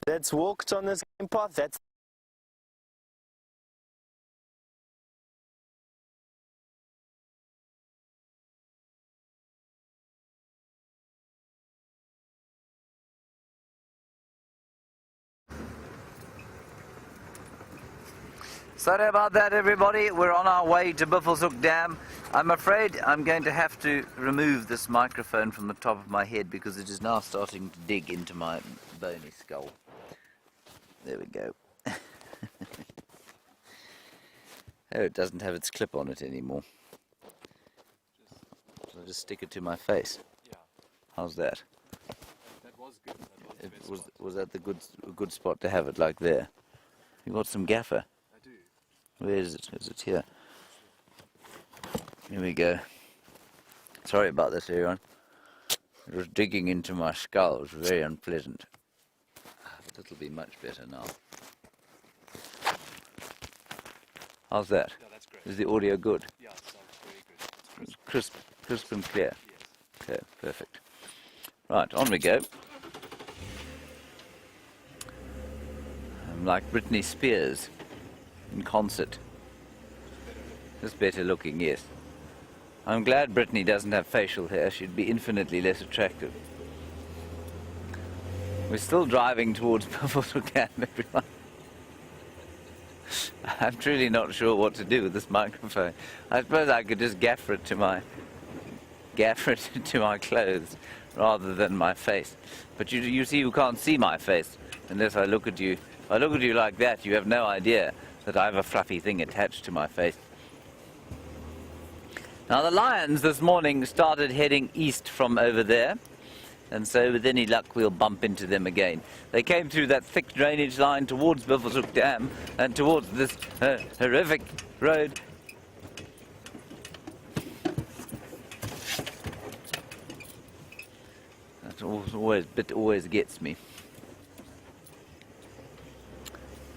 that's walked on this game path. That's Sorry about that, everybody. We're on our way to Buffelshoek Dam. I'm afraid I'm going to have to remove this microphone from the top of my head because it is now starting to dig into my bony skull. There we go. Oh, it doesn't have its clip on it anymore. So I'll just stick it to my face. Yeah, How's that? that was good. That was the best spot. Was that the good spot to have it like there? You got some gaffer? I do. Where is it? Is it here? Here we go. Sorry about this, everyone. It was digging into my skull. It was very unpleasant. But it'll be much better now. How's that? Yeah, that's great. Is the audio good? Yeah, it sounds very good. It's crisp. Crisp and clear. Yes. Okay, perfect. Right, on we go. I'm like Britney Spears in concert. Just better looking, yes. I'm glad Britney doesn't have facial hair. She'd be infinitely less attractive. We're still driving towards Buffelshoek Dam, everyone. I'm truly not sure what to do with this microphone. I suppose I could just gaffer it to my clothes rather than my face. But you see, you can't see my face unless I look at you. If I look at you like that, you have no idea that I have a fluffy thing attached to my face. Now the lions this morning started heading east from over there, and so with any luck we'll bump into them again. They came through that thick drainage line towards Buffelshoek Dam and towards this horrific road. That always gets me.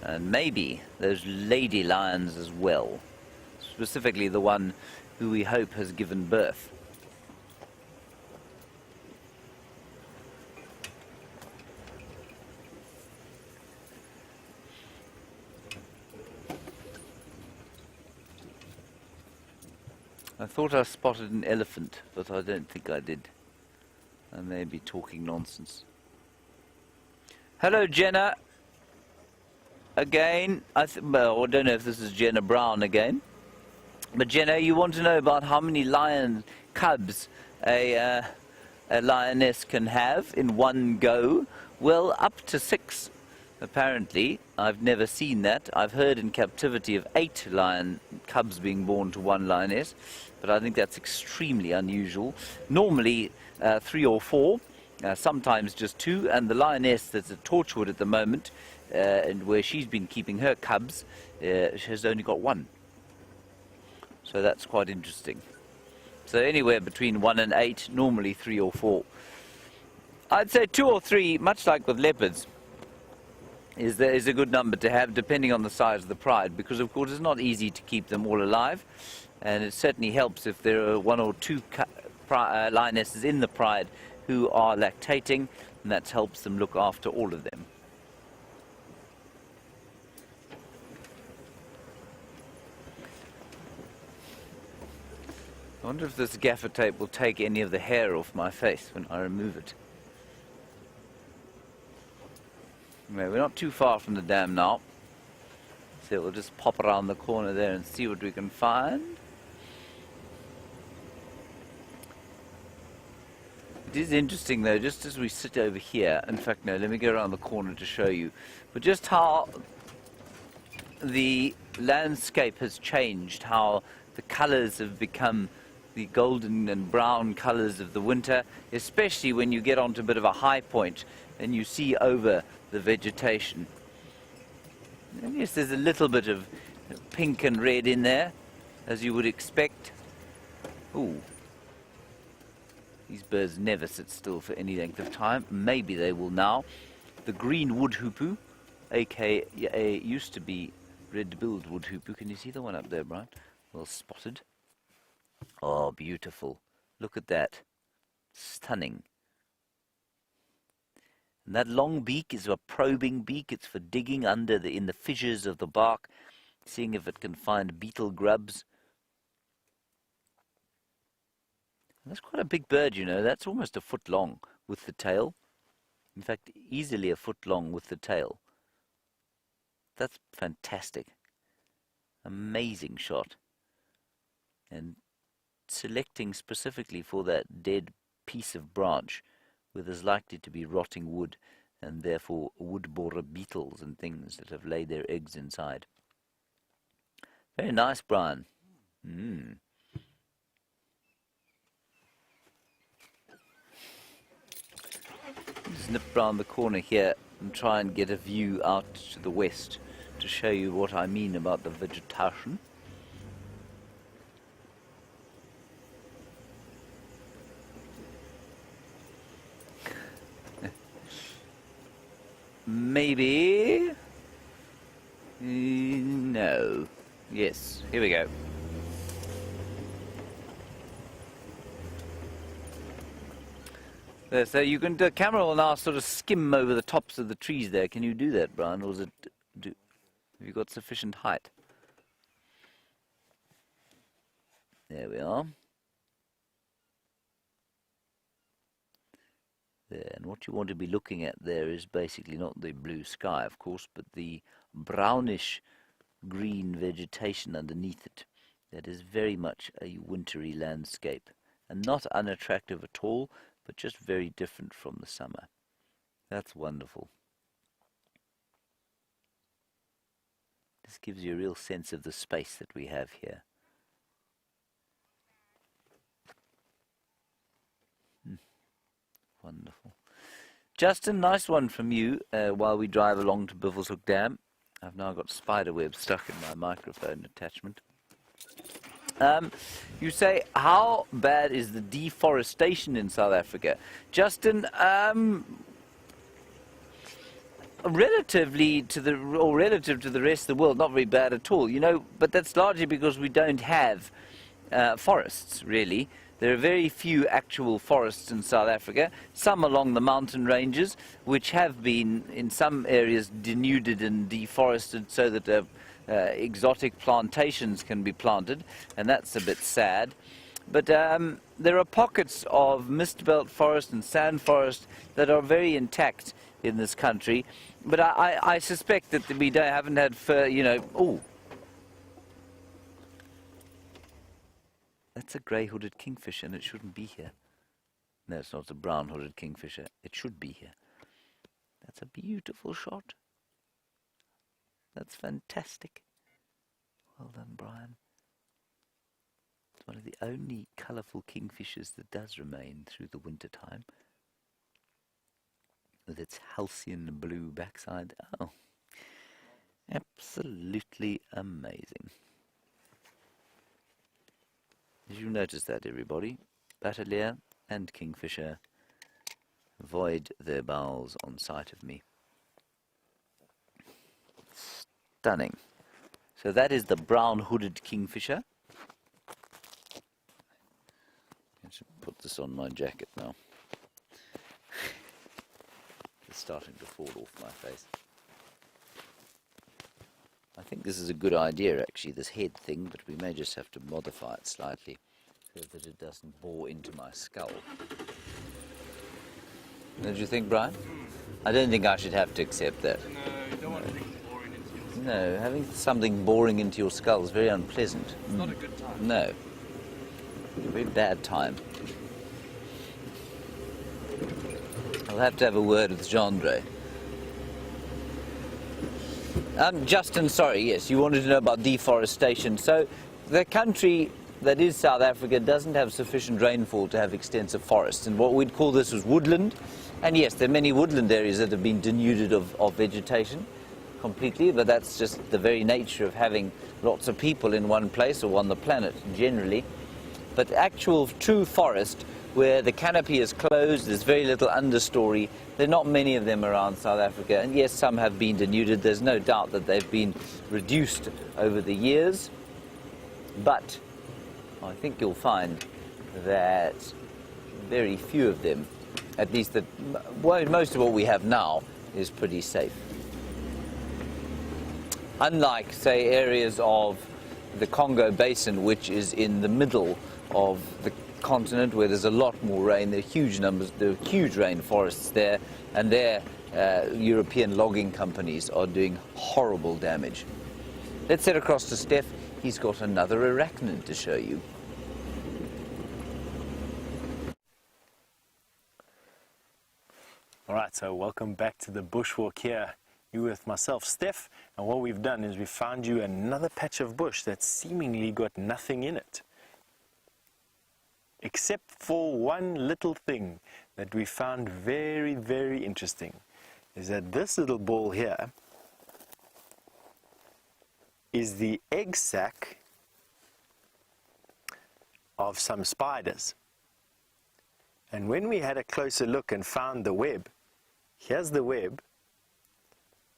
And maybe those lady lions as well, specifically the one who we hope has given birth. I thought I spotted an elephant, but I don't think I did. I may be talking nonsense. Hello, Jenna. Again, well, I don't know if this is Jenna Brown again. But Jenna, you want to know about how many lion cubs a lioness can have in one go? Well, up to 6, apparently. I've never seen that. I've heard in captivity of 8 lion cubs being born to one lioness, but I think that's extremely unusual. Normally 3 or 4, sometimes just 2, and the lioness that's at Torchwood at the moment, and where she's been keeping her cubs, has only got 1. So that's quite interesting. So anywhere between 1 and 8, normally 3 or 4. I'd say 2 or 3, much like with leopards, is a good number to have, depending on the size of the pride, because of course it's not easy to keep them all alive, and it certainly helps if there are 1 or 2 lionesses in the pride who are lactating, and that helps them look after all of them. I wonder if this gaffer tape will take any of the hair off my face when I remove it. Anyway, we're not too far from the dam now, so we'll just pop around the corner there and see what we can find. It is interesting though, just as we sit over here, in fact no, let me go around the corner to show you, but just how the landscape has changed, how the colours have become the golden and brown colours of the winter, especially when you get onto a bit of a high point and you see over the vegetation. And yes, there's a little bit of pink and red in there, as you would expect. Ooh. These birds never sit still for any length of time. Maybe they will now. The green wood hoopoe, aka used to be red-billed wood hoopoe. Can you see the one up there, Brian? Well spotted. Oh, beautiful. Look at that. Stunning. And that long beak is a probing beak. It's for digging in the fissures of the bark, seeing if it can find beetle grubs. And that's quite a big bird, you know. That's almost a foot long with the tail. In fact, easily a foot long with the tail. That's fantastic. Amazing shot. And selecting specifically for that dead piece of branch where there's likely to be rotting wood and therefore wood borer beetles and things that have laid their eggs inside. Very nice, Brian. Just nip round the corner here and try and get a view out to the west to show you what I mean about the vegetation. Maybe. No. Yes, here we go. There, so you can, the camera will now sort of skim over the tops of the trees there. Can you do that, Brian? Or is it, have you got sufficient height? There we are. There, and what you want to be looking at there is basically not the blue sky, of course, but the brownish green vegetation underneath it. That is very much a wintry landscape, and not unattractive at all, but just very different from the summer. That's wonderful. This gives you a real sense of the space that we have here. Wonderful. Justin, nice one from you while we drive along to Bivelshoek Dam. I've now got spider web stuck in my microphone attachment. You say, how bad is the deforestation in South Africa? Justin, relative to the rest of the world, not very bad at all, you know, but that's largely because we don't have forests, really. There are very few actual forests in South Africa, some along the mountain ranges, which have been, in some areas, denuded and deforested so that exotic plantations can be planted, and that's a bit sad. But there are pockets of mist belt forest and sand forest that are very intact in this country, but I suspect that we haven't had, oh, that's a grey-hooded kingfisher, and it shouldn't be here. No, it's not a brown-hooded kingfisher. It should be here. That's a beautiful shot. That's fantastic. Well done, Brian. It's one of the only colourful kingfishers that does remain through the winter time, with its halcyon blue backside. Oh, absolutely amazing. Did you notice that, everybody? Battalier and kingfisher void their bowels on sight of me. Stunning. So that is the brown-hooded kingfisher. I should put this on my jacket now. It's starting to fall off my face. I think this is a good idea, actually, this head thing, but we may just have to modify it slightly so that it doesn't bore into my skull. Don't you think, Brian? I don't think I should have to accept that. No, you don't want things boring into your skull. No, having something boring into your skull is very unpleasant. It's not a good time. No. A very bad time. I'll have to have a word with Jean-Andre. Justin, sorry, yes, you wanted to know about deforestation. So the country that is South Africa doesn't have sufficient rainfall to have extensive forests, and what we'd call this is woodland. And yes, there are many woodland areas that have been denuded of vegetation completely, but that's just the very nature of having lots of people in one place or on the planet generally. But actual true forest, where the canopy is closed, there's very little understory, there are not many of them around South Africa, and yes, some have been denuded. There's no doubt that they've been reduced over the years, but I think you'll find that very few of them, at least most of what we have now, is pretty safe. Unlike, say, areas of the Congo Basin, which is in the middle of the continent, where there's a lot more rain, there are huge rainforests there, and there European logging companies are doing horrible damage. Let's head across to Steph. He's got another arachnid to show you. All right, so welcome back to the bushwalk here. You with myself, Steph, and what we've done is we found you another patch of bush that's seemingly got nothing in it, except for one little thing that we found very, very interesting, is that this little ball here is the egg sac of some spiders. And when we had a closer look and found the web, here's the web,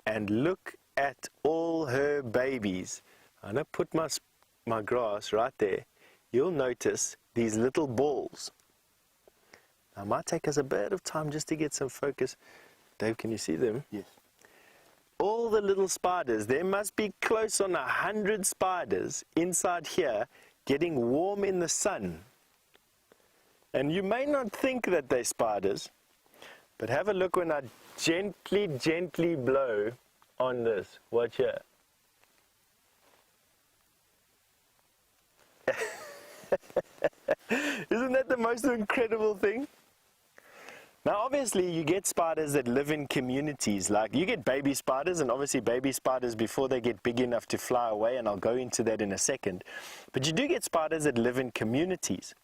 and look at all her babies. I'm going to put my grass right there. You'll notice these little balls. Now, it might take us a bit of time just to get some focus. Dave, can you see them? Yes. All the little spiders, there must be close on 100 spiders inside here getting warm in the sun. And you may not think that they're spiders, but have a look when I gently, gently blow on this. Watch here. Isn't that the most incredible thing? Now obviously you get spiders that live in communities, like you get baby spiders, and obviously baby spiders before they get big enough to fly away, and I'll go into that in a second. But you do get spiders that live in communities.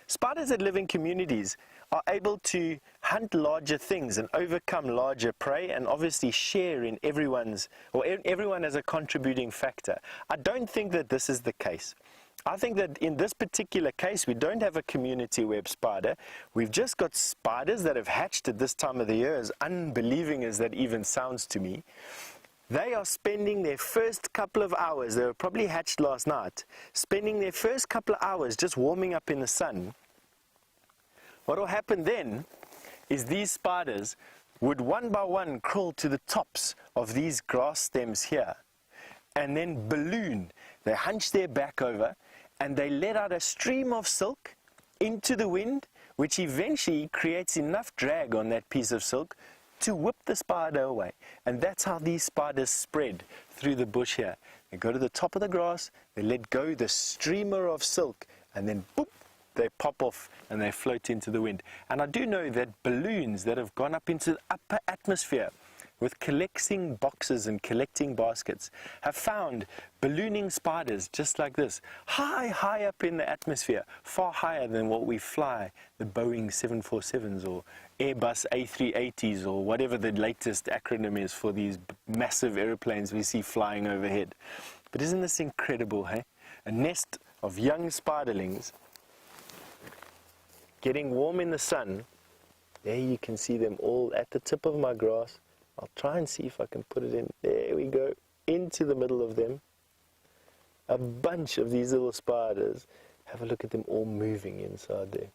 Spiders that live in communities are able to hunt larger things and overcome larger prey, and obviously share in everyone's, or everyone as a contributing factor. I don't think that this is the case. I think that in this particular case, we don't have a community web spider. We've just got spiders that have hatched at this time of the year, as unbelieving as that even sounds to me. They are spending their first couple of hours, they were probably hatched last night, spending their first couple of hours just warming up in the sun. What will happen then is these spiders would one by one crawl to the tops of these grass stems here and then balloon. They hunch their back over and they let out a stream of silk into the wind, which eventually creates enough drag on that piece of silk to whip the spider away. And that's how these spiders spread through the bush here. They go to the top of the grass, they let go the streamer of silk, and then boop, they pop off and they float into the wind. And I do know that balloons that have gone up into the upper atmosphere with collecting boxes and collecting baskets have found ballooning spiders just like this, high up in the atmosphere, far higher than what we fly the Boeing 747s or Airbus A380s or whatever the latest acronym is for these massive airplanes we see flying overhead. But isn't this incredible, hey? A nest of young spiderlings getting warm in the sun. There you can see them all at the tip of my grass. I'll try and see if I can put it in. There we go, into the middle of them. A bunch of these little spiders. Have a look at them all moving inside there.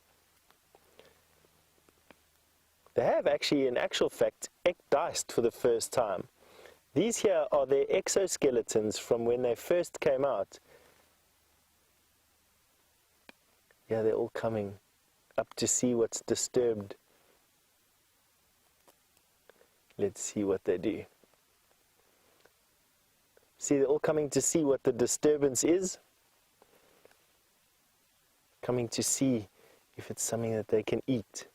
They have actually, in actual fact, ecdiced for the first time. These here are their exoskeletons from when they first came out. Yeah, they're all coming up to see what's disturbed. Let's see what they do. See, they're all coming to see what the disturbance is. Coming to see if it's something that they can eat.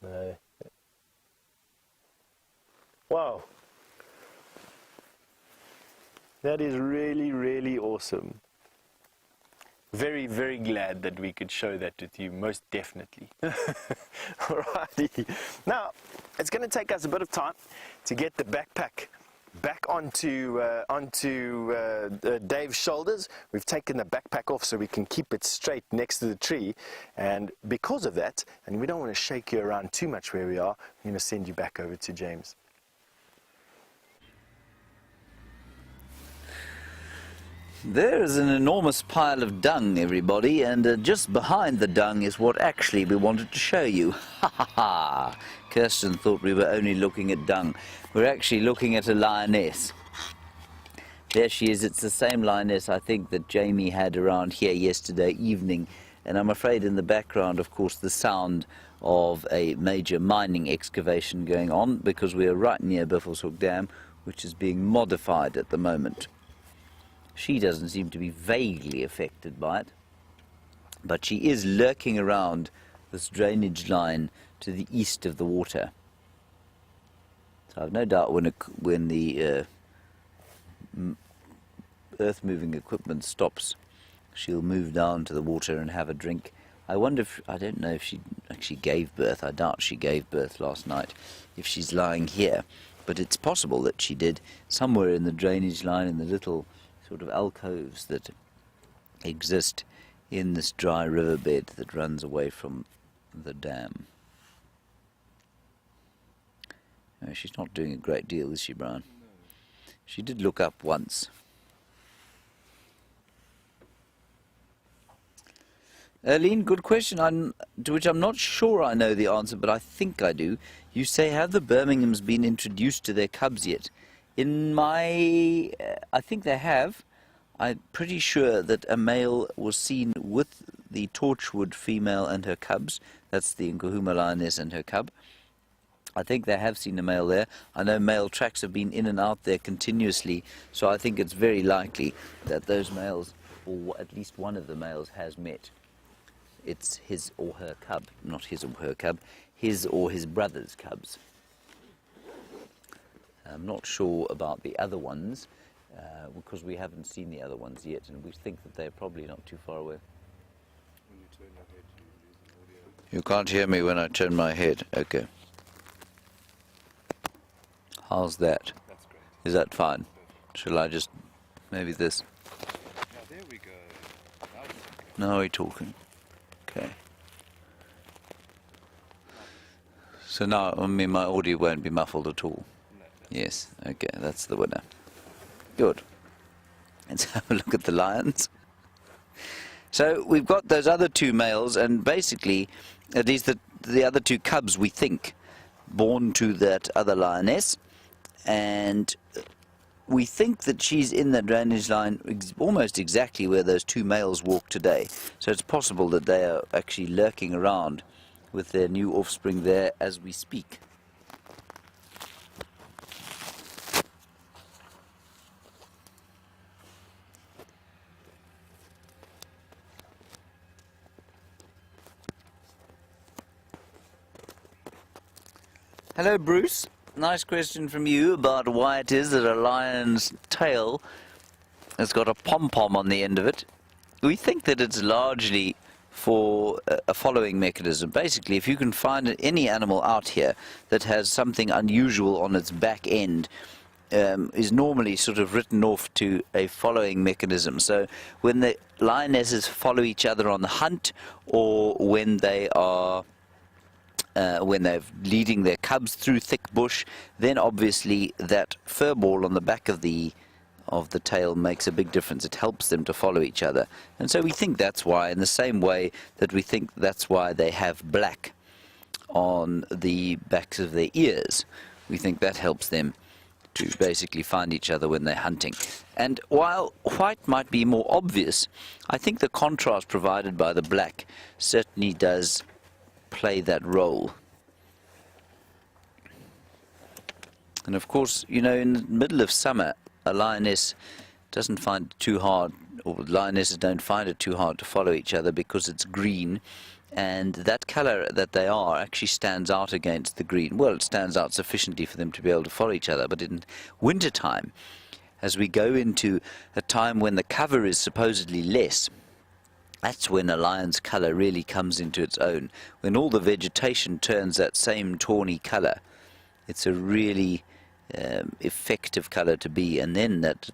No. Wow. That is really, really awesome. Very, very glad that we could show that with you, most definitely. Alrighty. Now, it's going to take us a bit of time to get the backpack back onto Dave's shoulders. We've taken the backpack off so we can keep it straight next to the tree. And because of that, and we don't want to shake you around too much where we are, I'm going to send you back over to James. There is an enormous pile of dung, everybody, and just behind the dung is what actually we wanted to show you. Ha ha ha! Kirsten thought we were only looking at dung. We're actually looking at a lioness. There she is. It's the same lioness, I think, that Jamie had around here yesterday evening. And I'm afraid in the background, of course, the sound of a major mining excavation going on, because we are right near Buffelshoek Dam, which is being modified at the moment. She doesn't seem to be vaguely affected by it, but she is lurking around this drainage line to the east of the water. So I've no doubt when the earth-moving equipment stops, she'll move down to the water and have a drink. I wonder if, I don't know if she actually gave birth. I doubt she gave birth last night, if she's lying here. But it's possible that she did, somewhere in the drainage line, in the little sort of alcoves that exist in this dry riverbed that runs away from the dam. She's not doing a great deal, is she, Brian? No. She did look up once. Erlene, good question, to which I'm not sure I know the answer, but I think I do. You say, have the Birminghams been introduced to their cubs yet? I think they have. I'm pretty sure that a male was seen with the Torchwood female and her cubs. That's the Nkuhuma lioness and her cub. I think they have seen a male there. I know male tracks have been in and out there continuously, so I think it's very likely that those males, or at least one of the males, has met it's his or her cub, not his or her cub, his or his brother's cubs. I'm not sure about the other ones because we haven't seen the other ones yet, and we think that they're probably not too far away. When you turn your head, you lose an audio. You can't hear me when I turn my head. Okay. How's that? That's great. Is that fine? Perfect. Shall I just maybe this? Now there we go. Now it's okay. Now we're talking. Okay. So now, I mean, my audio won't be muffled at all. No, Yes. Okay, that's the winner. Good. Let's have a look at the lions. So we've got those other two males, and basically, at least the other two cubs, we think, born to that other lioness, and we think that she's in that drainage line almost exactly where those two males walk today. So it's possible that they are actually lurking around with their new offspring there as we speak. Hello, Bruce. Nice question from you about why it is that a lion's tail has got a pom-pom on the end of it. We think that it's largely for a following mechanism. Basically, if you can find any animal out here that has something unusual on its back end, is normally sort of written off to a following mechanism. So when the lionesses follow each other on the hunt, or when they are when they're leading their cubs through thick bush, then obviously that fur ball on the back of the tail makes a big difference. It helps them to follow each other. And so we think that's why, in the same way that we think that's why they have black on the backs of their ears. We think that helps them to basically find each other when they're hunting. And while white might be more obvious, I think the contrast provided by the black certainly does play that role. And of course, you know, in the middle of summer, a lioness doesn't find it too hard, or lionesses don't find it too hard to follow each other because it's green, and that color that they are actually stands out against the green. Well, it stands out sufficiently for them to be able to follow each other, but in winter time, as we go into a time when the cover is supposedly less, that's when a lion's colour really comes into its own. When all the vegetation turns that same tawny colour, it's a really effective colour to be. And then that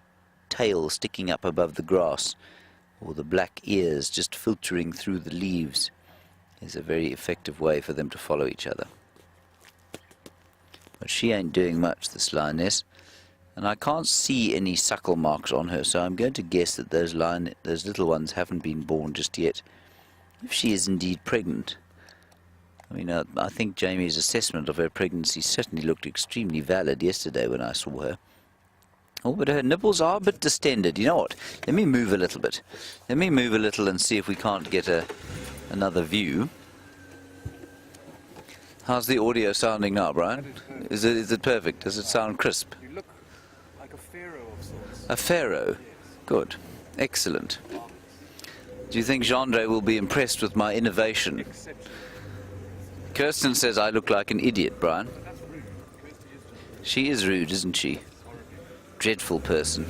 tail sticking up above the grass, or the black ears just filtering through the leaves, is a very effective way for them to follow each other. But she ain't doing much, this lioness. And I can't see any suckle marks on her, so I'm going to guess that those little ones haven't been born just yet. If she is indeed pregnant. I mean, I think Jamie's assessment of her pregnancy certainly looked extremely valid yesterday when I saw her. Oh, but her nipples are a bit distended. You know what? Let me move a little bit. Let me move a little and see if we can't get another view. How's the audio sounding now, Brian? Is it perfect? Does it sound crisp? You look like a pharaoh of sorts. A pharaoh? Yes. Good. Excellent. Do you think Gendre will be impressed with my innovation? Exceptional. Kirsten says I look like an idiot, Brian. But that's rude. Kirsty is She is rude, isn't she? horribly. Dreadful person.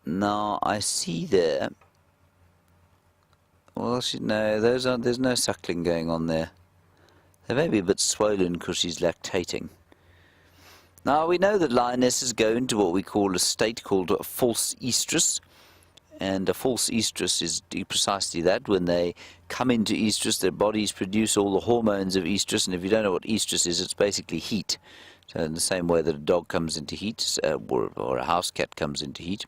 Now I see there. Well, no, there's no suckling going on there. They may be a bit swollen because she's lactating. Now we know that lionesses go into what we call a state called a false estrus, and a false estrus is precisely that. When they come into estrus, their bodies produce all the hormones of estrus, and if you don't know what estrus is, it's basically heat. So in the same way that a dog comes into heat, or a house cat comes into heat.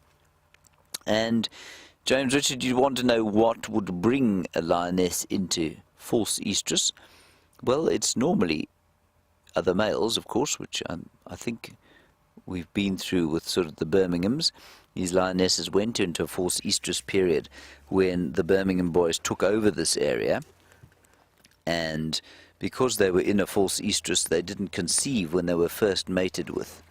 And James Richard, you want to know what would bring a lioness into false estrus? Well, it's normally other males, of course, which I think we've been through with sort of the Birminghams. These lionesses went into a false estrus period when the Birmingham boys took over this area, and because they were in a false estrus, they didn't conceive when they were first mated with.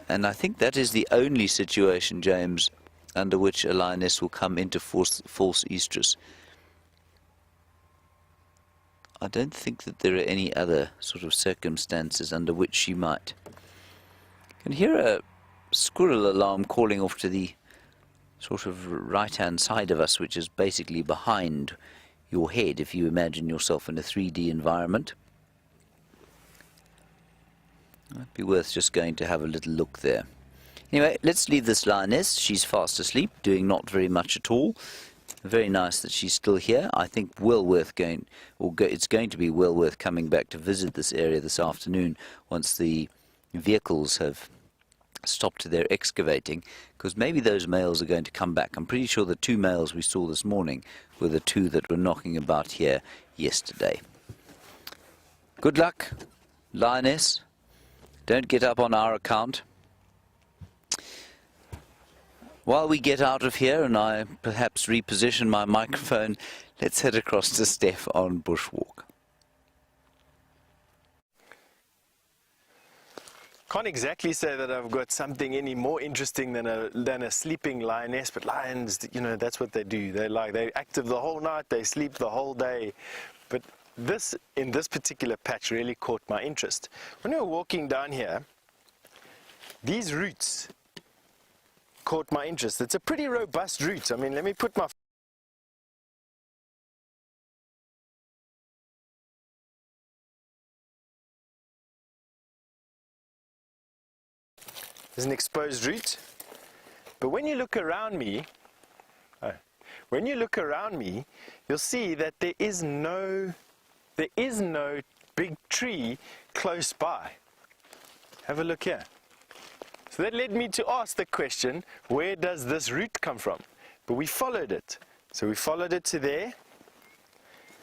And I think that is the only situation, James, under which a lioness will come into false estrus. I don't think that there are any other sort of circumstances under which she might. You can hear a squirrel alarm calling off to the sort of right-hand side of us, which is basically behind your head if you imagine yourself in a 3D environment. It might be worth just going to have a little look there. Anyway, let's leave this lioness. She's fast asleep, doing not very much at all. Very nice that she's still here. I think well worth going, it's going to be well worth coming back to visit this area this afternoon once the vehicles have stopped their excavating, because maybe those males are going to come back. I'm pretty sure the 2 males we saw this morning were the 2 that were knocking about here yesterday. Good luck, lioness. Don't get up on our account. While we get out of here and I perhaps reposition my microphone, let's head across to Steph on Bushwalk. Can't exactly say that I've got something any more interesting than a sleeping lioness, but lions, you know, that's what they do. They're active the whole night, they sleep the whole day. But this, in this particular patch, really caught my interest. When we were walking down here, these roots caught my interest. It's a pretty robust root. I mean, let me put my... There's an exposed root, but when you look around me, you'll see that there is no big tree close by. Have a look here. So that led me to ask the question, where does this root come from? But we followed it. So we followed it to there,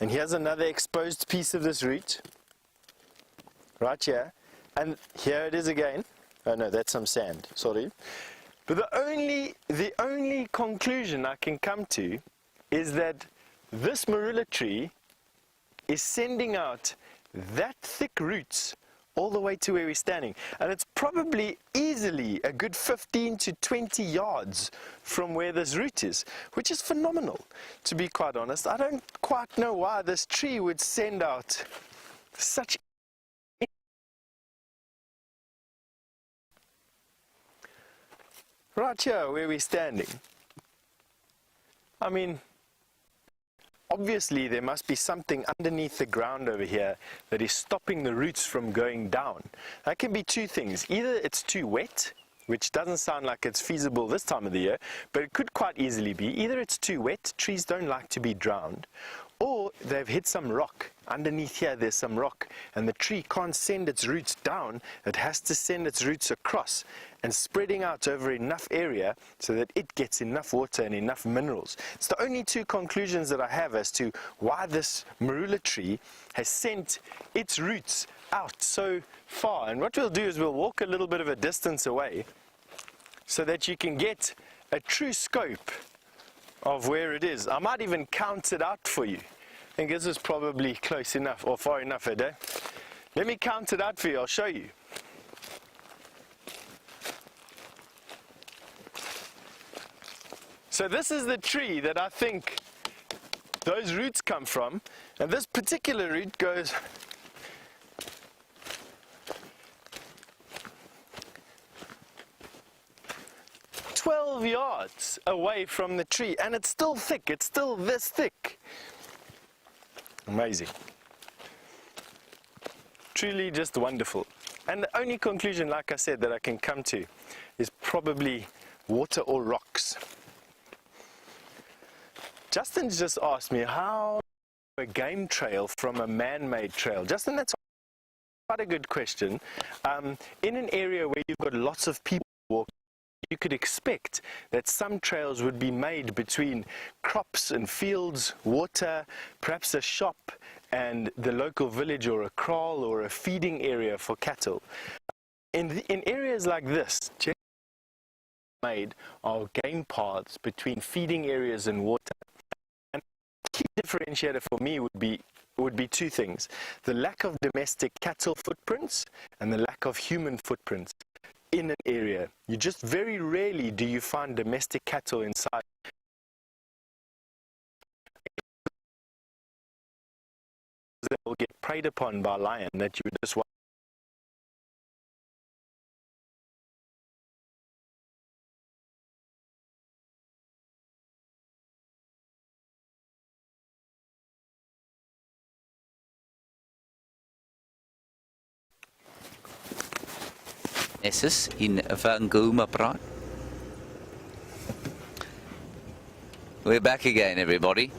and here's another exposed piece of this root, right here, and here it is again. Oh no, that's some sand, sorry. But the only conclusion I can come to is that this marula tree is sending out that thick roots all the way to where we're standing. And it's probably easily a good 15 to 20 yards from where this root is, which is phenomenal, to be quite honest. I don't quite know why this tree would send out such... Right here where we're standing, I mean, obviously there must be something underneath the ground over here that is stopping the roots from going down. That can be 2 things. Either it's too wet, which doesn't sound like it's feasible this time of the year, but it could quite easily be. Either it's too wet, trees don't like to be drowned, or they've hit some rock. Underneath here there's some rock, and the tree can't send its roots down, it has to send its roots across and spreading out over enough area so that it gets enough water and enough minerals. It's the only 2 conclusions that I have as to why this marula tree has sent its roots out so far. And what we'll do is we'll walk a little bit of a distance away so that you can get a true scope of where it is. I might even count it out for you. I think this is probably close enough or far enough, Ade. Let me count it out for you, I'll show you. So this is the tree that I think those roots come from, and this particular root goes ...12 yards away from the tree, and it's still thick, it's still this thick. Amazing. Truly just wonderful. And the only conclusion, like I said, that I can come to is probably water or rocks. Justin's just asked me how a game trail from a man-made trail. Justin, that's quite a good question. In an area where you've got lots of people walking, you could expect that some trails would be made between crops and fields, water, perhaps a shop, and the local village or a kraal or a feeding area for cattle. in areas like this, made of game paths between feeding areas and water. And the key differentiator for me would be two things: the lack of domestic cattle footprints and the lack of human footprints in an area. You just very rarely do you find domestic cattle inside. That will get preyed upon by lion that you would just want. Nessus in Vancouver Pride. We're back again, everybody.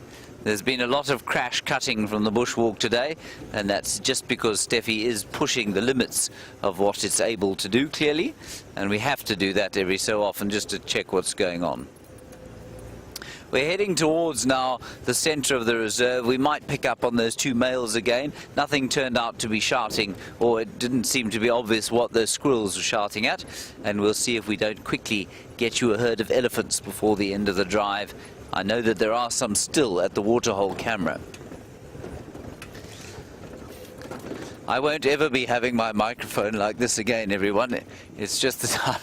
There's been a lot of crash cutting from the bushwalk today, and that's just because Steffi is pushing the limits of what it's able to do, clearly, and we have to do that every so often just to check what's going on. We're heading towards now the centre of the reserve. We might pick up on those two males again. Nothing turned out to be shouting, or it didn't seem to be obvious what those squirrels were shouting at, and we'll see if we don't quickly get you a herd of elephants before the end of the drive. I know that there are some still at the waterhole camera. I won't ever be having my microphone like this again, everyone. It's just that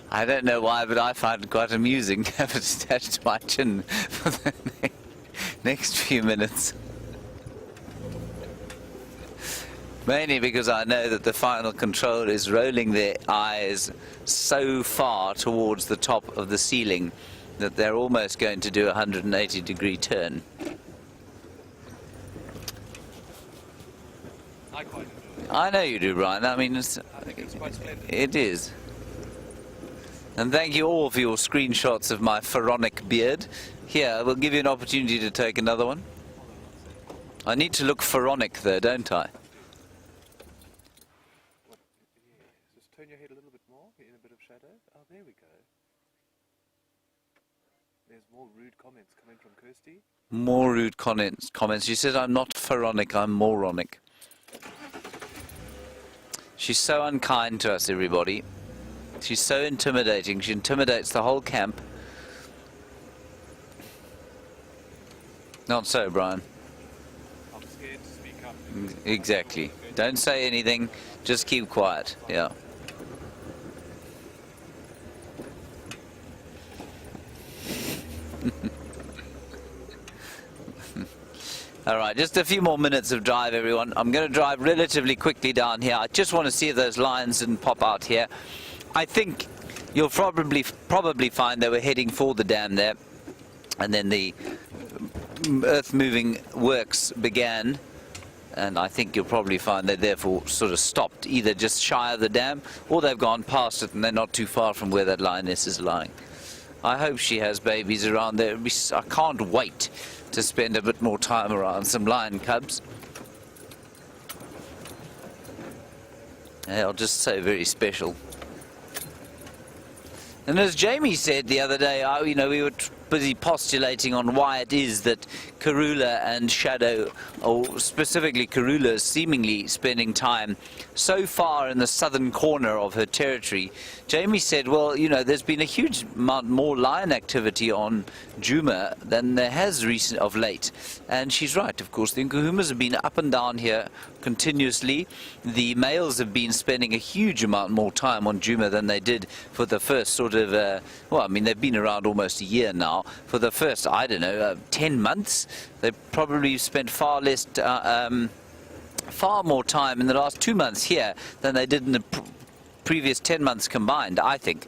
I don't know why, but I find it quite amusing to have it attached to my chin for the next few minutes. Mainly because I know that the final control is rolling their eyes so far towards the top of the ceiling that they're almost going to do a 180-degree turn. I quite enjoy it. I know you do, Brian. I mean, I think it's quite splendid. it is. And thank you all for your screenshots of my pharaonic beard. Here, we'll give you an opportunity to take another one. I need to look pharaonic though, don't I? What, yeah, just turn your head a little bit more, get in a bit of shadow. Oh, there we go. There's more rude comments coming from Kirsty. More rude comments. She said I'm not pharaonic, I'm moronic. She's so unkind to us, everybody. She's so intimidating. She intimidates the whole camp. Not so, Brian. I'm scared to speak up. Exactly. Don't say anything. Just keep quiet. Yeah. All right, just a few more minutes of drive, everyone. I'm going to drive relatively quickly down here. I just want to see if those lions didn't pop out here. I think you'll probably find they were heading for the dam there, and then the earth-moving works began, and I think you'll probably find they therefore sort of stopped, either just shy of the dam, or they've gone past it and they're not too far from where that lioness is lying. I hope she has babies around there. I can't wait to spend a bit more time around some lion cubs. They're just so very special. And as Jamie said the other day, you know, we were busy postulating on why it is that Karula and Shadow, or specifically Karula, is seemingly spending time so far in the southern corner of her territory. Jamie said, well, you know, there's been a huge amount more lion activity on Djuma than there has of late. And she's right, of course. The Nkuhumas have been up and down here continuously. The males have been spending a huge amount more time on Djuma than they did for the first sort of, well, I mean, they've been around almost a year now. For the first, I don't know, 10 months, they probably spent far more time in the last 2 months here than they did in the previous 10 months combined, I think.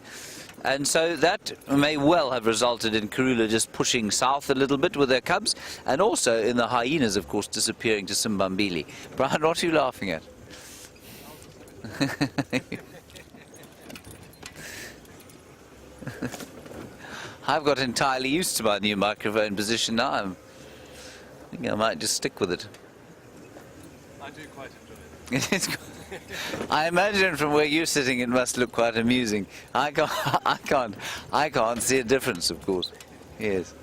And so that may well have resulted in Karula just pushing south a little bit with their cubs, and also in the hyenas, of course, disappearing to Simbambili. Brian, what are you laughing at? I've got entirely used to my new microphone position now. I think I might just stick with it. I do quite enjoy it. It is. I imagine from where you're sitting, it must look quite amusing. I can't see a difference, of course. Yes.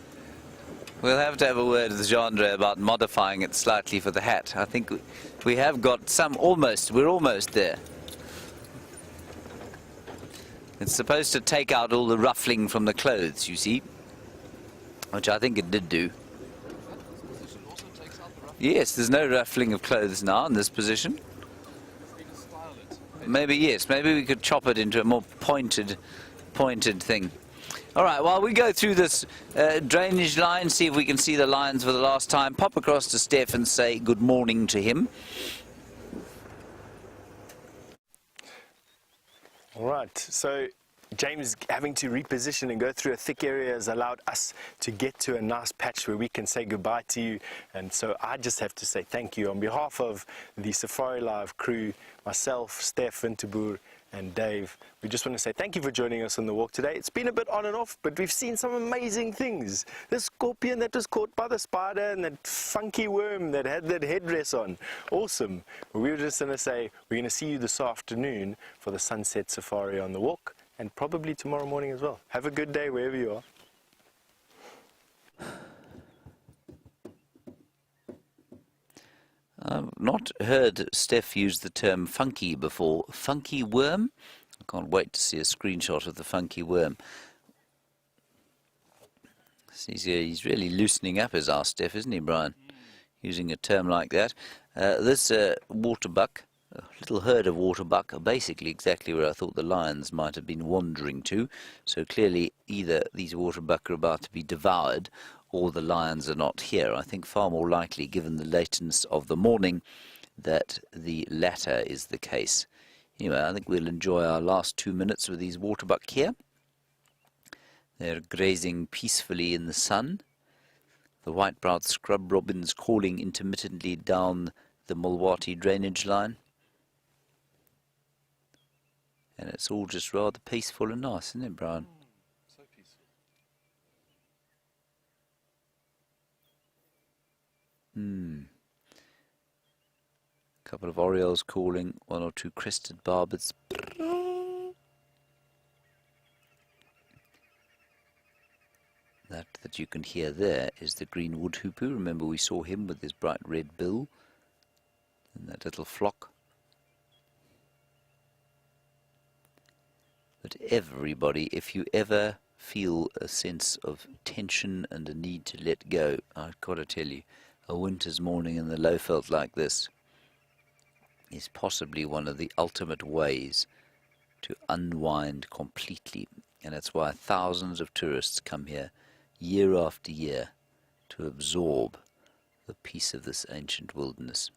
We'll have to have a word with Jean-Andre about modifying it slightly for the hat. I think we have got some we're almost there. It's supposed to take out all the ruffling from the clothes, you see, which I think it did do. This position also takes out the rough. Yes, there's no ruffling of clothes now in this position. Need to style it. Maybe, yes, maybe we could chop it into a more pointed thing. All right, while we go through this drainage line, see if we can see the lions for the last time, pop across to Steph and say good morning to him. All right, so James having to reposition and go through a thick area has allowed us to get to a nice patch where we can say goodbye to you. And so I just have to say thank you on behalf of the Safari Live crew, myself, Steph, Winterboer, and Dave. We just want to say thank you for joining us on the walk today. It's been a bit on and off, but we've seen some amazing things. The scorpion that was caught by the spider and that funky worm that had that headdress on. Awesome. But we were just going to say we're going to see you this afternoon for the sunset safari on the walk, and probably tomorrow morning as well. Have a good day wherever you are. I've not heard Steph use the term funky before. Funky worm? I can't wait to see a screenshot of the funky worm. He's really loosening up his ass, Steph, isn't he, Brian? Using a term like that. This waterbuck, a little herd of waterbuck, are basically exactly where I thought the lions might have been wandering to. So clearly either these waterbuck are about to be devoured or the lions are not here. I think far more likely, given the lateness of the morning, that the latter is the case. Anyway, I think we'll enjoy our last 2 minutes with these waterbuck here. They're grazing peacefully in the sun. The white-browed scrub robins calling intermittently down the Mulwati drainage line. And it's all just rather peaceful and nice, isn't it, Brian? So peaceful. A couple of orioles calling, one or two crested barbets. That you can hear there is the green wood hoopoe. Remember we saw him with his bright red bill in that little flock. But everybody, if you ever feel a sense of tension and a need to let go, I've got to tell you, a winter's morning in the Lowveld like this is possibly one of the ultimate ways to unwind completely. And that's why thousands of tourists come here year after year to absorb the peace of this ancient wilderness.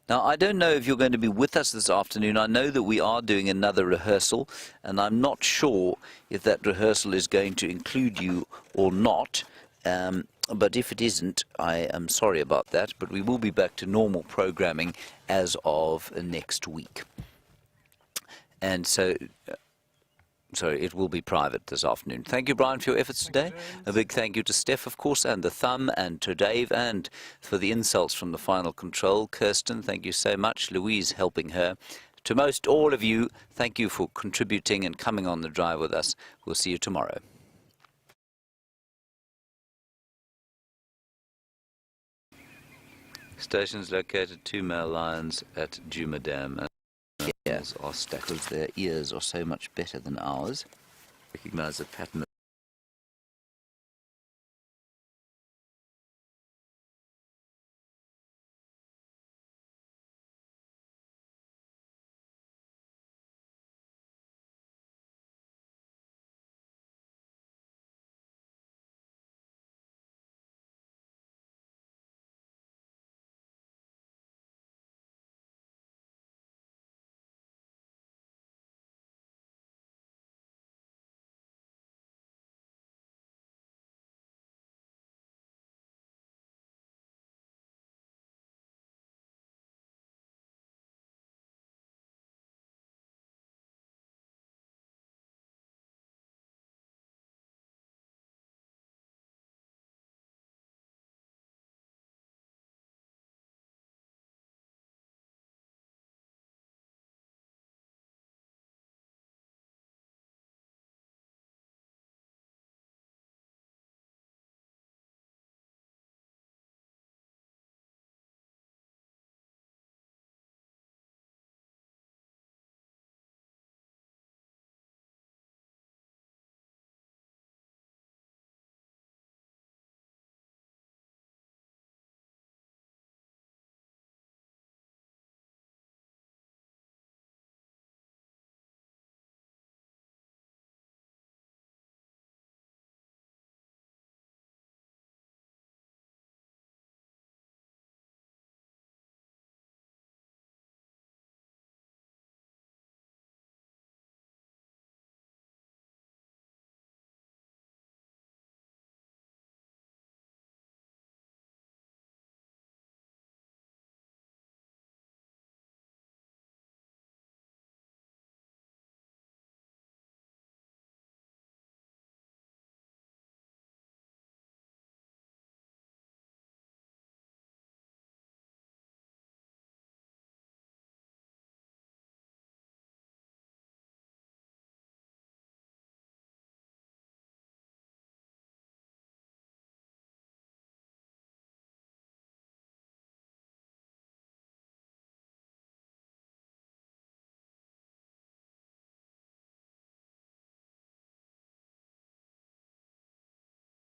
Now, I don't know if you're going to be with us this afternoon. I know that we are doing another rehearsal, and I'm not sure if that rehearsal is going to include you or not. But if it isn't, I am sorry about that. But we will be back to normal programming as of next week. And so... Sorry, it will be private this afternoon. Thank you, Brian, for your efforts today. A big thank you to Steph, of course, and the thumb, and to Dave, and for the insults from the final control. Kirsten, thank you so much. Louise helping her. To most all of you, thank you for contributing and coming on the drive with us. We'll see you tomorrow. Stations located 2 male lions at Djuma Dam. Yes, are stacked because their ears are so much better than ours. Recognize the pattern